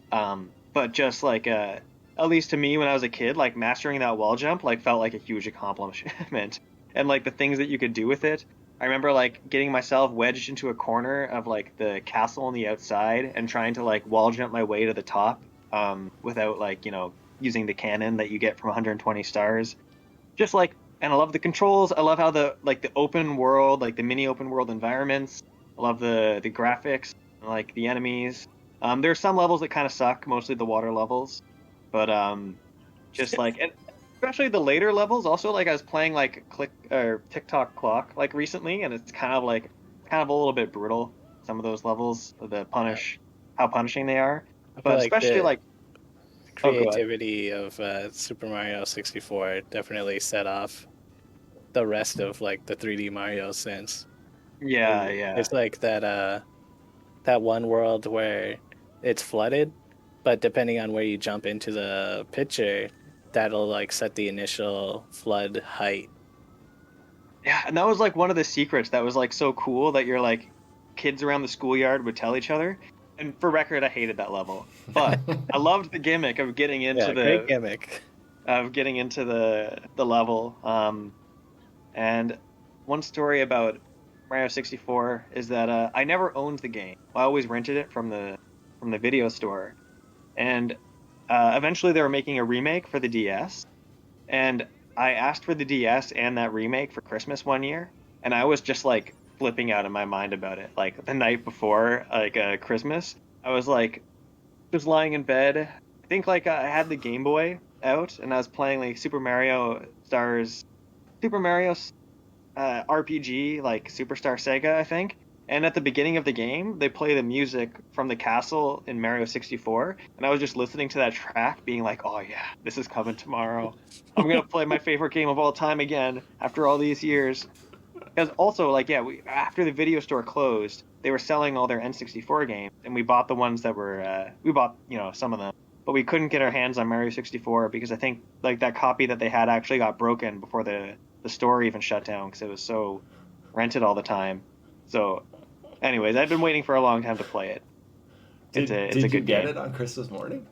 Speaker 3: But just like at least to me when I was a kid, like mastering that wall jump like felt like a huge accomplishment. And like the things that you could do with it. I remember like getting myself wedged into a corner of like the castle on the outside and trying to like wall jump my way to the top without like, using the cannon that you get from 120 stars. Just like, and I love the controls. I love how the open world, like the mini open world environments. I love the graphics, like the enemies. There's some levels that kind of suck, mostly the water levels, but just like, and especially the later levels. Also, like I was playing like Click or TikTok Clock like recently, and it's kind of a little bit brutal. Some of those levels, how punishing they are,
Speaker 1: I feel
Speaker 3: but
Speaker 1: like
Speaker 3: especially
Speaker 1: the
Speaker 3: like, oh, go ahead.
Speaker 1: creativity of Super Mario 64 definitely set off the rest of like the 3D Mario since.
Speaker 3: Yeah, yeah.
Speaker 1: It's like that one world where it's flooded, but depending on where you jump into the picture, that'll like set the initial flood height.
Speaker 3: Yeah, and that was like one of the secrets that was like so cool that you're like kids around the schoolyard would tell each other. And for record, I hated that level, but I loved the gimmick of getting into
Speaker 1: Yeah, great gimmick.
Speaker 3: the level. And one story about Mario 64 is that I never owned the game. I always rented it from the video store, and eventually they were making a remake for the DS, and I asked for the DS and that remake for Christmas one year, and I was just like flipping out of my mind about it. Like the night before, like Christmas, I was like, just lying in bed. I think like I had the Game Boy out, and I was playing like Super Mario RPG, like Superstar Sega, I think. And at the beginning of the game, they play the music from the castle in Mario 64, and I was just listening to that track, being like, "Oh yeah, this is coming tomorrow. I'm gonna play my favorite game of all time again after all these years." Because also, like, yeah, after the video store closed, they were selling all their N64 games, and we bought the ones that were we bought, some of them, but we couldn't get our hands on Mario 64 because I think like that copy that they had actually got broken before the store even shut down because it was so rented all the time. So, anyways, I've been waiting for a long time to play it. It's a
Speaker 2: Did you
Speaker 3: good
Speaker 2: get
Speaker 3: game.
Speaker 2: it on Christmas morning?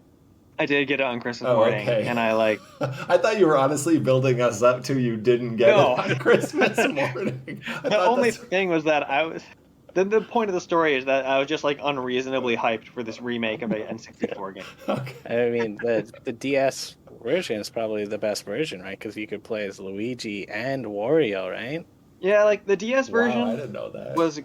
Speaker 3: I did get it on Christmas
Speaker 2: Oh,
Speaker 3: morning,
Speaker 2: okay.
Speaker 3: and I like
Speaker 2: I thought you were honestly building us up to you didn't get
Speaker 3: no.
Speaker 2: it on Christmas morning.
Speaker 3: The only thing was that I was. The point of the story is that I was just like unreasonably hyped for this remake of an N64 game.
Speaker 2: Okay.
Speaker 1: I mean, the DS version is probably the best version, right? Because you could play as Luigi and Wario, right?
Speaker 3: Yeah, like the DS
Speaker 2: Wow, I
Speaker 3: version
Speaker 2: didn't know that.
Speaker 3: was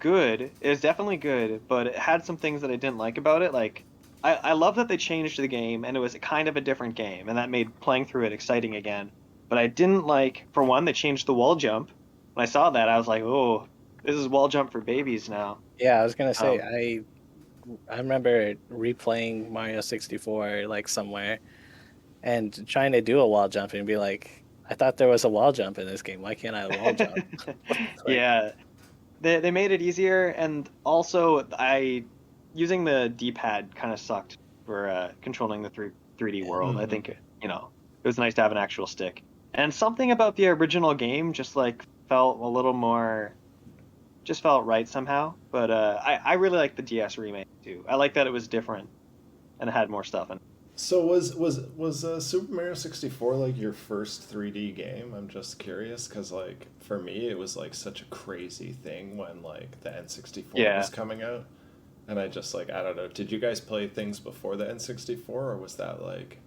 Speaker 3: good. It was definitely good, but it had some things that I didn't like about it. Like, I love that they changed the game and it was kind of a different game, and that made playing through it exciting again. But I didn't like, for one, they changed the wall jump. When I saw that, I was like, oh, this is wall jump for babies now.
Speaker 1: Yeah, I was gonna say
Speaker 3: Um,
Speaker 1: I remember replaying Mario 64 like somewhere and trying to do a wall jump and be like, I thought there was a wall jump in this game. Why can't I wall jump? Like,
Speaker 3: yeah, they made it easier, and also I using the D-pad kind of sucked for controlling the 3D world. I think it was nice to have an actual stick, and something about the original game just like felt a little more, just felt right somehow. But I really like the DS remake too. I like that it was different and it had more stuff in it.
Speaker 2: So was Super Mario 64 like your first 3D game? I'm just curious because like for me it was like such a crazy thing when like the N64
Speaker 3: Yeah.
Speaker 2: was coming out, and I just like I don't know. Did you guys play things before the N64 or was that like?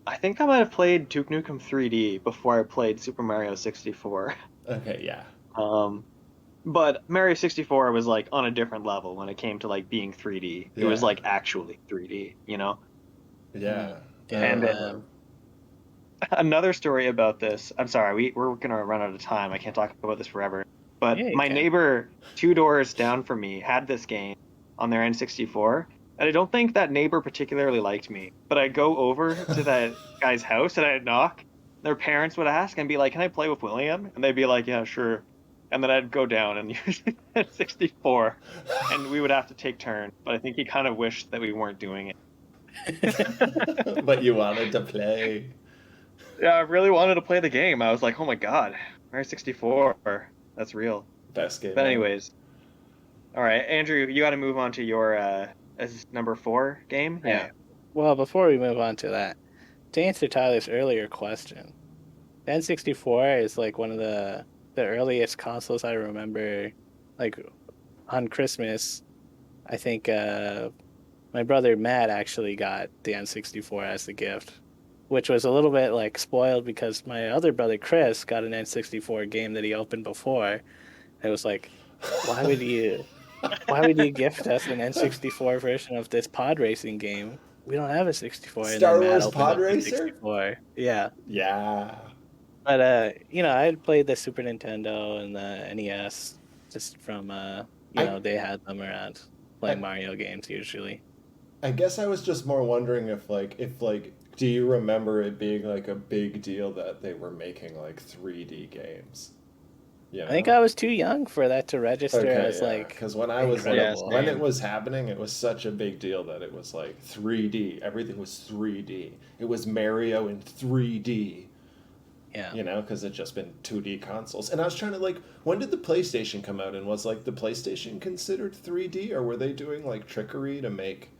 Speaker 3: I think I might have played Duke Nukem 3D before I played Super Mario 64.
Speaker 2: Okay, yeah,
Speaker 3: Um, but Mario 64 was like on a different level when it came to like being 3D. It was
Speaker 2: Yeah.
Speaker 3: like actually 3D, you know?
Speaker 2: yeah.
Speaker 1: Yeah,
Speaker 3: And
Speaker 2: remember.
Speaker 3: Another story about this. I'm sorry, we're gonna run out of time. I can't talk about this forever. But
Speaker 1: Yeah, you
Speaker 3: my
Speaker 1: can.
Speaker 3: neighbor 2 doors down from me had this game on their N64, and I don't think that neighbor particularly liked me. But I'd go over to that guy's house and I'd knock. Their parents would ask and be like, "Can I play with William?" And they'd be like, "Yeah, sure." And then I'd go down and use the N64, and we would have to take turns. But I think he kind of wished that we weren't doing it.
Speaker 2: But you wanted to play.
Speaker 3: Yeah, I really wanted to play the game. I was like, oh my god, Mario 64. That's real.
Speaker 2: Best game
Speaker 3: But
Speaker 2: ever.
Speaker 3: anyways, all right, Andrew, you got to move on to your number 4 game. Yeah.
Speaker 1: Right. Well, before we move on to that, to answer Tyler's earlier question, the N64 is like one of the earliest consoles I remember. Like on Christmas, I think my brother Matt actually got the N64 as the gift, which was a little bit like spoiled because my other brother Chris got an N64 game that he opened before. It was like, why would you gift us an N64 version of this pod racing game? We don't have a 64. And
Speaker 2: Star
Speaker 1: then Matt
Speaker 2: Wars
Speaker 1: opened
Speaker 2: Pod
Speaker 1: up the
Speaker 2: Racer?
Speaker 1: 64. Yeah.
Speaker 2: Yeah.
Speaker 1: But I had played the Super Nintendo and the NES just from they had them around playing Mario games usually.
Speaker 2: I guess I was just more wondering if do you remember it being like a big deal that they were making like 3D games? You
Speaker 1: I think
Speaker 2: know?
Speaker 1: I was too young for that to register as like
Speaker 2: because when I was like
Speaker 1: incredible.
Speaker 2: when it
Speaker 3: same.
Speaker 2: was happening, it was such a big deal that it was like 3D. Everything was 3D. It was Mario in 3D.
Speaker 1: Yeah.
Speaker 2: You know, because it's just been 2D consoles. And I was trying to like, when did the PlayStation come out? And was like the PlayStation considered 3D, or were they doing like trickery to make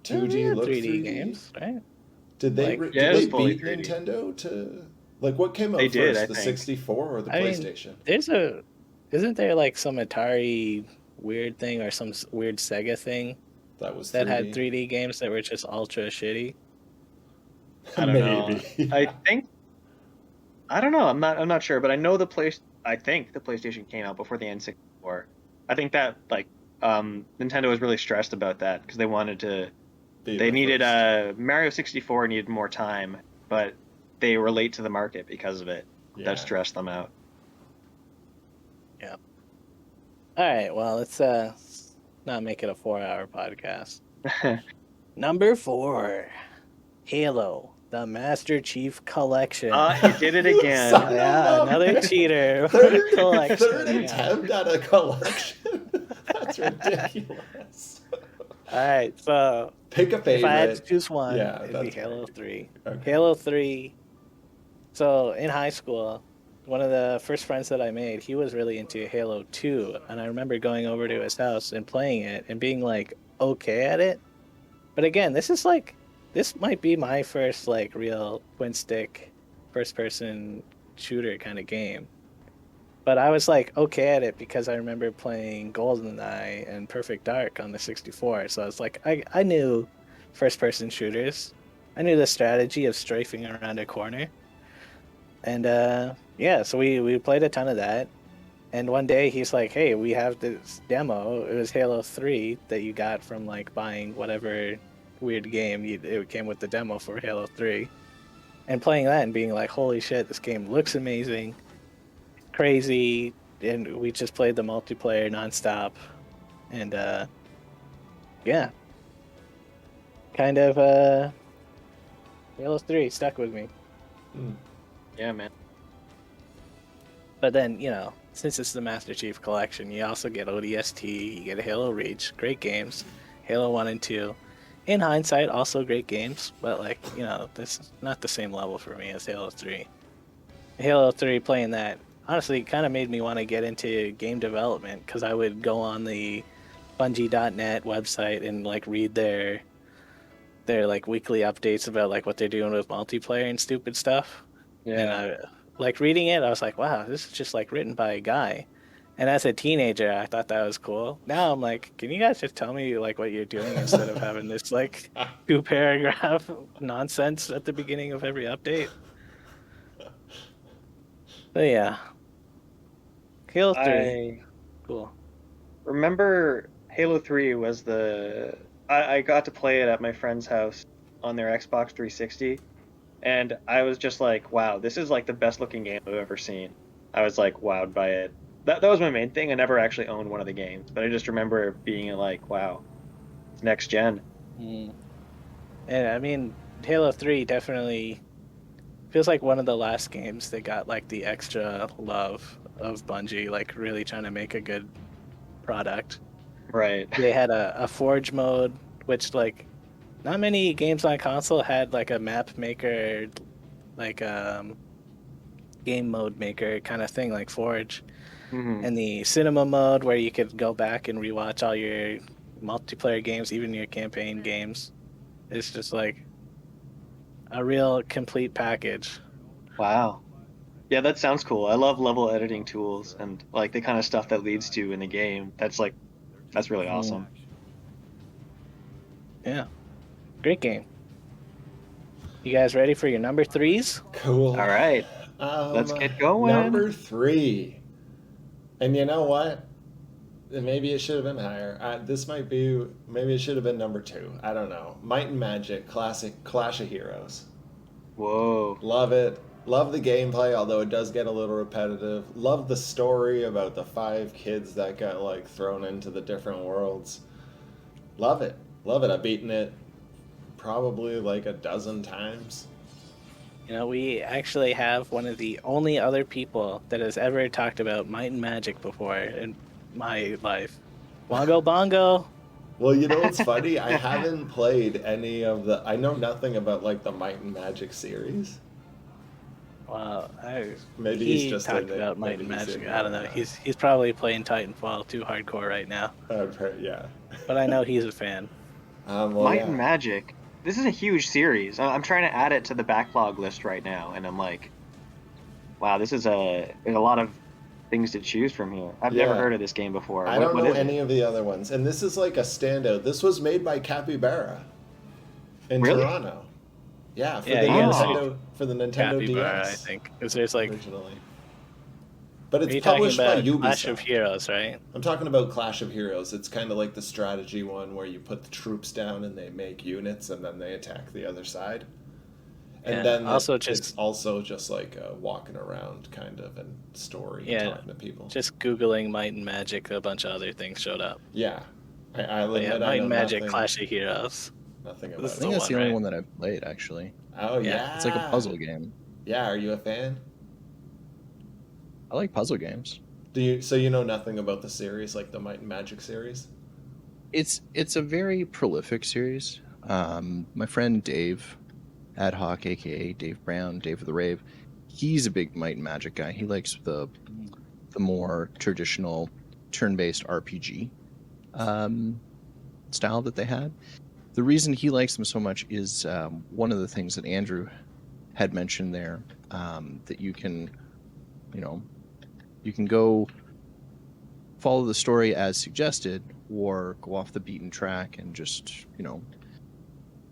Speaker 1: Yeah, they
Speaker 2: 2D
Speaker 1: had
Speaker 2: look
Speaker 1: 3D
Speaker 2: 3D?
Speaker 1: games, right?
Speaker 2: Did they
Speaker 1: Like-
Speaker 3: Yeah, it
Speaker 2: did
Speaker 3: was
Speaker 2: they
Speaker 3: fully
Speaker 2: beat
Speaker 3: 3D.
Speaker 2: Nintendo to like what came out
Speaker 3: They
Speaker 2: first,
Speaker 3: did, I
Speaker 2: the
Speaker 3: think.
Speaker 2: 64 or the
Speaker 1: I mean,
Speaker 2: PlayStation?
Speaker 1: Isn't there like some Atari weird thing or some weird Sega thing
Speaker 2: That was 3D.
Speaker 1: that had 3D games that were just ultra shitty?
Speaker 3: I don't know.
Speaker 2: Maybe.
Speaker 3: I don't know. I'm not sure, but I know I think the PlayStation came out before the N64. I think that like Nintendo was really stressed about that because they wanted to.
Speaker 2: Be
Speaker 3: They
Speaker 2: the
Speaker 3: needed
Speaker 2: first.
Speaker 3: Mario 64 needed more time, but they were late to the market because of it.
Speaker 2: Yeah.
Speaker 3: That stressed them out.
Speaker 1: All right, well, let's not make it a 4-hour podcast. Number 4, Halo, the Master Chief Collection.
Speaker 3: He did it again.
Speaker 2: Son of
Speaker 1: Yeah,
Speaker 2: a
Speaker 1: another
Speaker 2: bitch.
Speaker 1: cheater.
Speaker 2: Third
Speaker 1: Collection, yeah.
Speaker 2: attempt at a collection. That's ridiculous.
Speaker 1: All right, so
Speaker 2: Pick a favorite.
Speaker 1: if I had to choose one,
Speaker 2: Yeah,
Speaker 1: it'd be
Speaker 2: that's
Speaker 1: Halo
Speaker 2: fair.
Speaker 1: 3.
Speaker 2: Okay.
Speaker 1: Halo 3. So in high school, one of the first friends that I made, he was really into Halo 2, and I remember going over to his house and playing it and being like okay at it. But again, this might be my first like real twin stick first person shooter kind of game. But I was like okay at it because I remember playing GoldenEye and Perfect Dark on the 64. So it's like I knew first person shooters. I knew the strategy of strafing around a corner. And so we played a ton of that. And one day he's like, "Hey, we have this demo. It was Halo 3 that you got from like buying whatever weird game. It came with the demo for Halo 3." And playing that and being like, "Holy shit, this game looks amazing, crazy." And we just played the multiplayer nonstop. And kind of Halo 3 stuck with me.
Speaker 3: Yeah, man.
Speaker 1: But then, since it's the Master Chief Collection, you also get ODST, you get Halo Reach, great games, Halo 1 and 2. In hindsight, also great games, but this is not the same level for me as Halo 3. Halo 3 playing that, honestly, kind of made me want to get into game development, because I would go on the Bungie.net website and read their their like weekly updates about like what they're doing with multiplayer and stupid stuff. And I like reading it, I was like, wow, this is just like written by a guy. And as a teenager, I thought that was cool. Now I'm like, can you guys just tell me like what you're doing instead of having this like 2 paragraph nonsense at the beginning of every update? But yeah, Halo 3,
Speaker 3: I
Speaker 1: cool.
Speaker 3: remember Halo 3 was I got to play it at my friend's house on their Xbox 360, and I was just like, wow, this is like the best looking game I've ever seen. I was like wowed by it. That was my main thing. I never actually owned one of the games, but I just remember being like, wow, it's next gen.
Speaker 1: Mm. And I mean, Halo 3 definitely feels like one of the last games that got like the extra love of Bungie, like really trying to make a good product.
Speaker 3: Right.
Speaker 1: They had a Forge mode, which like not many games on console had like a map maker, like game mode maker kind of thing like Forge.
Speaker 3: Hmm.
Speaker 1: And the cinema mode where you could go back and rewatch all your multiplayer games, even your campaign games. It's just like a real complete package.
Speaker 3: Wow. Yeah, that sounds cool. I love level editing tools and like the kind of stuff that leads to in the game. That's really
Speaker 1: Mm,
Speaker 3: awesome.
Speaker 1: yeah, great game. You guys ready for your number threes?
Speaker 2: Cool.
Speaker 3: All right, let's get going.
Speaker 2: Number 3. And you know what? Maybe it should have been higher. Maybe it should have been number 2. I don't know. Might and Magic Classic Clash of Heroes.
Speaker 3: Whoa.
Speaker 2: Love it. Love the gameplay, although it does get a little repetitive. Love the story about the 5 kids that got like thrown into the different worlds. Love it. Love it. I've beaten it probably like a dozen times.
Speaker 1: You know, we actually have one of the only other people that has ever talked about Might and Magic before in my life. Bongo Bongo.
Speaker 2: Well, you know what's funny? I haven't played any of the. I know nothing about like the Might and Magic series.
Speaker 1: Wow,
Speaker 2: Maybe he's
Speaker 1: he
Speaker 2: just
Speaker 1: talked
Speaker 2: in it.
Speaker 1: about Might
Speaker 2: Maybe
Speaker 1: and
Speaker 2: he's
Speaker 1: Magic.
Speaker 2: in
Speaker 1: I don't know.
Speaker 2: it.
Speaker 1: He's probably playing Titanfall too hardcore right now,
Speaker 2: Yeah.
Speaker 1: but I know he's a fan.
Speaker 2: Well,
Speaker 3: Might
Speaker 2: yeah.
Speaker 3: and Magic. This is a huge series. I'm trying to add it to the backlog list right now, and I'm like, wow, there's a lot of things to choose from here. I've never
Speaker 2: Yeah.
Speaker 3: heard of this game before.
Speaker 2: I
Speaker 3: What
Speaker 2: don't know
Speaker 3: is
Speaker 2: any
Speaker 3: it?
Speaker 2: of the other ones, and this is like a standout. This was made by Capybara in
Speaker 3: Really?
Speaker 2: Toronto. Yeah, for
Speaker 1: Yeah,
Speaker 2: the
Speaker 1: you gotta
Speaker 3: say
Speaker 2: Nintendo for the Nintendo
Speaker 1: Capybara, I
Speaker 2: DS
Speaker 1: think, because there's like,
Speaker 2: originally. But
Speaker 1: are
Speaker 2: it's
Speaker 1: you talking
Speaker 2: published by
Speaker 1: about Clash of
Speaker 2: Ubisoft.
Speaker 1: Heroes, right?
Speaker 2: I'm talking about Clash of Heroes. It's kind of like the strategy one where you put the troops down and they make units and then they attack the other side. And
Speaker 1: Yeah.
Speaker 2: then
Speaker 1: Also,
Speaker 2: it's
Speaker 1: just
Speaker 2: also just like walking around kind of and story and
Speaker 1: yeah,
Speaker 2: talking to people.
Speaker 1: just googling Might and Magic, a bunch of other things showed up.
Speaker 2: Yeah, I'll
Speaker 1: But yeah,
Speaker 2: admit I
Speaker 1: Might
Speaker 2: know
Speaker 1: and Magic,
Speaker 2: nothing
Speaker 1: Clash of Heroes.
Speaker 2: nothing
Speaker 1: This
Speaker 2: about
Speaker 4: I
Speaker 1: is
Speaker 2: it.
Speaker 4: think
Speaker 1: the
Speaker 4: that's
Speaker 1: one,
Speaker 4: the only
Speaker 1: right?
Speaker 4: one that I've played, actually.
Speaker 2: Oh
Speaker 1: Yeah.
Speaker 2: yeah,
Speaker 4: It's like a puzzle game.
Speaker 2: Yeah, are you a fan?
Speaker 4: I like puzzle games.
Speaker 2: So you know nothing about the series, like the Might and Magic series?
Speaker 4: It's a very prolific series. My friend Dave, Ad Hoc, aka Dave Brown, Dave of the Rave, he's a big Might and Magic guy. He likes the more traditional turn-based RPG style that they had. The reason he likes them so much is one of the things that Andrew had mentioned there, that you can go follow the story as suggested, or go off the beaten track and just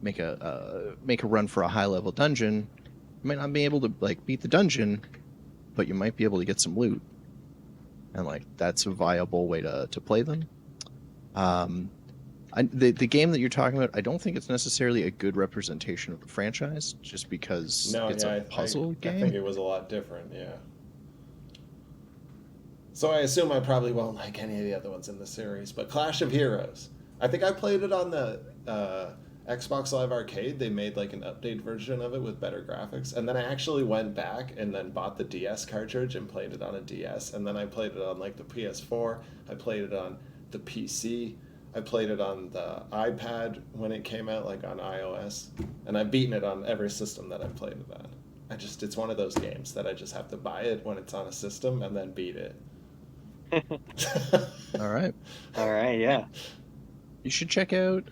Speaker 4: make a run for a high level dungeon. You might not be able to like beat the dungeon, but you might be able to get some loot, and like that's a viable way to play them. The game that you're talking about, I don't think it's necessarily a good representation of the franchise, just because it's a puzzle game.
Speaker 2: I think it was a lot different, yeah. So I assume I probably won't like any of the other ones in the series, but Clash of Heroes. I think I played it on the Xbox Live Arcade. They made like an update version of it with better graphics, and then I actually went back and then bought the DS cartridge and played it on a DS, and then I played it on like the PS4. I played it on the PC. I played it on the iPad when it came out, like on iOS, and I've beaten it on every system that I've played it on. It's one of those games that I just have to buy it when it's on a system and then beat it.
Speaker 4: All right,
Speaker 3: All right, yeah.
Speaker 4: you should check out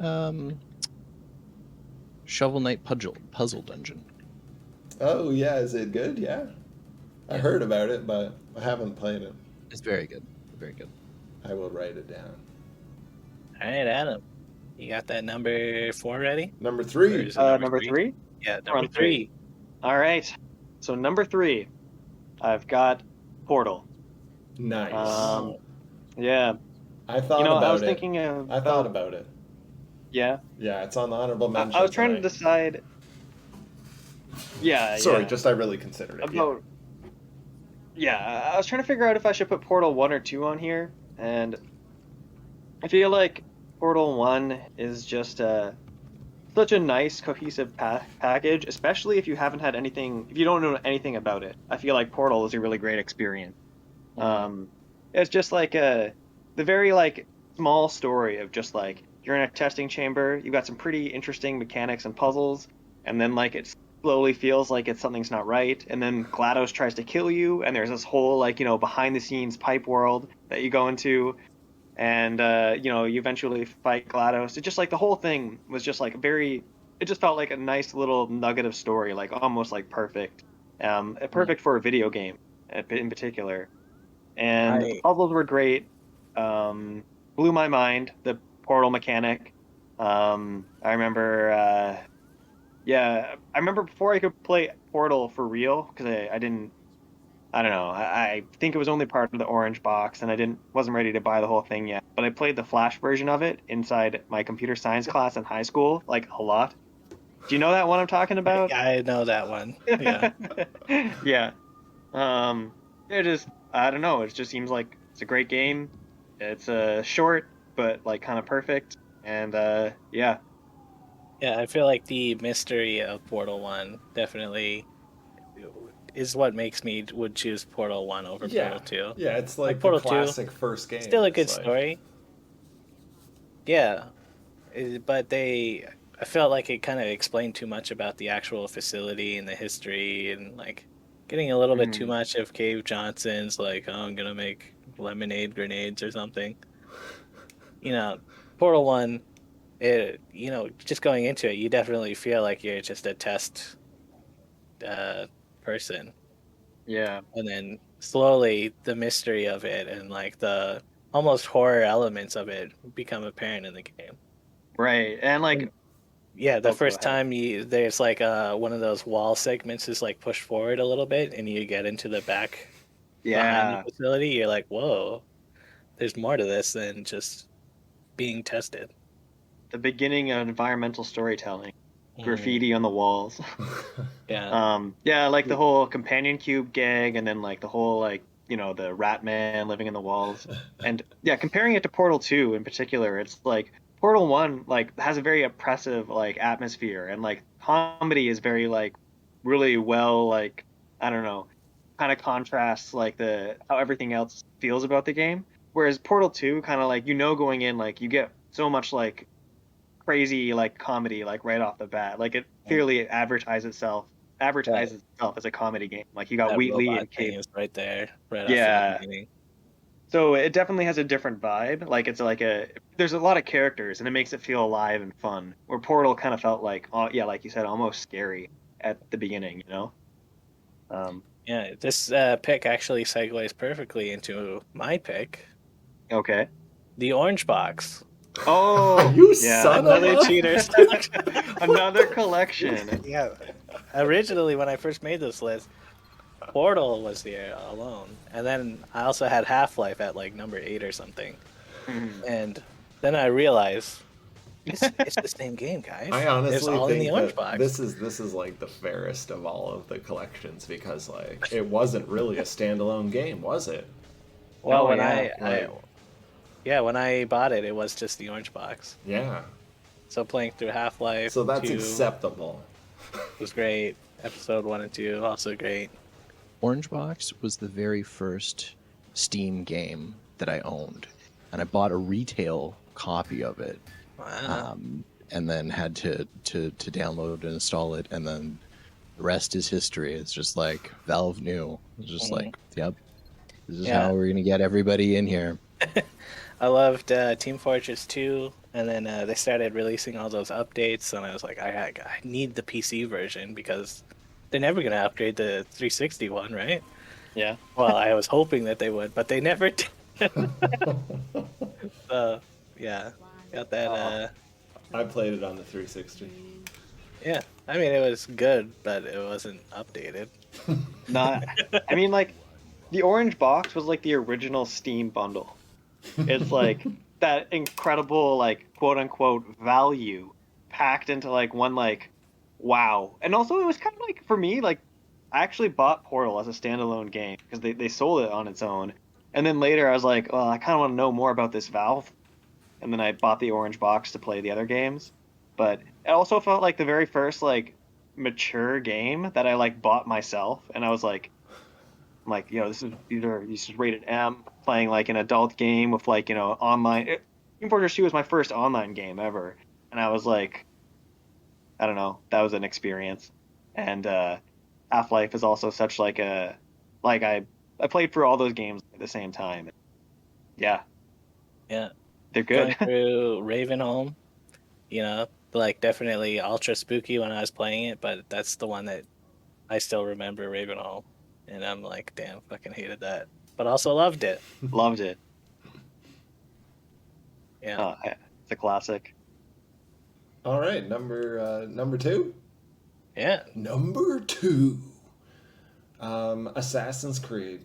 Speaker 4: Shovel Knight Puzzle Dungeon.
Speaker 2: Oh yeah, is it good? Yeah, I heard about it, but I haven't played it.
Speaker 4: It's very good. Very good.
Speaker 2: I will write it down.
Speaker 1: All right, Adam, you got that number 4 ready?
Speaker 2: Number
Speaker 1: Or
Speaker 2: 3.
Speaker 1: is it
Speaker 3: Number three?
Speaker 1: Yeah,
Speaker 3: We're on
Speaker 1: number 3.
Speaker 3: All right. So number 3, I've got Portal.
Speaker 2: Nice.
Speaker 3: Yeah.
Speaker 2: I thought
Speaker 3: I
Speaker 2: about
Speaker 3: was
Speaker 2: it.
Speaker 3: thinking of.
Speaker 2: I thought about it.
Speaker 3: Yeah.
Speaker 2: Yeah, it's on the honorable mention.
Speaker 3: I was trying to
Speaker 2: tonight.
Speaker 3: decide. Yeah.
Speaker 2: Sorry,
Speaker 3: yeah.
Speaker 2: just I really considered it.
Speaker 3: About. Yeah, I was trying to figure out if I should put Portal 1 or 2 on here, and I feel like Portal 1 is just such a nice, cohesive package, especially if you haven't had anything, if you don't know anything about it. I feel like Portal is a really great experience. It's just like the very like small story of just like you're in a testing chamber, you've got some pretty interesting mechanics and puzzles, and then like it slowly feels like something's not right, and then GLaDOS tries to kill you, and there's this whole like behind the scenes pipe world that you go into, and you eventually fight GLaDOS. It just like the whole thing was just like it just felt like a nice little nugget of story, like almost like perfect, perfect for a video game in particular. And the puzzles were great. Blew my mind, the portal mechanic. I remember I remember before I could play Portal for real, because I don't know, I think it was only part of the orange box, and I wasn't ready to buy the whole thing yet, but I played the Flash version of it inside my computer science class in high school, like a lot. Do you know that one I'm talking about?
Speaker 1: I know that one. Yeah.
Speaker 3: Yeah. It just, I don't know, it just seems like it's a great game. It's short, but like kind of perfect, and yeah.
Speaker 1: Yeah, I feel like the mystery of Portal 1 definitely is what makes me would choose Portal 1 over Portal 2.
Speaker 2: Yeah, it's like the
Speaker 1: Portal 2,
Speaker 2: classic first game.
Speaker 1: Still a good
Speaker 2: It's like-
Speaker 1: story. Yeah. But I felt like it kind of explained too much about the actual facility and the history, and like getting a little bit too much of Cave Johnson's like, oh, I'm gonna make lemonade grenades or something. Portal 1, just going into it, you definitely feel like you're just a test person.
Speaker 3: Yeah.
Speaker 1: And then slowly the mystery of it and like the almost horror elements of it become apparent in the game.
Speaker 3: Right. And like,
Speaker 1: yeah, the
Speaker 3: go
Speaker 1: first
Speaker 3: ahead.
Speaker 1: time there's like one of those wall segments is like pushed forward a little bit and you get into the back behind
Speaker 3: yeah,
Speaker 1: the facility, you're like, whoa, there's more to this than just being tested.
Speaker 3: the beginning of environmental storytelling, graffiti on the walls.
Speaker 1: Yeah.
Speaker 3: Yeah, like the whole companion cube gag, and then like the whole like the rat man living in the walls, and yeah, comparing it to Portal 2 in particular, it's like Portal 1 like has a very oppressive like atmosphere, and like comedy is very like really well, like I don't know, kind of contrasts like how everything else feels about the game, whereas Portal 2 kind of like going in, like you get so much like crazy like comedy like right off the bat, like it clearly advertises itself as a comedy game. Like you got
Speaker 1: That
Speaker 3: Wheatley
Speaker 1: robot
Speaker 3: and
Speaker 1: thing
Speaker 3: Cave.
Speaker 1: is right there, right
Speaker 3: Yeah.
Speaker 1: off the beginning.
Speaker 3: So it definitely has a different vibe. Like it's like there's a lot of characters, and it makes it feel alive and fun. Where Portal kind of felt like, yeah, like you said, almost scary at the beginning.
Speaker 1: Yeah, this pick actually segues perfectly into my pick,
Speaker 3: Okay.
Speaker 1: the orange box.
Speaker 3: Oh,
Speaker 2: You
Speaker 3: yeah,
Speaker 2: son of
Speaker 1: Another
Speaker 2: a-
Speaker 1: cheater.
Speaker 3: another collection.
Speaker 1: Yeah, originally when I first made this list, Portal was there alone, and then I also had Half-Life at like number 8 or something, and then I realized it's the same game, guys.
Speaker 2: I
Speaker 1: It's
Speaker 2: honestly
Speaker 1: all in the
Speaker 2: think
Speaker 1: orange
Speaker 2: that
Speaker 1: box.
Speaker 2: this is like the fairest of all of the collections, because like it wasn't really a standalone game, was it?
Speaker 1: Well,
Speaker 3: Oh,
Speaker 1: when
Speaker 3: yeah.
Speaker 1: when I bought it, it was just the orange box.
Speaker 2: Yeah.
Speaker 1: So playing through Half-Life,
Speaker 2: So that's
Speaker 1: 2
Speaker 2: acceptable.
Speaker 1: was great. Episode 1 and 2 also great.
Speaker 4: Orange Box was the very first Steam game that I owned, and I bought a retail copy of it,
Speaker 1: Wow.
Speaker 4: and then had to download and install it, and then the rest is history. It's just like Valve knew. It's just like, yep, this is
Speaker 1: Yeah.
Speaker 4: how we're gonna get everybody in here.
Speaker 1: I loved Team Fortress 2, and then they started releasing all those updates, and I was like, I need the PC version because they're never gonna upgrade the 360 one, right?
Speaker 3: Yeah.
Speaker 1: Well, I was hoping that they would, but they never did. So yeah, got that.
Speaker 2: I played it on the 360.
Speaker 1: Yeah, I mean it was good, but it wasn't updated.
Speaker 3: Not. I mean, like, the orange box was like the original Steam bundle. It's like that incredible, like, quote unquote value packed into like one, like, wow. And also, it was kind of like, for me, like, I actually bought Portal as a standalone game because they sold it on its own. And then later I was like, oh, I kind of want to know more about this Valve. And then I bought the orange box to play the other games. But it also felt like the very first, like, mature game that I, like, bought myself. And I was like, yo, this is rated M, playing like an adult game with, like, online. Team Fortress 2 was my first online game ever, and I was like, I don't know, that was an experience. And Half-Life is also such like a like I played through all those games at the same time. Yeah,
Speaker 1: Yeah,
Speaker 3: they're
Speaker 1: going
Speaker 3: good.
Speaker 1: through Ravenholm, like definitely ultra spooky when I was playing it, but that's the one that I still remember, Ravenholm, and I'm like, damn, fucking hated that, but also loved it.
Speaker 3: Loved it.
Speaker 1: Yeah,
Speaker 3: It's a classic.
Speaker 2: All right, number two.
Speaker 1: yeah.
Speaker 2: Number two. Assassin's Creed.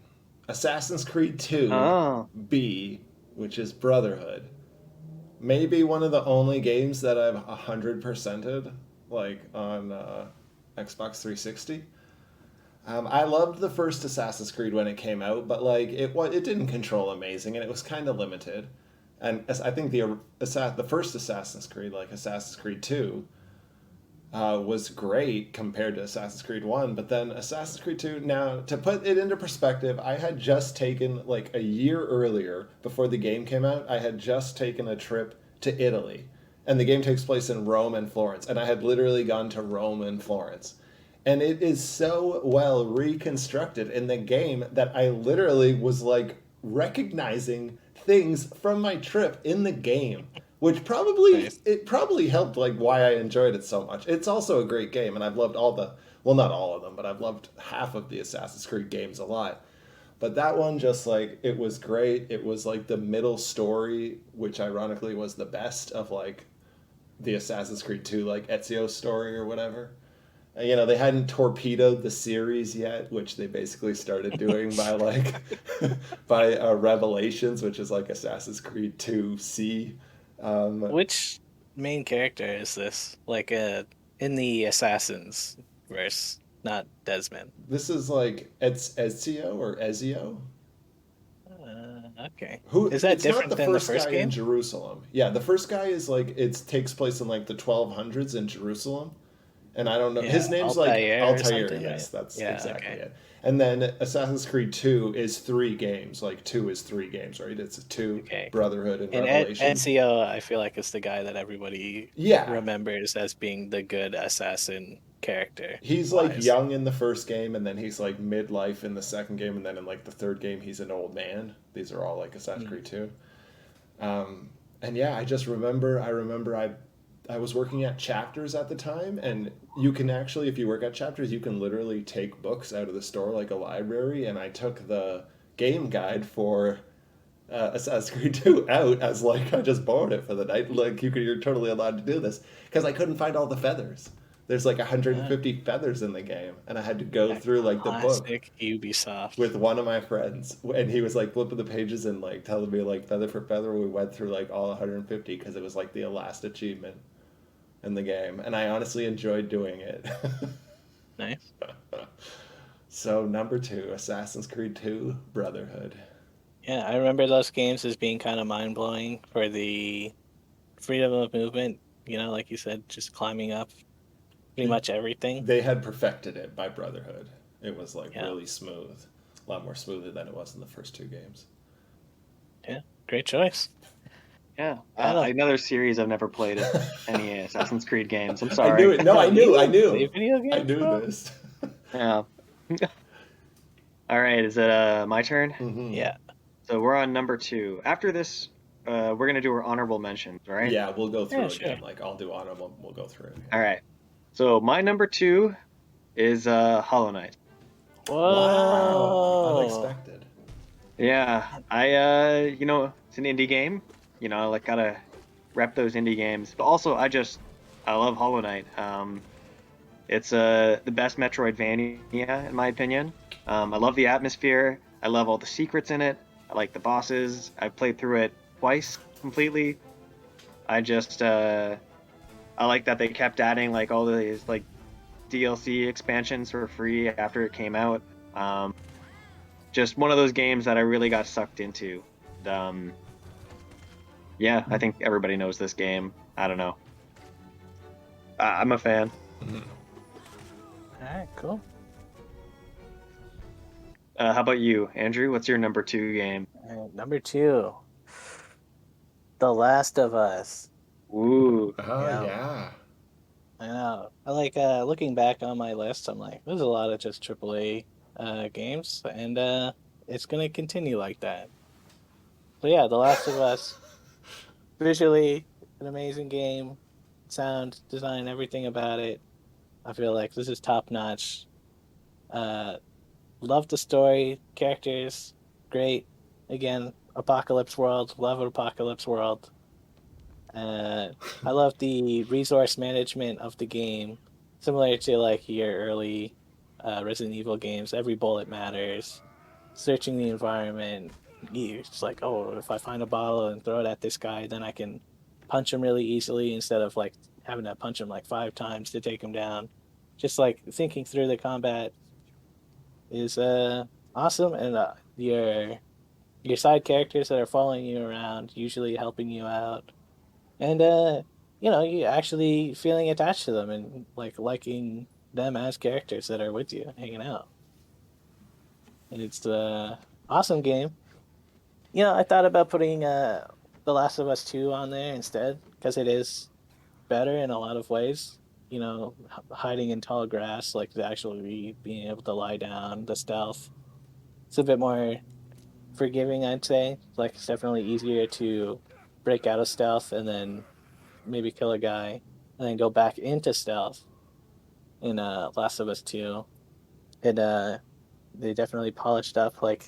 Speaker 2: Assassin's Creed 2
Speaker 3: Oh,
Speaker 2: B, which is Brotherhood. Maybe one of the only games that I've 100%ed, like, on Xbox 360. I loved the first Assassin's Creed when it came out, but like it didn't control amazing, and it was kind of limited. And I think the first Assassin's Creed, like Assassin's Creed 2, was great compared to Assassin's Creed 1, but then Assassin's Creed 2, now, to put it into perspective, I had just taken, like, a year earlier, before the game came out, I had just taken a trip to Italy. And the game takes place in Rome and Florence, and I had literally gone to Rome and Florence. And it is so well reconstructed in the game that I literally was, like, recognizing things from my trip in the game, which
Speaker 1: Nice.
Speaker 2: probably helped, like, why I enjoyed it so much. It's also a great game, and I've loved not all of them, but I've loved half of the Assassin's Creed games a lot. But that one, just, like, it was great. It was like the middle story, which ironically was the best of, like, the Assassin's Creed 2, like, Ezio story or whatever. They hadn't torpedoed the series yet, which they basically started doing by, like, by Revelations, which is like Assassin's Creed 2C.
Speaker 1: Which main character is this? Like, in the Assassins verse, not Desmond.
Speaker 2: This is like Ezio or Ezio.
Speaker 1: Okay.
Speaker 2: Who
Speaker 1: Is that
Speaker 2: it's not
Speaker 1: different
Speaker 2: the
Speaker 1: than the
Speaker 2: first
Speaker 1: first
Speaker 2: guy
Speaker 1: game?
Speaker 2: in Jerusalem. Yeah, the first guy is like it takes place in like the 1200s in Jerusalem. And I don't know.
Speaker 1: Yeah,
Speaker 2: His name's like
Speaker 1: Altair or
Speaker 2: Altair.
Speaker 1: something,
Speaker 2: Yes,
Speaker 1: right?
Speaker 2: that's
Speaker 1: Yeah,
Speaker 2: exactly
Speaker 1: okay.
Speaker 2: it. And then Assassin's Creed 2 is 3 games. Like 2 is 3 games, right? It's 2
Speaker 1: Okay.
Speaker 2: Brotherhood and
Speaker 1: And
Speaker 2: Revelation.
Speaker 1: Ezio, I feel like is the guy that everybody
Speaker 2: Yeah.
Speaker 1: remembers as being the good assassin character.
Speaker 2: He's like
Speaker 1: wise.
Speaker 2: young in the first game, and then he's like midlife in the second game, and then in like the third game he's an old man. These are all like Assassin's Creed 2. And yeah, I was working at Chapters at the time, and you can actually, if you work at Chapters, you can literally take books out of the store like a library, and I took the game guide for Assassin's Creed 2 out as like, I just borrowed it for the night. Like, you're totally allowed to do this, because I couldn't find all the feathers. There's like 150 feathers in the game, and I had to go through like the book
Speaker 1: Classic Ubisoft.
Speaker 2: with one of my friends, and he was like flipping the pages and like telling me like feather for feather. We went through like all 150 because it was like the last achievement in the game, and I honestly enjoyed doing it.
Speaker 1: Nice.
Speaker 2: So number 2, Assassin's Creed 2 Brotherhood.
Speaker 1: Yeah, I remember those games as being kind of mind blowing for the freedom of movement. Like you said, just climbing up pretty much everything.
Speaker 2: They had perfected it by Brotherhood. It was like
Speaker 1: Yeah.
Speaker 2: really smooth, a lot more smoother than it was in the first 2 games.
Speaker 1: Yeah, great choice.
Speaker 3: yeah.
Speaker 1: I don't-
Speaker 3: Another series I've never played any Assassin's Creed games. I'm
Speaker 2: I
Speaker 3: sorry.
Speaker 2: knew it. No, I knew.
Speaker 1: Play video games,
Speaker 2: I knew
Speaker 1: bro?
Speaker 2: this.
Speaker 3: Yeah. All right, is it my turn?
Speaker 2: Mhm.
Speaker 1: Yeah.
Speaker 3: So we're on number 2. After this we're gonna do our honorable mentions, right?
Speaker 2: Yeah, we'll go through
Speaker 1: Yeah, sure.
Speaker 2: again. Like I'll do honorable. We'll go through it.
Speaker 3: All right. So my number 2 is Hollow Knight.
Speaker 2: Wow,
Speaker 1: Whoa!
Speaker 2: unexpected.
Speaker 3: Yeah, it's an indie game. I like gotta rep those indie games. But also, I love Hollow Knight. It's the best Metroidvania in my opinion. I love the atmosphere. I love all the secrets in it. I like the bosses. I played through it twice completely. I like that they kept adding like all these like DLC expansions for free after it came out. Just one of those games that I really got sucked into. Yeah, I think everybody knows this game. I don't know. I'm a fan.
Speaker 1: Alright, cool.
Speaker 3: How about you, Andrew? What's your number 2 game?
Speaker 1: Number 2, The Last of Us.
Speaker 3: Ooh,
Speaker 2: Oh
Speaker 1: Yeah.
Speaker 2: yeah.
Speaker 1: I know. I like looking back on my list. I'm like, there's a lot of just AAA games, and it's gonna continue like that. So yeah, The Last of Us, visually an amazing game, sound design, everything about it. I feel like this is top notch. Uh, love the story, characters, great. Again, apocalypse world, love an apocalypse world. Uh, I love the resource management of the game, similar to like your early Resident Evil games. Every bullet matters. Searching the environment, it's like, oh, if I find a bottle and throw it at this guy, then I can punch him really easily instead of like having to punch him like 5 times to take him down. Just like thinking through the combat is awesome, and your side characters that are following you around, usually helping you out, and you actually feeling attached to them and like liking them as characters that are with you hanging out. And it's the awesome game. I thought about putting The Last of Us 2 on there instead because it is better in a lot of ways. Hiding in tall grass, like the actually being able to lie down, the stealth. It's a bit more forgiving, I'd say. Like it's definitely easier to break out of stealth and then maybe kill a guy and then go back into stealth in Last of Us 2. And they definitely polished up like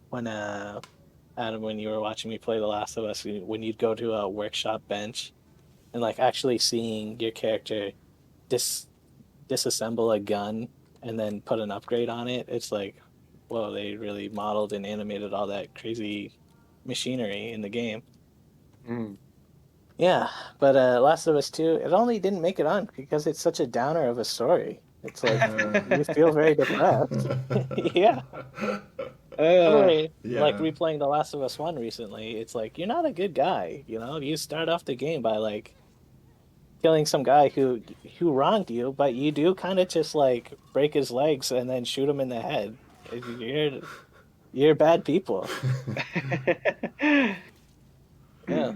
Speaker 1: when Adam, when you were watching me play The Last of Us, when you'd go to a workshop bench and like actually seeing your character dis disassemble a gun and then put an upgrade on it, it's like, whoa, they really modeled and animated all that crazy machinery in the game.
Speaker 3: mm.
Speaker 1: Yeah, but Last of Us 2, it only didn't make it on because it's such a downer of a story. It's like you feel very depressed. Yeah.
Speaker 3: Uh,
Speaker 1: Similarly, like
Speaker 2: Yeah.
Speaker 1: replaying The Last of Us 1 recently, it's like you're not a good guy, You start off the game by like killing some guy who wronged you, but you do kind of just like break his legs and then shoot him in the head. You're bad people. Yeah.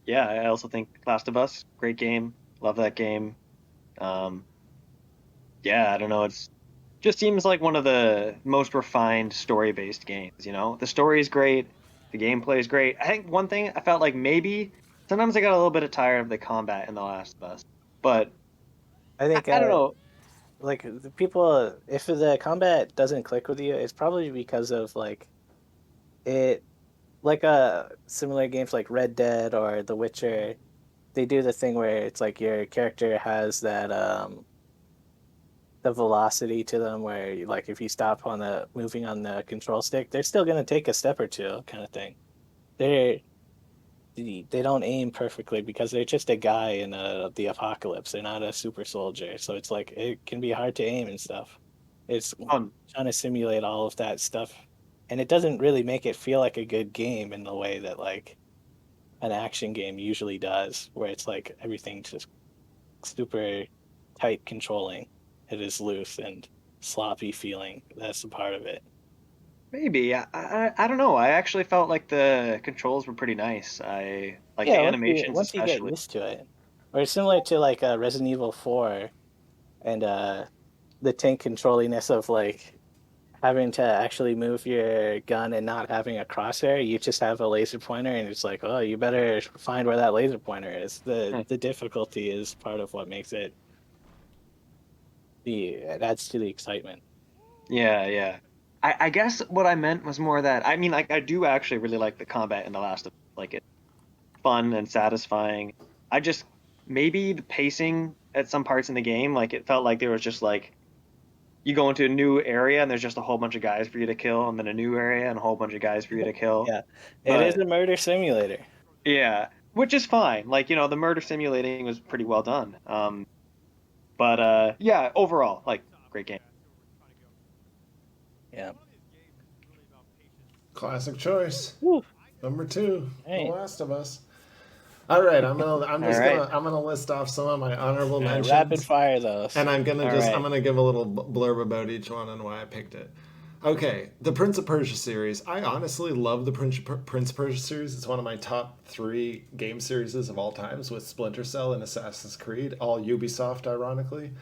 Speaker 3: yeah, I also think Last of Us, great game. Love that game. Um, yeah, I don't know. It's just seems like one of the most refined story-based games. The story is great, the gameplay is great. I think one thing I felt like maybe sometimes I got a little bit tired of the combat in The Last of Us, but
Speaker 1: I think
Speaker 3: I don't know.
Speaker 1: like the people, if the combat doesn't click with you, it's probably because of like it like similar games like Red Dead or The Witcher, they do the thing where it's like your character has that the velocity to them where like if you stop on the moving on the control stick, they're still gonna take a step or two kind of thing. They're they don't aim perfectly because they're just a guy in the apocalypse. They're not a super soldier, so it's like it can be hard to aim and stuff. It's
Speaker 3: Um,
Speaker 1: trying to simulate all of that stuff, and it doesn't really make it feel like a good game in the way that like an action game usually does, where it's like everything's just super tight controlling. It is loose and sloppy feeling. That's a part of it.
Speaker 3: maybe I don't know. I actually felt like the controls were pretty nice. I like the
Speaker 1: Yeah,
Speaker 3: animations
Speaker 1: once you get
Speaker 3: especially.
Speaker 1: used to it, or it's similar to like Resident Evil 4 and the tank controlliness of like having to actually move your gun and not having a crosshair. You just have a laser pointer, and it's like, oh, you better find where that laser pointer is. The difficulty is part of what makes it it adds to the excitement.
Speaker 3: Yeah. I guess what I meant was more that I mean, like, I do actually really like the combat in The Last of Us. Like, it's fun and satisfying. I just maybe the pacing at some parts in the game, like, it felt like there was just like you go into a new area and there's just a whole bunch of guys for you to kill, and then a new area and a whole bunch of guys for you to kill.
Speaker 1: Yeah, it is a murder simulator.
Speaker 3: Yeah, which is fine. Like, the murder simulating was pretty well done. But yeah, overall, like, great game.
Speaker 1: Yeah.
Speaker 2: Classic choice.
Speaker 1: Woo.
Speaker 2: Number 2,
Speaker 1: Hey.
Speaker 2: The Last of Us. All right, I'm
Speaker 3: right.
Speaker 2: gonna list off some of my honorable mentions.
Speaker 1: Rapid fire those.
Speaker 2: And I'm gonna
Speaker 3: All right.
Speaker 2: I'm gonna give a little blurb about each one and why I picked it. Okay, the Prince of Persia series. I honestly love the Prince of Persia series. It's one of my top 3 game series of all times, with Splinter Cell and Assassin's Creed, all Ubisoft, ironically.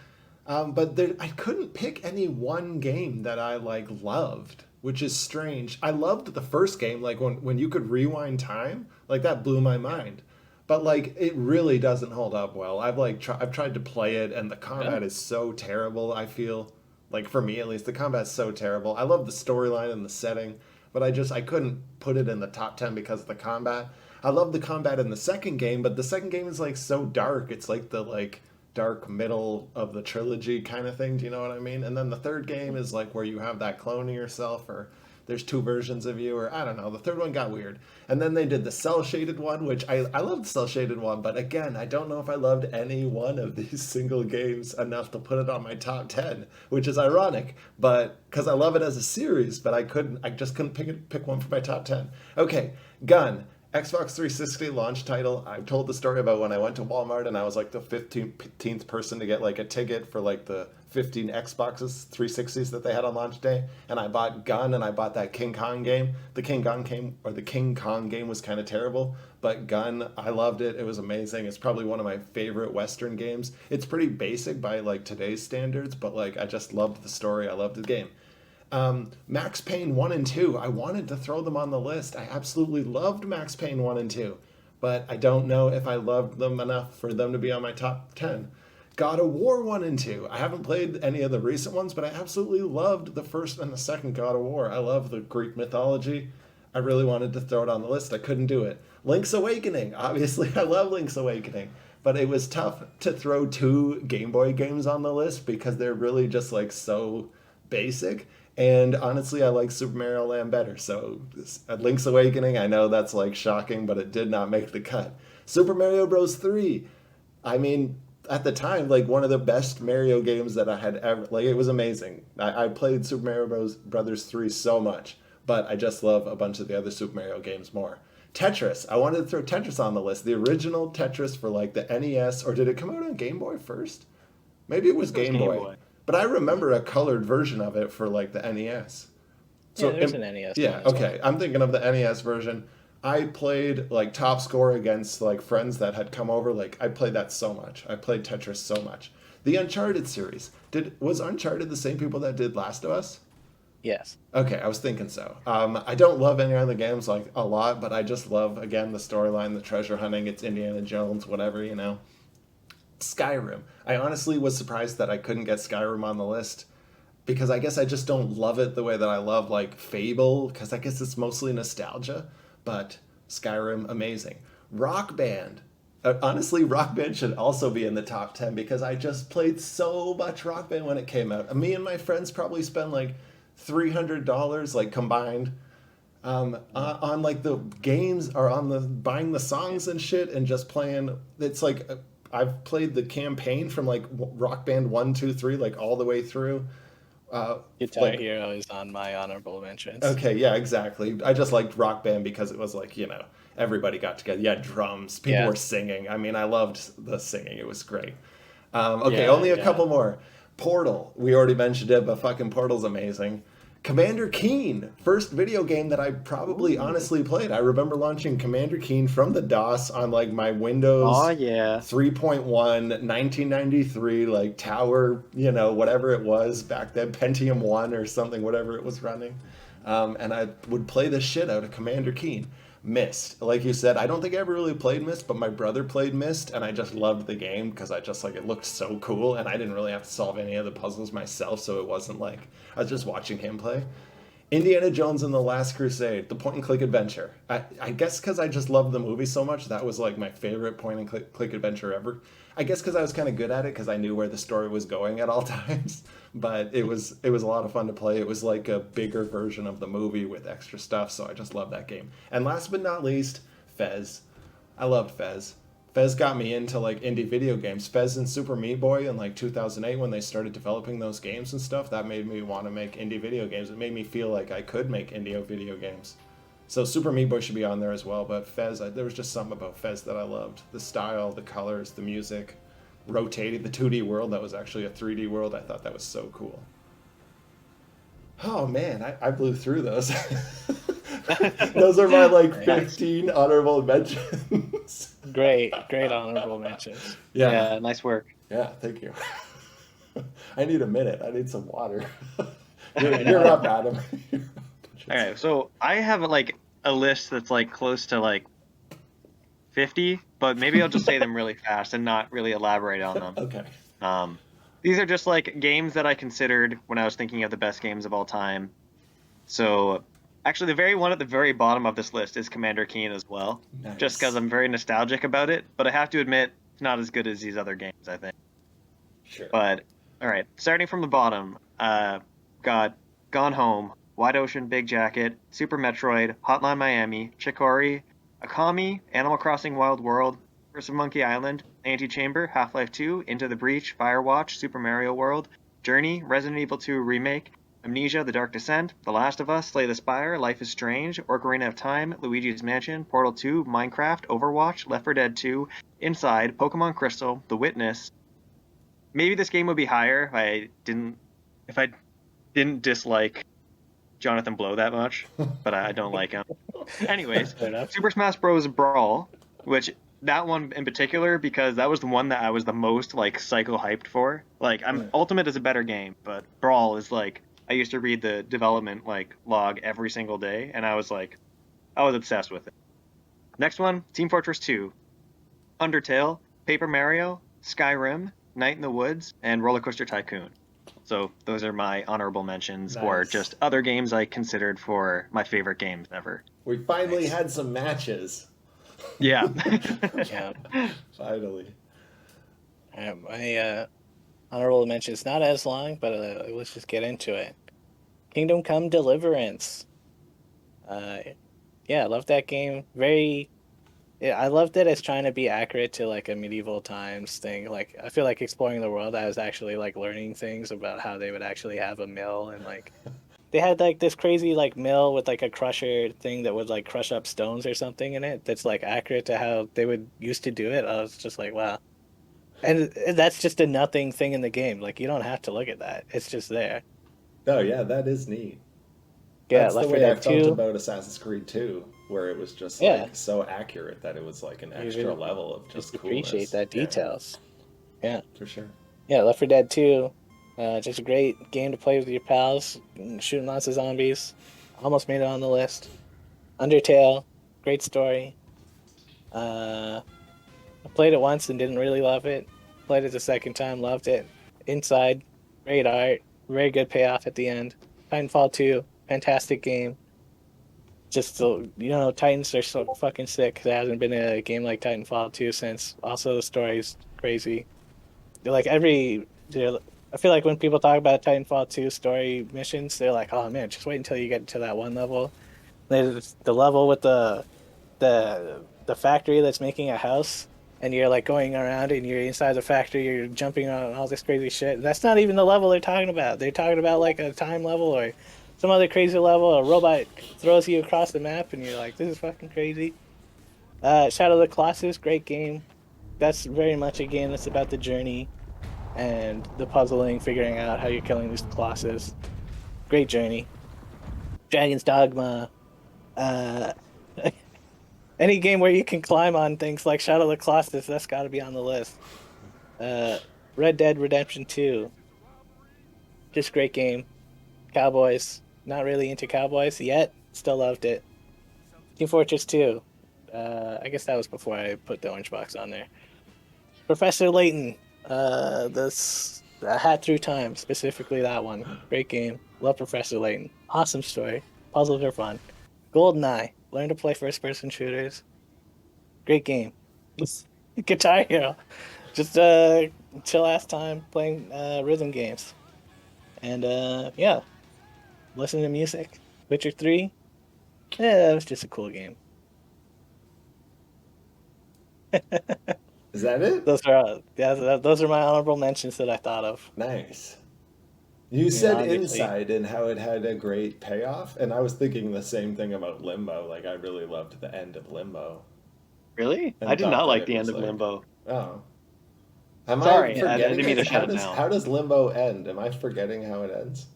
Speaker 2: But I couldn't pick any one game that I loved, which is strange. I loved the first game, like when you could rewind time, like that blew my mind. But like it really doesn't hold up well. I've tried to play it, and the combat is so terrible. I feel like, for me at least, the combat's so terrible. I love the storyline and the setting, but I couldn't put it in the top 10 because of the combat. I love the combat in the second game, but the second game is like so dark. It's like the dark middle of the trilogy kind of thing. Do you know what I mean? And then the third game is like where you have that clone of yourself, or there's 2 versions of you, or I don't know. The third one got weird. And then they did the cel-shaded one, which I loved the cel-shaded one, but again, I don't know if I loved any one of these single games enough to put it on my top 10, which is ironic, but because I love it as a series, but I just couldn't pick one for my top 10. Okay, Gun. Xbox 360 launch title. I told the story about when I went to Walmart and I was like the 15th person to get like a ticket for like the 15 Xboxes 360s that they had on launch day, and I bought Gun, and I bought that King Kong game. The King Kong game was kind of terrible, but Gun, I loved it. It was amazing. It's probably one of my favorite Western games. It's pretty basic by like today's standards, but like I just loved the story. I loved the game. Max Payne 1 and 2, I wanted to throw them on the list. I absolutely loved Max Payne 1 and 2, but I don't know if I loved them enough for them to be on my top 10. God of War 1 and 2, I haven't played any of the recent ones, but I absolutely loved the first and the second God of War. I love the Greek mythology. I really wanted to throw it on the list. I couldn't do it. Link's Awakening, obviously I love Link's Awakening, but it was tough to throw 2 Game Boy games on the list because they're really just like so basic. And honestly, I like Super Mario Land better. So Link's Awakening, I know that's like shocking, but it did not make the cut. Super Mario Bros. 3. I mean, at the time, like one of the best Mario games that I had ever, like it was amazing. I played Super Mario Brothers 3 so much, but I just love a bunch of the other Super Mario games more. Tetris. I wanted to throw Tetris on the list. The original Tetris for like the NES, or did it come out on Game Boy first? Maybe it was Game Boy. But I remember a colored version of it for like the NES.
Speaker 1: So there's an NES.
Speaker 2: Yeah, okay. I'm thinking of the NES version. I played like top score against like friends that had come over. Like I played that so much. I played Tetris so much. The Uncharted series. Was Uncharted the same people that did Last of Us?
Speaker 1: Yes.
Speaker 2: Okay, I was thinking so. I don't love any other games like a lot, but I just love, again, the storyline, the treasure hunting. It's Indiana Jones, whatever, you know. Skyrim. I honestly was surprised that I couldn't get Skyrim on the list, because I guess I just don't love it the way that I love like Fable, because I guess it's mostly nostalgia, but Skyrim, amazing. Rock Band. Honestly, Rock Band should also be in the top 10 because I just played so much Rock Band when it came out. Me and my friends probably spent like $300 like combined on like the games, or on the buying the songs and shit, and just playing. It's like I've played the campaign from like Rock Band 1, 2, 3, like all the way through.
Speaker 1: Guitar Hero is on my honorable mentions.
Speaker 2: Okay, yeah, exactly. I just liked Rock Band because it was like, you know, everybody got together. You had drums, people were singing. I mean, I loved the singing. It was great. Okay, only a couple more. Portal. We already mentioned it, but fucking Portal's amazing. Commander Keen, first video game that I probably honestly played. I remember launching Commander Keen from the DOS on like my Windows
Speaker 6: Oh yeah.
Speaker 2: 3.1, 1993, like tower, whatever it was back then, Pentium 1 or something, whatever it was running. And I would play the shit out of Commander Keen. Myst, like you said, I don't think I ever really played Myst, but my brother played Myst, and I just loved the game because I just it looked so cool, and I didn't really have to solve any of the puzzles myself, so it wasn't like I was just watching him play. Indiana Jones and the Last Crusade, the point and click adventure. I guess because I just loved the movie so much, that was like my favorite point and click adventure ever. I guess because I was kind of good at it because I knew where the story was going at all times. But it was a lot of fun to play. It was like a bigger version of the movie with extra stuff, so I just love that game. And last but not least, Fez. I loved Fez. Fez got me into like indie video games. Fez and Super Meat Boy in like 2008 when they started developing those games and stuff, that made me want to make indie video games. It made me feel like I could make indie video games. So Super Meat Boy should be on there as well, but Fez, there was just something about Fez that I loved. The style, the colors, the music, rotating, the 2D world that was actually a 3D world. I thought that was so cool. Oh man, I blew through those. Those are my like 15 honorable mentions.
Speaker 1: Great honorable mentions.
Speaker 6: Yeah, nice work.
Speaker 2: Yeah, thank you. I need a minute. I need some water. You're up, Adam.
Speaker 3: All right, so I have like a list that's like close to like 50, but maybe I'll just say them really fast and not really elaborate on them.
Speaker 2: Okay.
Speaker 3: These are just like games that I considered when I was thinking of the best games of all time. So actually the very one at the very bottom of this list is Commander Keen as well.
Speaker 2: Nice.
Speaker 3: Just because I'm very nostalgic about it, but I have to admit it's not as good as these other games, I think.
Speaker 2: Sure.
Speaker 3: But all right, starting from the bottom, got Gone Home, Wide Ocean Big Jacket, Super Metroid, Hotline Miami, Chicory, Akami, Animal Crossing Wild World, Curse of Monkey Island, Antichamber, Half-Life 2, Into the Breach, Firewatch, Super Mario World, Journey, Resident Evil 2 Remake, Amnesia, The Dark Descent, The Last of Us, Slay the Spire, Life is Strange, Ocarina of Time, Luigi's Mansion, Portal 2, Minecraft, Overwatch, Left 4 Dead 2, Inside, Pokemon Crystal, The Witness. Maybe this game would be higher if I didn't dislike Jonathan Blow that much, but I don't like him. Anyways, Super Smash Bros. Brawl, which that one in particular, because that was the one that I was the most like psycho hyped for. Like, Ultimate is a better game, but Brawl is like, I used to read the development like log every single day, and I was obsessed with it. Next one, Team Fortress 2, Undertale, Paper Mario, Skyrim, Night in the Woods, and Roller Coaster Tycoon. So those are my honorable mentions, or just other games I considered for my favorite games ever.
Speaker 2: We finally had some matches.
Speaker 3: Yeah.
Speaker 1: Yeah.
Speaker 2: Finally.
Speaker 1: My honorable mention is not as long, but let's just get into it. Kingdom Come Deliverance. I love that game. I loved that it's trying to be accurate to like a medieval times thing. Like, I feel like exploring the world, I was actually like learning things about how they would actually have a mill, and like they had like this crazy like mill with like a crusher thing that would like crush up stones or something in it. That's like accurate to how they would used to do it. I was just like, wow. And that's just a nothing thing in the game. Like, you don't have to look at that. It's just there.
Speaker 2: Oh yeah, that is neat.
Speaker 1: Yeah,
Speaker 2: That's
Speaker 1: Left
Speaker 2: the
Speaker 1: 4
Speaker 2: way I
Speaker 1: Dead
Speaker 2: felt
Speaker 1: 2.
Speaker 2: about Assassin's Creed 2, where it was just
Speaker 1: Yeah.
Speaker 2: like so accurate that it was like an extra
Speaker 1: really
Speaker 2: level of just coolness.
Speaker 1: appreciate that details. Yeah.
Speaker 2: For sure.
Speaker 1: Yeah, Left 4 Dead 2. Just a great game to play with your pals, shooting lots of zombies. Almost made it on the list. Undertale, great story. I played it once and didn't really love it. Played it the second time, loved it. Inside, great art, very good payoff at the end. Titanfall 2, fantastic game. Just, Titans are so fucking sick. There hasn't been a game like Titanfall 2 since. Also, the story's crazy. I feel like when people talk about Titanfall 2 story missions, they're like, oh man, just wait until you get to that one level. There's the level with the factory that's making a house, and you're like going around and you're inside the factory, you're jumping on all this crazy shit. That's not even the level they're talking about. They're talking about like a time level or some other crazy level. A robot throws you across the map and you're like, this is fucking crazy. Shadow of the Colossus, great game. That's very much a game that's about the journey and the puzzling, figuring out how you're killing these Colossus. Great journey. Dragon's Dogma, uh, any game where you can climb on things like Shadow of the Colossus, that's got to be on the list. Red Dead Redemption 2, just great game. Cowboys, not really into cowboys yet, still loved it. Team Fortress 2, I guess that was before I put the orange box on there. Professor Layton, this Hat Through Time, specifically that one. Great game. Love Professor Layton. Awesome story. Puzzles are fun. GoldenEye, learn to play first-person shooters. Great game. Guitar Hero, just chill ass time playing rhythm games. And yeah, listen to music. Witcher 3, yeah, that was just a cool game.
Speaker 2: Is that it?
Speaker 1: Those are those are my honorable mentions that I thought of.
Speaker 2: Nice. You said
Speaker 1: obviously.
Speaker 2: Inside and how it had a great payoff, and I was thinking the same thing about Limbo. Like, I really loved the end of Limbo.
Speaker 3: Really?
Speaker 2: And
Speaker 3: I did
Speaker 2: thought
Speaker 3: not
Speaker 2: that
Speaker 3: like
Speaker 2: it
Speaker 3: the end
Speaker 2: was
Speaker 3: of Limbo.
Speaker 2: Oh. Am
Speaker 3: Sorry,
Speaker 2: I
Speaker 3: I
Speaker 2: forgetting
Speaker 3: didn't mean
Speaker 2: it?
Speaker 3: to shut it down.
Speaker 2: How does Limbo end? Am I forgetting how it ends?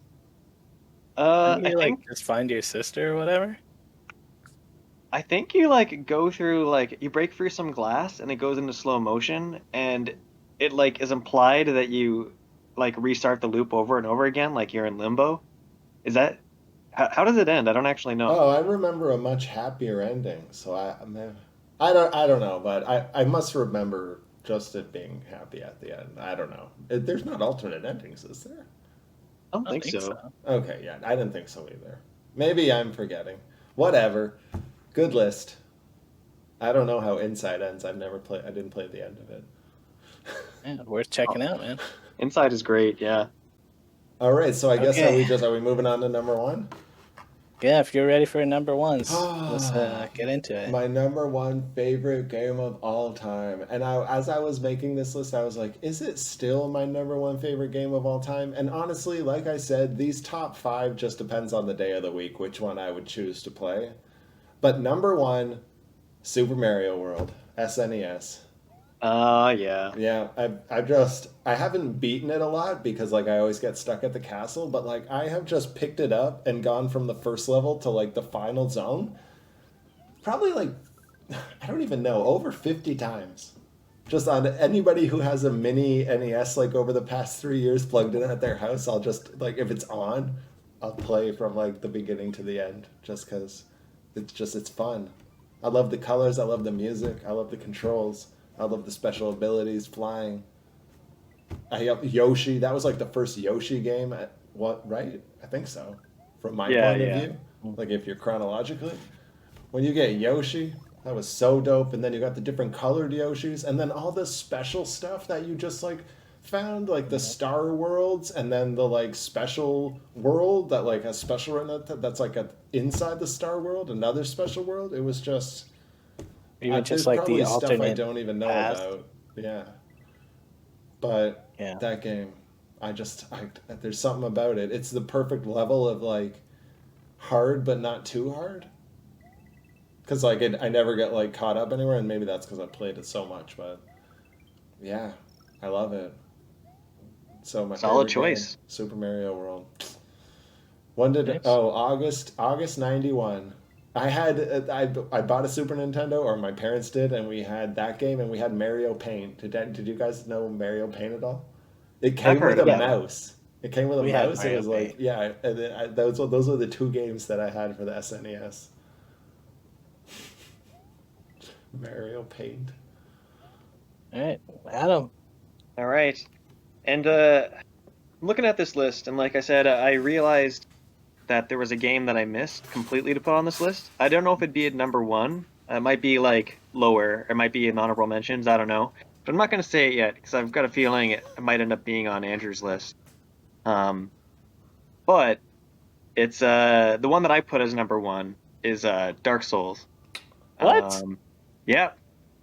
Speaker 1: Didn't
Speaker 3: I
Speaker 1: you like
Speaker 3: think
Speaker 1: just find your sister or whatever?
Speaker 3: I think you like go through like you break through some glass and it goes into slow motion and it like is implied that you like restart the loop over and over again like you're in limbo. Is that how does it end? I don't actually know.
Speaker 2: Oh, I remember a much happier ending. So I don't know, but I must remember just it being happy at the end. I don't know. There's not alternate endings, is there?
Speaker 3: I don't think so.
Speaker 2: Okay, yeah, I didn't think so either. Maybe I'm forgetting. Whatever. Good list. I don't know how Inside ends. I didn't play the end of it.
Speaker 1: Yeah, worth checking out, man.
Speaker 3: Inside is great, yeah.
Speaker 2: All right, so I guess
Speaker 1: Okay.
Speaker 2: are we moving on to number one?
Speaker 1: Yeah, if you're ready for number ones, let's get into it.
Speaker 2: My number one favorite game of all time. And as I was making this list, I was like, is it still my number one favorite game of all time? And honestly, like I said, these top five just depends on the day of the week, which one I would choose to play. But number one, Super Mario World, SNES.
Speaker 3: Yeah.
Speaker 2: Yeah, I haven't beaten it a lot because like I always get stuck at the castle, but like I have just picked it up and gone from the first level to like the final zone. Probably like I don't even know, over 50 times. Just on anybody who has a mini NES like over the past 3 years plugged in at their house, I'll just like if it's on, I'll play from like the beginning to the end just cuz it's fun. I love the colors, I love the music, I love the controls. I love the special abilities, flying. Yoshi, that was like the first Yoshi game. Right? I think so. From my point of view. Like if you're chronologically. When you get Yoshi, that was so dope. And then you got the different colored Yoshis. And then all this special stuff that you just like found. Like the Star Worlds. And then the like special world that like has special in it. That's like inside the Star World. Another special world. It was just...
Speaker 1: Even just like the
Speaker 2: stuff I
Speaker 1: alternate
Speaker 2: don't even know
Speaker 1: path.
Speaker 2: about. Yeah. But
Speaker 1: Yeah.
Speaker 2: that game, there's something about it. It's the perfect level of like hard but not too hard. Because like I never get like caught up anywhere, and maybe that's because I played it so much. But yeah, I love it. So my
Speaker 3: Solid
Speaker 2: favorite game,
Speaker 3: choice.
Speaker 2: Super Mario World. When did
Speaker 1: Nice.
Speaker 2: August 91. I bought a Super Nintendo, or my parents did, and we had that game, and we had Mario Paint. Did you guys know Mario Paint at all? It came
Speaker 3: I've heard
Speaker 2: with a
Speaker 3: of it.
Speaker 2: mouse. It came with a
Speaker 1: We had
Speaker 2: mouse. It
Speaker 1: Mario
Speaker 2: was like,
Speaker 1: Paint.
Speaker 2: yeah, and then those were the two games that I had for the SNES. Mario Paint.
Speaker 1: All right, Adam.
Speaker 3: All right. And looking at this list, and like I said, I realized that there was a game that I missed completely to put on this list. I don't know if it'd be at number one. It might be like lower. It might be in honorable mentions. I don't know. But I'm not going to say it yet because I've got a feeling it might end up being on Andrew's list. But it's the one that I put as number one is Dark Souls.
Speaker 1: What?
Speaker 3: Yeah.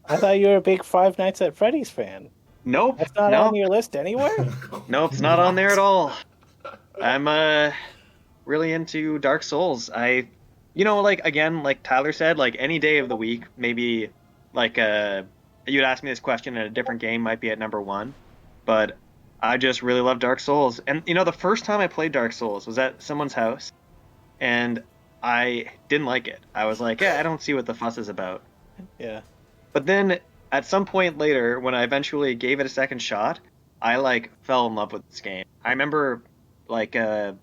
Speaker 1: I thought you were a big Five Nights at Freddy's fan.
Speaker 3: Nope.
Speaker 1: That's not
Speaker 3: nope.
Speaker 1: on your list anywhere?
Speaker 3: Nope, it's not on there at all. I'm really into Dark Souls. Like again, like Tyler said, like any day of the week, maybe like you'd ask me this question and a different game might be at number one. But I just really love Dark Souls. And the first time I played Dark Souls was at someone's house, and I didn't like it. I was like, yeah, I don't see what the fuss is about.
Speaker 1: Yeah.
Speaker 3: But then at some point later, when I eventually gave it a second shot, I like fell in love with this game. I remember like I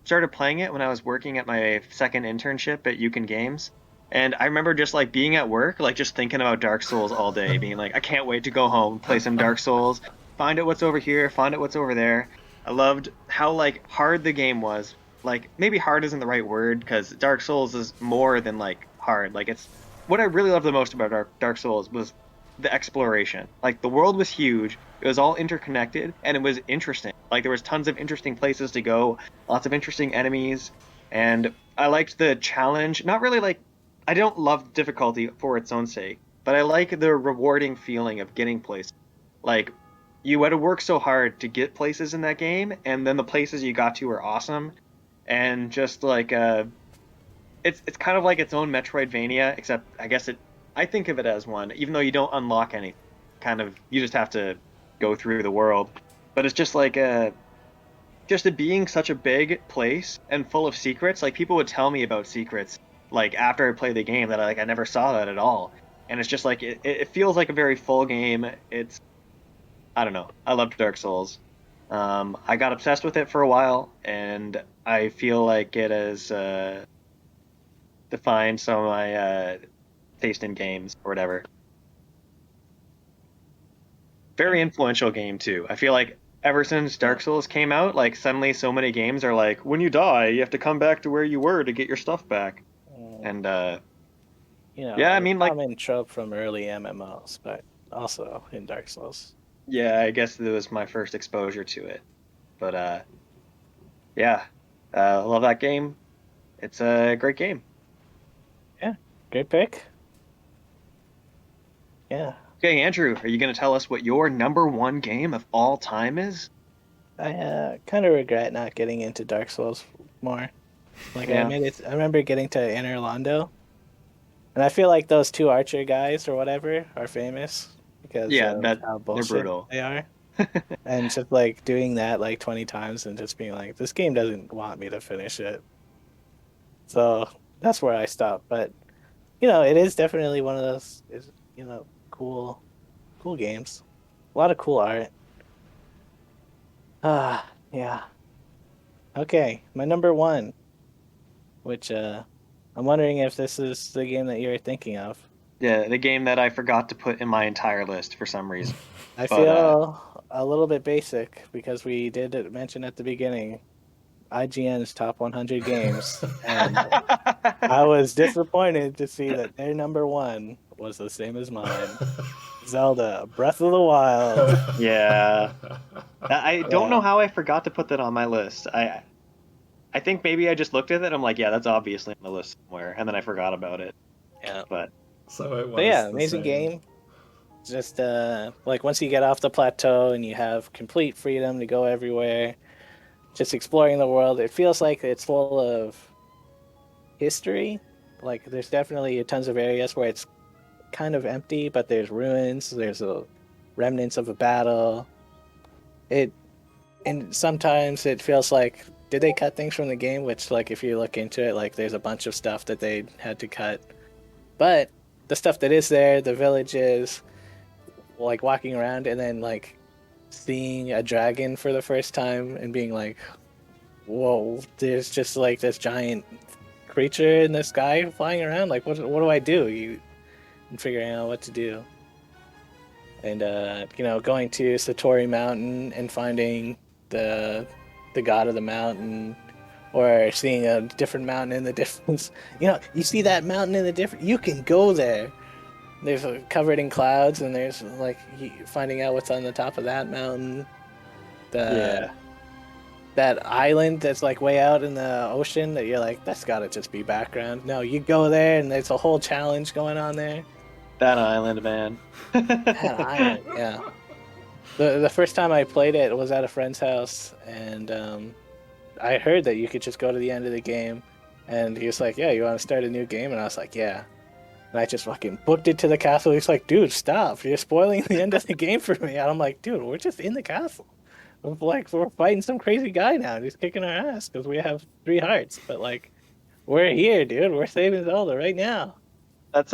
Speaker 3: started playing it when I was working at my second internship at Yukon Games. And I remember just like being at work, like just thinking about Dark Souls all day, being like, I can't wait to go home, play some Dark Souls, find out what's over here, find out what's over there. I loved how like hard the game was. Like maybe hard isn't the right word because Dark Souls is more than like hard. Like it's what I really loved the most about Dark Souls was the exploration. Like the world was huge, it was all interconnected, and it was interesting. Like there was tons of interesting places to go, lots of interesting enemies, and I liked the challenge. Not really like I don't love difficulty for its own sake, but I like the rewarding feeling of getting places. Like you had to work so hard to get places in that game, and then the places you got to were awesome, and just like it's kind of like its own Metroidvania, except I guess I think of it as one, even though you don't unlock anything. Kind of you just have to go through the world, but it's just like just it being such a big place and full of secrets. Like people would tell me about secrets like after I played the game that I never saw that at all, and it's just like it feels like a very full game. It's I don't know. I loved Dark Souls. I got obsessed with it for a while, and I feel like it has defined some of my taste in games or whatever. Very influential game too. I feel like ever since Dark Souls came out, like suddenly so many games are like, when you die, you have to come back to where you were to get your stuff back. And yeah, I mean, like
Speaker 1: common trope from early MMOs, but also in Dark Souls.
Speaker 3: yeah, I guess it was my first exposure to it. But yeah, I love that game. It's a great game.
Speaker 1: Yeah, great pick. Yeah.
Speaker 3: Okay, Andrew, are you going to tell us what your number one game of all time is?
Speaker 1: I kind of regret not getting into Dark Souls more. Like
Speaker 3: Yeah.
Speaker 1: I remember getting to Inner Londo, and I feel like those two archer guys or whatever are famous because
Speaker 3: Yeah,
Speaker 1: of
Speaker 3: that
Speaker 1: how
Speaker 3: they're
Speaker 1: bullshit
Speaker 3: brutal.
Speaker 1: they are. And just like doing that like 20 times and just being like, this game doesn't want me to finish it. So that's where I stopped. But it is definitely one of those cool games. A lot of cool art. Yeah. Okay, my number one, which I'm wondering if this is the game that you're thinking of.
Speaker 3: Yeah, the game that I forgot to put in my entire list for some reason.
Speaker 1: I
Speaker 3: But,
Speaker 1: feel a little bit basic because we did mention at the beginning IGN's top 100 games, and I was disappointed to see that their number one was the same as mine. Zelda, Breath of the Wild.
Speaker 3: Yeah. I don't
Speaker 1: Yeah.
Speaker 3: know how I forgot to put that on my list. I think maybe I just looked at it and I'm like, yeah, that's obviously on the list somewhere, and then I forgot about it.
Speaker 1: Yeah.
Speaker 3: But
Speaker 2: So it was.
Speaker 1: But yeah,
Speaker 2: the
Speaker 1: amazing
Speaker 2: same.
Speaker 1: game. Just like once you get off the plateau and you have complete freedom to go everywhere, just exploring the world, it feels like it's full of history. Like there's definitely tons of areas where it's kind of empty, but there's ruins, there's remnants of a battle. And sometimes it feels like, did they cut things from the game? Which, like, if you look into it, like there's a bunch of stuff that they had to cut. But the stuff that is there, the villages, like walking around and then like seeing a dragon for the first time and being like, whoa, there's just like this giant creature in the sky flying around. Like, what do I do? And figuring out what to do. And going to Satori Mountain and finding the god of the mountain, or seeing a different mountain in the distance. You see that mountain in the different. You can go there. There's covered in clouds, and there's like finding out what's on the top of that mountain.
Speaker 3: yeah.
Speaker 1: That island that's like way out in the ocean that you're like, that's gotta just be background. No, you go there, and there's a whole challenge going on there.
Speaker 3: That island, man.
Speaker 1: That island, yeah. The first time I played it was at a friend's house, and I heard that you could just go to the end of the game, and he was like, yeah, you want to start a new game? And I was like, yeah. And I just fucking booked it to the castle. He's like, dude, stop. You're spoiling the end of the game for me. And I'm like, dude, we're just in the castle. We're fighting some crazy guy now, and he's kicking our ass because we have 3 hearts. But, like, We're here, dude. We're saving Zelda right now.
Speaker 3: That's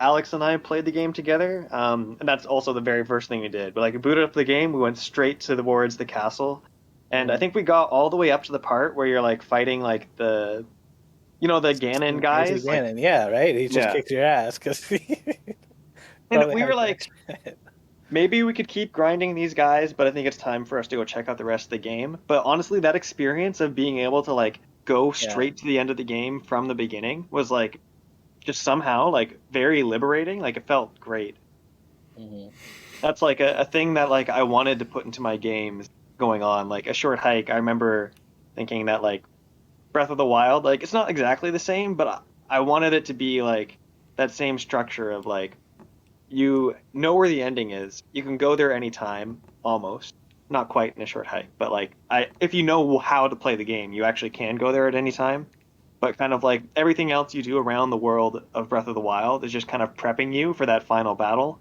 Speaker 3: Alex and I played the game together, and that's also the very first thing we did. But like, we booted up the game, we went straight towards the castle, and I think we got all the way up to the part where you're like fighting like the, the Ganon
Speaker 1: Some crazy
Speaker 3: guys, like
Speaker 1: Ganon. Yeah, right? He just
Speaker 3: yeah.
Speaker 1: kicks your ass because he
Speaker 3: And
Speaker 1: probably
Speaker 3: we
Speaker 1: has
Speaker 3: were
Speaker 1: the
Speaker 3: like,
Speaker 1: extra hit.
Speaker 3: maybe we could keep grinding these guys, but I think it's time for us to go check out the rest of the game. But honestly, that experience of being able to like go
Speaker 1: Yeah.
Speaker 3: straight to the end of the game from the beginning was like just somehow like very liberating. Like it felt great.
Speaker 1: Mhm.
Speaker 3: That's like a thing that like I wanted to put into my games going on. Like a short hike. I remember thinking that like Breath of the Wild, like it's not exactly the same, but I wanted it to be like that same structure of like you know where the ending is. You can go there anytime, almost. Not quite in a short hike, but like if you know how to play the game, you actually can go there at any time. But kind of like everything else you do around the world of Breath of the Wild is just kind of prepping you for that final battle.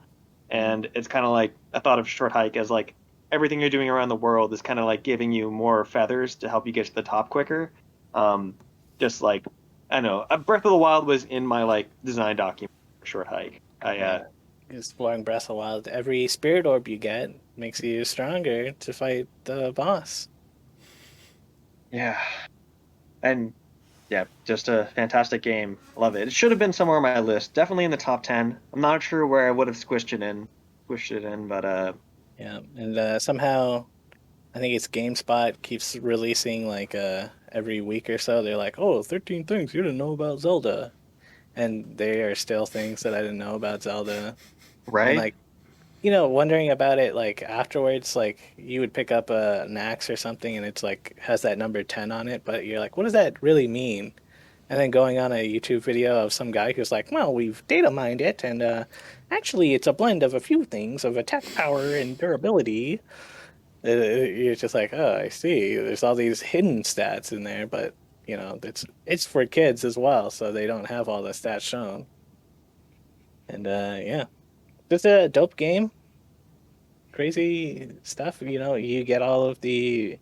Speaker 3: And it's kind of like I thought of short hike as like everything you're doing around the world is kind of like giving you more feathers to help you get to the top quicker. Um, just like I don't know, Breath of the Wild was in my like design document for short hike.
Speaker 1: Yeah. Exploring Breath of the Wild. Every spirit orb you get makes you stronger to fight the boss.
Speaker 3: Yeah, and yeah, just a fantastic game. Love it. It should have been somewhere on my list. Definitely in the top 10. I'm not sure where I would have squished it in, but
Speaker 1: Yeah. And somehow, I think it's GameSpot keeps releasing like every week or so. They're like, oh, 13 things you didn't know about Zelda. And they are still things that I didn't know about Zelda. And
Speaker 3: right?
Speaker 1: like, wondering about it like afterwards, like you would pick up an axe or something and it's like has that number 10 on it, but you're like, what does that really mean? And then going on a YouTube video of some guy who's like, well, we've data mined it, and actually it's a blend of a few things of attack power and durability. You're just like, oh, I see. There's all these hidden stats in there, but it's for kids as well, so they don't have all the stats shown. And yeah, just a dope game. Crazy stuff. You get all of the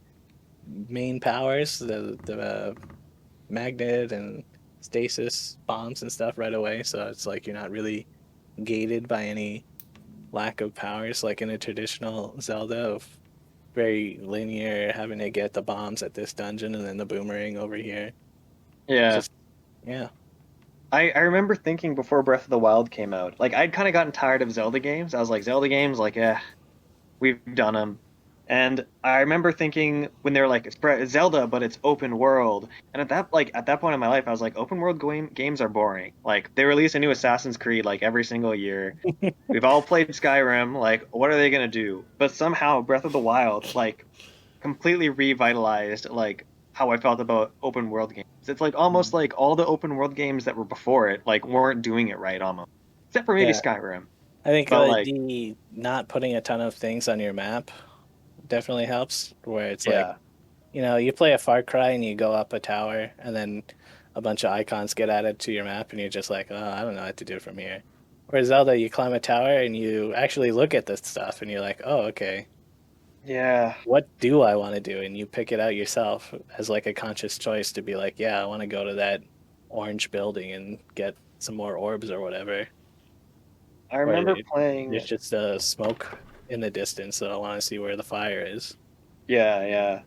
Speaker 1: main powers, the magnet and stasis bombs and stuff right away. So it's like you're not really gated by any lack of powers like in a traditional Zelda of very linear, having to get the bombs at this dungeon and then the boomerang over here.
Speaker 3: Yeah.
Speaker 1: Just yeah.
Speaker 3: I remember thinking before Breath of the Wild came out, like I'd kind of gotten tired of Zelda games. I was like, Zelda games, like, we've done them. And I remember thinking when they were like, it's Zelda, but it's open world. And at that point in my life, I was like, open world games are boring. Like they release a new Assassin's Creed like every single year. We've all played Skyrim. Like, what are they gonna do? But somehow Breath of the Wild like completely revitalized like how I felt about open world games. It's like almost like all the open world games that were before it like weren't doing it right almost, except for maybe
Speaker 1: Yeah.
Speaker 3: Skyrim.
Speaker 1: I think
Speaker 3: But like,
Speaker 1: the not putting a ton of things on your map definitely helps, where it's like,
Speaker 3: yeah,
Speaker 1: you play a Far Cry and you go up a tower and then a bunch of icons get added to your map and you're just like, oh, I don't know what to do from here. Whereas Zelda, you climb a tower and you actually look at this stuff and you're like, oh, okay,
Speaker 3: yeah.
Speaker 1: what do I want to do? And you pick it out yourself as like a conscious choice to be like, yeah, I want to go to that orange building and get some more orbs or whatever.
Speaker 3: I
Speaker 1: Or
Speaker 3: remember playing.
Speaker 1: there's just smoke in the distance, so I want to see where the fire is.
Speaker 3: Yeah, yeah.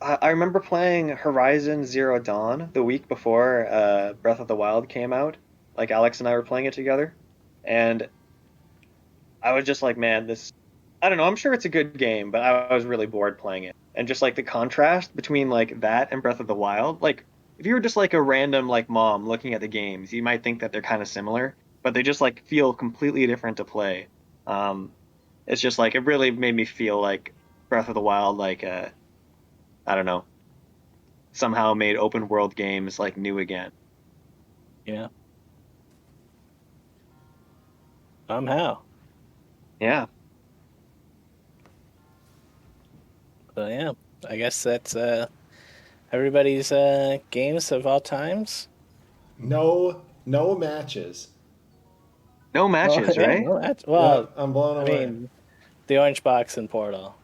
Speaker 3: I remember playing Horizon Zero Dawn the week before Breath of the Wild came out. Like Alex and I were playing it together, and I was just like, man, this. I don't know. I'm sure it's a good game, but I was really bored playing it. And just like the contrast between like that and Breath of the Wild, like if you were just like a random like mom looking at the games, you might think that they're kind of similar, but they just like feel completely different to play. Um, it's just like it really made me feel like Breath of the Wild, like I don't know, somehow made open world games like new again.
Speaker 1: Yeah, somehow.
Speaker 3: Yeah,
Speaker 1: So yeah, I guess that's everybody's games of all times.
Speaker 2: No matches.
Speaker 3: no
Speaker 1: Well,
Speaker 3: matches,
Speaker 1: yeah,
Speaker 3: right?
Speaker 1: well,
Speaker 2: Yeah,
Speaker 1: well,
Speaker 2: I'm blown
Speaker 1: I
Speaker 2: away.
Speaker 1: mean, the Orange Box and Portal.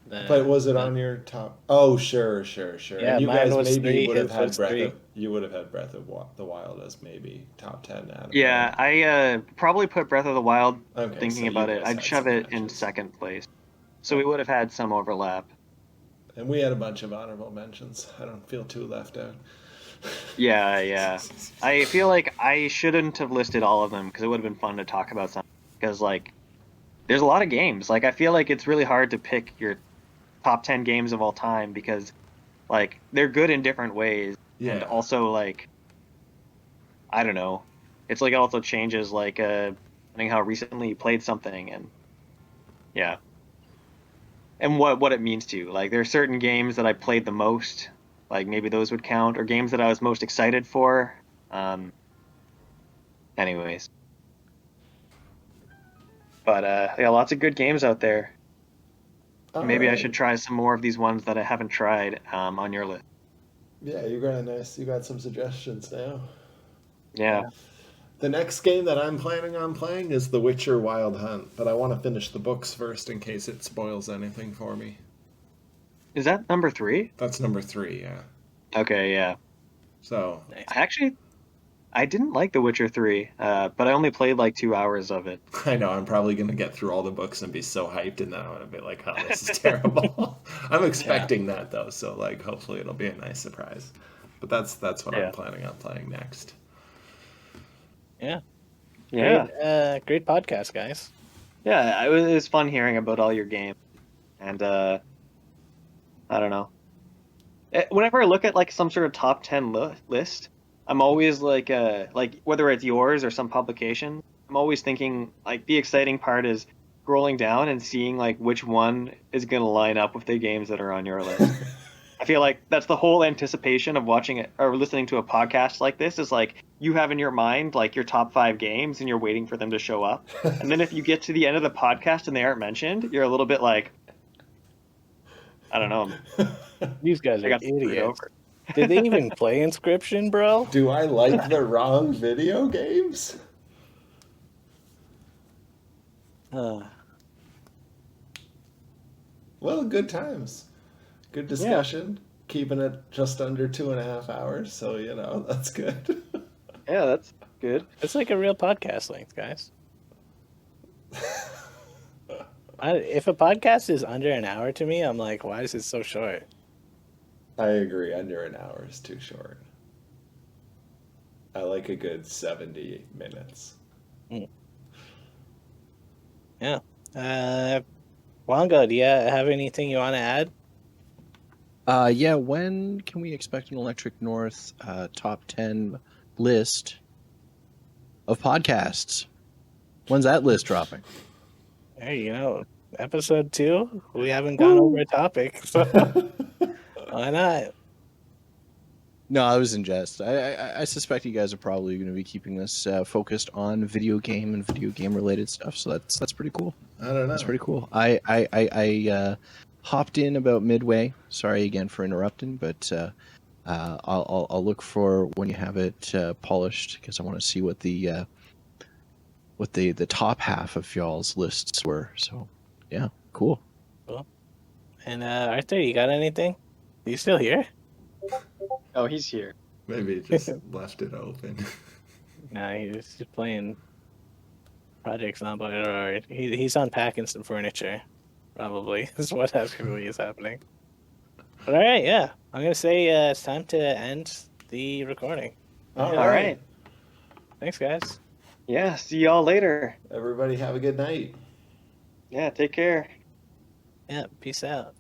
Speaker 2: But was it on your top? Oh, sure.
Speaker 1: Yeah,
Speaker 2: And you
Speaker 1: mine
Speaker 2: guys
Speaker 1: was
Speaker 2: maybe
Speaker 1: 3,
Speaker 2: would have
Speaker 1: his
Speaker 2: had
Speaker 1: was 3.
Speaker 2: You would have had Breath of the Wild as maybe top 10 out of
Speaker 3: Yeah, I probably put Breath of the Wild.
Speaker 2: Okay,
Speaker 3: Thinking
Speaker 2: so you
Speaker 3: about it,
Speaker 2: guys
Speaker 3: I'd
Speaker 2: had
Speaker 3: shove
Speaker 2: some
Speaker 3: it in
Speaker 2: matches.
Speaker 3: second place. So we would have had some overlap.
Speaker 2: And we had a bunch of honorable mentions. I don't feel too left out.
Speaker 3: Yeah. I feel like I shouldn't have listed all of them because it would have been fun to talk about some. Because like, there's a lot of games. Like I feel like it's really hard to pick your top 10 games of all time because like they're good in different ways, and
Speaker 2: Yeah.
Speaker 3: also like I don't know, it's like it also changes like depending how recently you played something and yeah, and what it means to you. Like there are certain games that I played the most, like maybe those would count, or games that I was most excited for. Um, anyways, but yeah, lots of good games out there.
Speaker 2: All
Speaker 3: Maybe I
Speaker 2: right.
Speaker 3: should try some more of these ones that I haven't tried on your list.
Speaker 2: Yeah, you got some suggestions now.
Speaker 3: Yeah.
Speaker 2: The next game that I'm planning on playing is The Witcher Wild Hunt, but I want to finish the books first in case it spoils anything for me.
Speaker 3: Is that number 3?
Speaker 2: That's number 3, yeah.
Speaker 3: Okay, yeah.
Speaker 2: So,
Speaker 1: Nice.
Speaker 3: I didn't like The Witcher 3, but I only played like 2 hours of it.
Speaker 2: I know I'm probably going to get through all the books and be so hyped, and then I'm going to be like, oh, this is terrible. I'm expecting that, though, so like hopefully it'll be a nice surprise. But that's what
Speaker 3: Yeah.
Speaker 2: I'm planning on playing next.
Speaker 1: Yeah.
Speaker 3: Yeah.
Speaker 1: Great podcast, guys.
Speaker 3: Yeah, it was fun hearing about all your games. And I don't know. Whenever I look at like some sort of top 10 list, I'm always like whether it's yours or some publication, I'm always thinking like the exciting part is scrolling down and seeing like which one is going to line up with the games that are on your list. I feel like that's the whole anticipation of watching it or listening to a podcast like this is like you have in your mind like your top 5 games and you're waiting for them to show up. And then if you get to the end of the podcast and they aren't mentioned, you're a little bit like, I don't know.
Speaker 1: These guys
Speaker 3: I
Speaker 1: are
Speaker 3: got screwed
Speaker 1: idiots.
Speaker 3: over.
Speaker 1: Did they even play Inscription, bro?
Speaker 2: Do I like the wrong video games?
Speaker 1: Uh,
Speaker 2: Well, good times. Good discussion. Keeping it just under 2.5 hours, so that's good.
Speaker 3: Yeah, that's good.
Speaker 1: it's like a real podcast length, guys. If a podcast is under an hour to me, I'm like, why is it so short?
Speaker 2: I agree. Under an hour is too short. I like a good 70 minutes.
Speaker 1: Yeah. Wanga, do you have anything you want to add?
Speaker 4: Yeah, when can we expect an Electric North top 10 list of podcasts? When's that list dropping?
Speaker 1: Hey, episode 2, we haven't gone over a topic, so why not?
Speaker 4: No, I was in jest. I suspect you guys are probably going to be keeping this focused on video game and video game related stuff. So that's pretty cool.
Speaker 2: I don't know.
Speaker 4: That's pretty cool. I hopped in about midway. Sorry again for interrupting, but I'll look for when you have it polished because I want to see what the top half of y'all's lists were. So yeah, cool.
Speaker 1: And Arthur, you got anything? Are you still here?
Speaker 3: Oh, he's here.
Speaker 2: Maybe it just left it open.
Speaker 1: No, he's just playing Project Zomboid, or he's unpacking some furniture. Probably is what actually is happening. But all right, yeah, I'm gonna say it's time to end the recording.
Speaker 2: All
Speaker 3: All right.
Speaker 1: Thanks, guys.
Speaker 3: Yeah, see y'all later.
Speaker 2: Everybody have a good night.
Speaker 3: Yeah, take care.
Speaker 1: Yeah, peace out.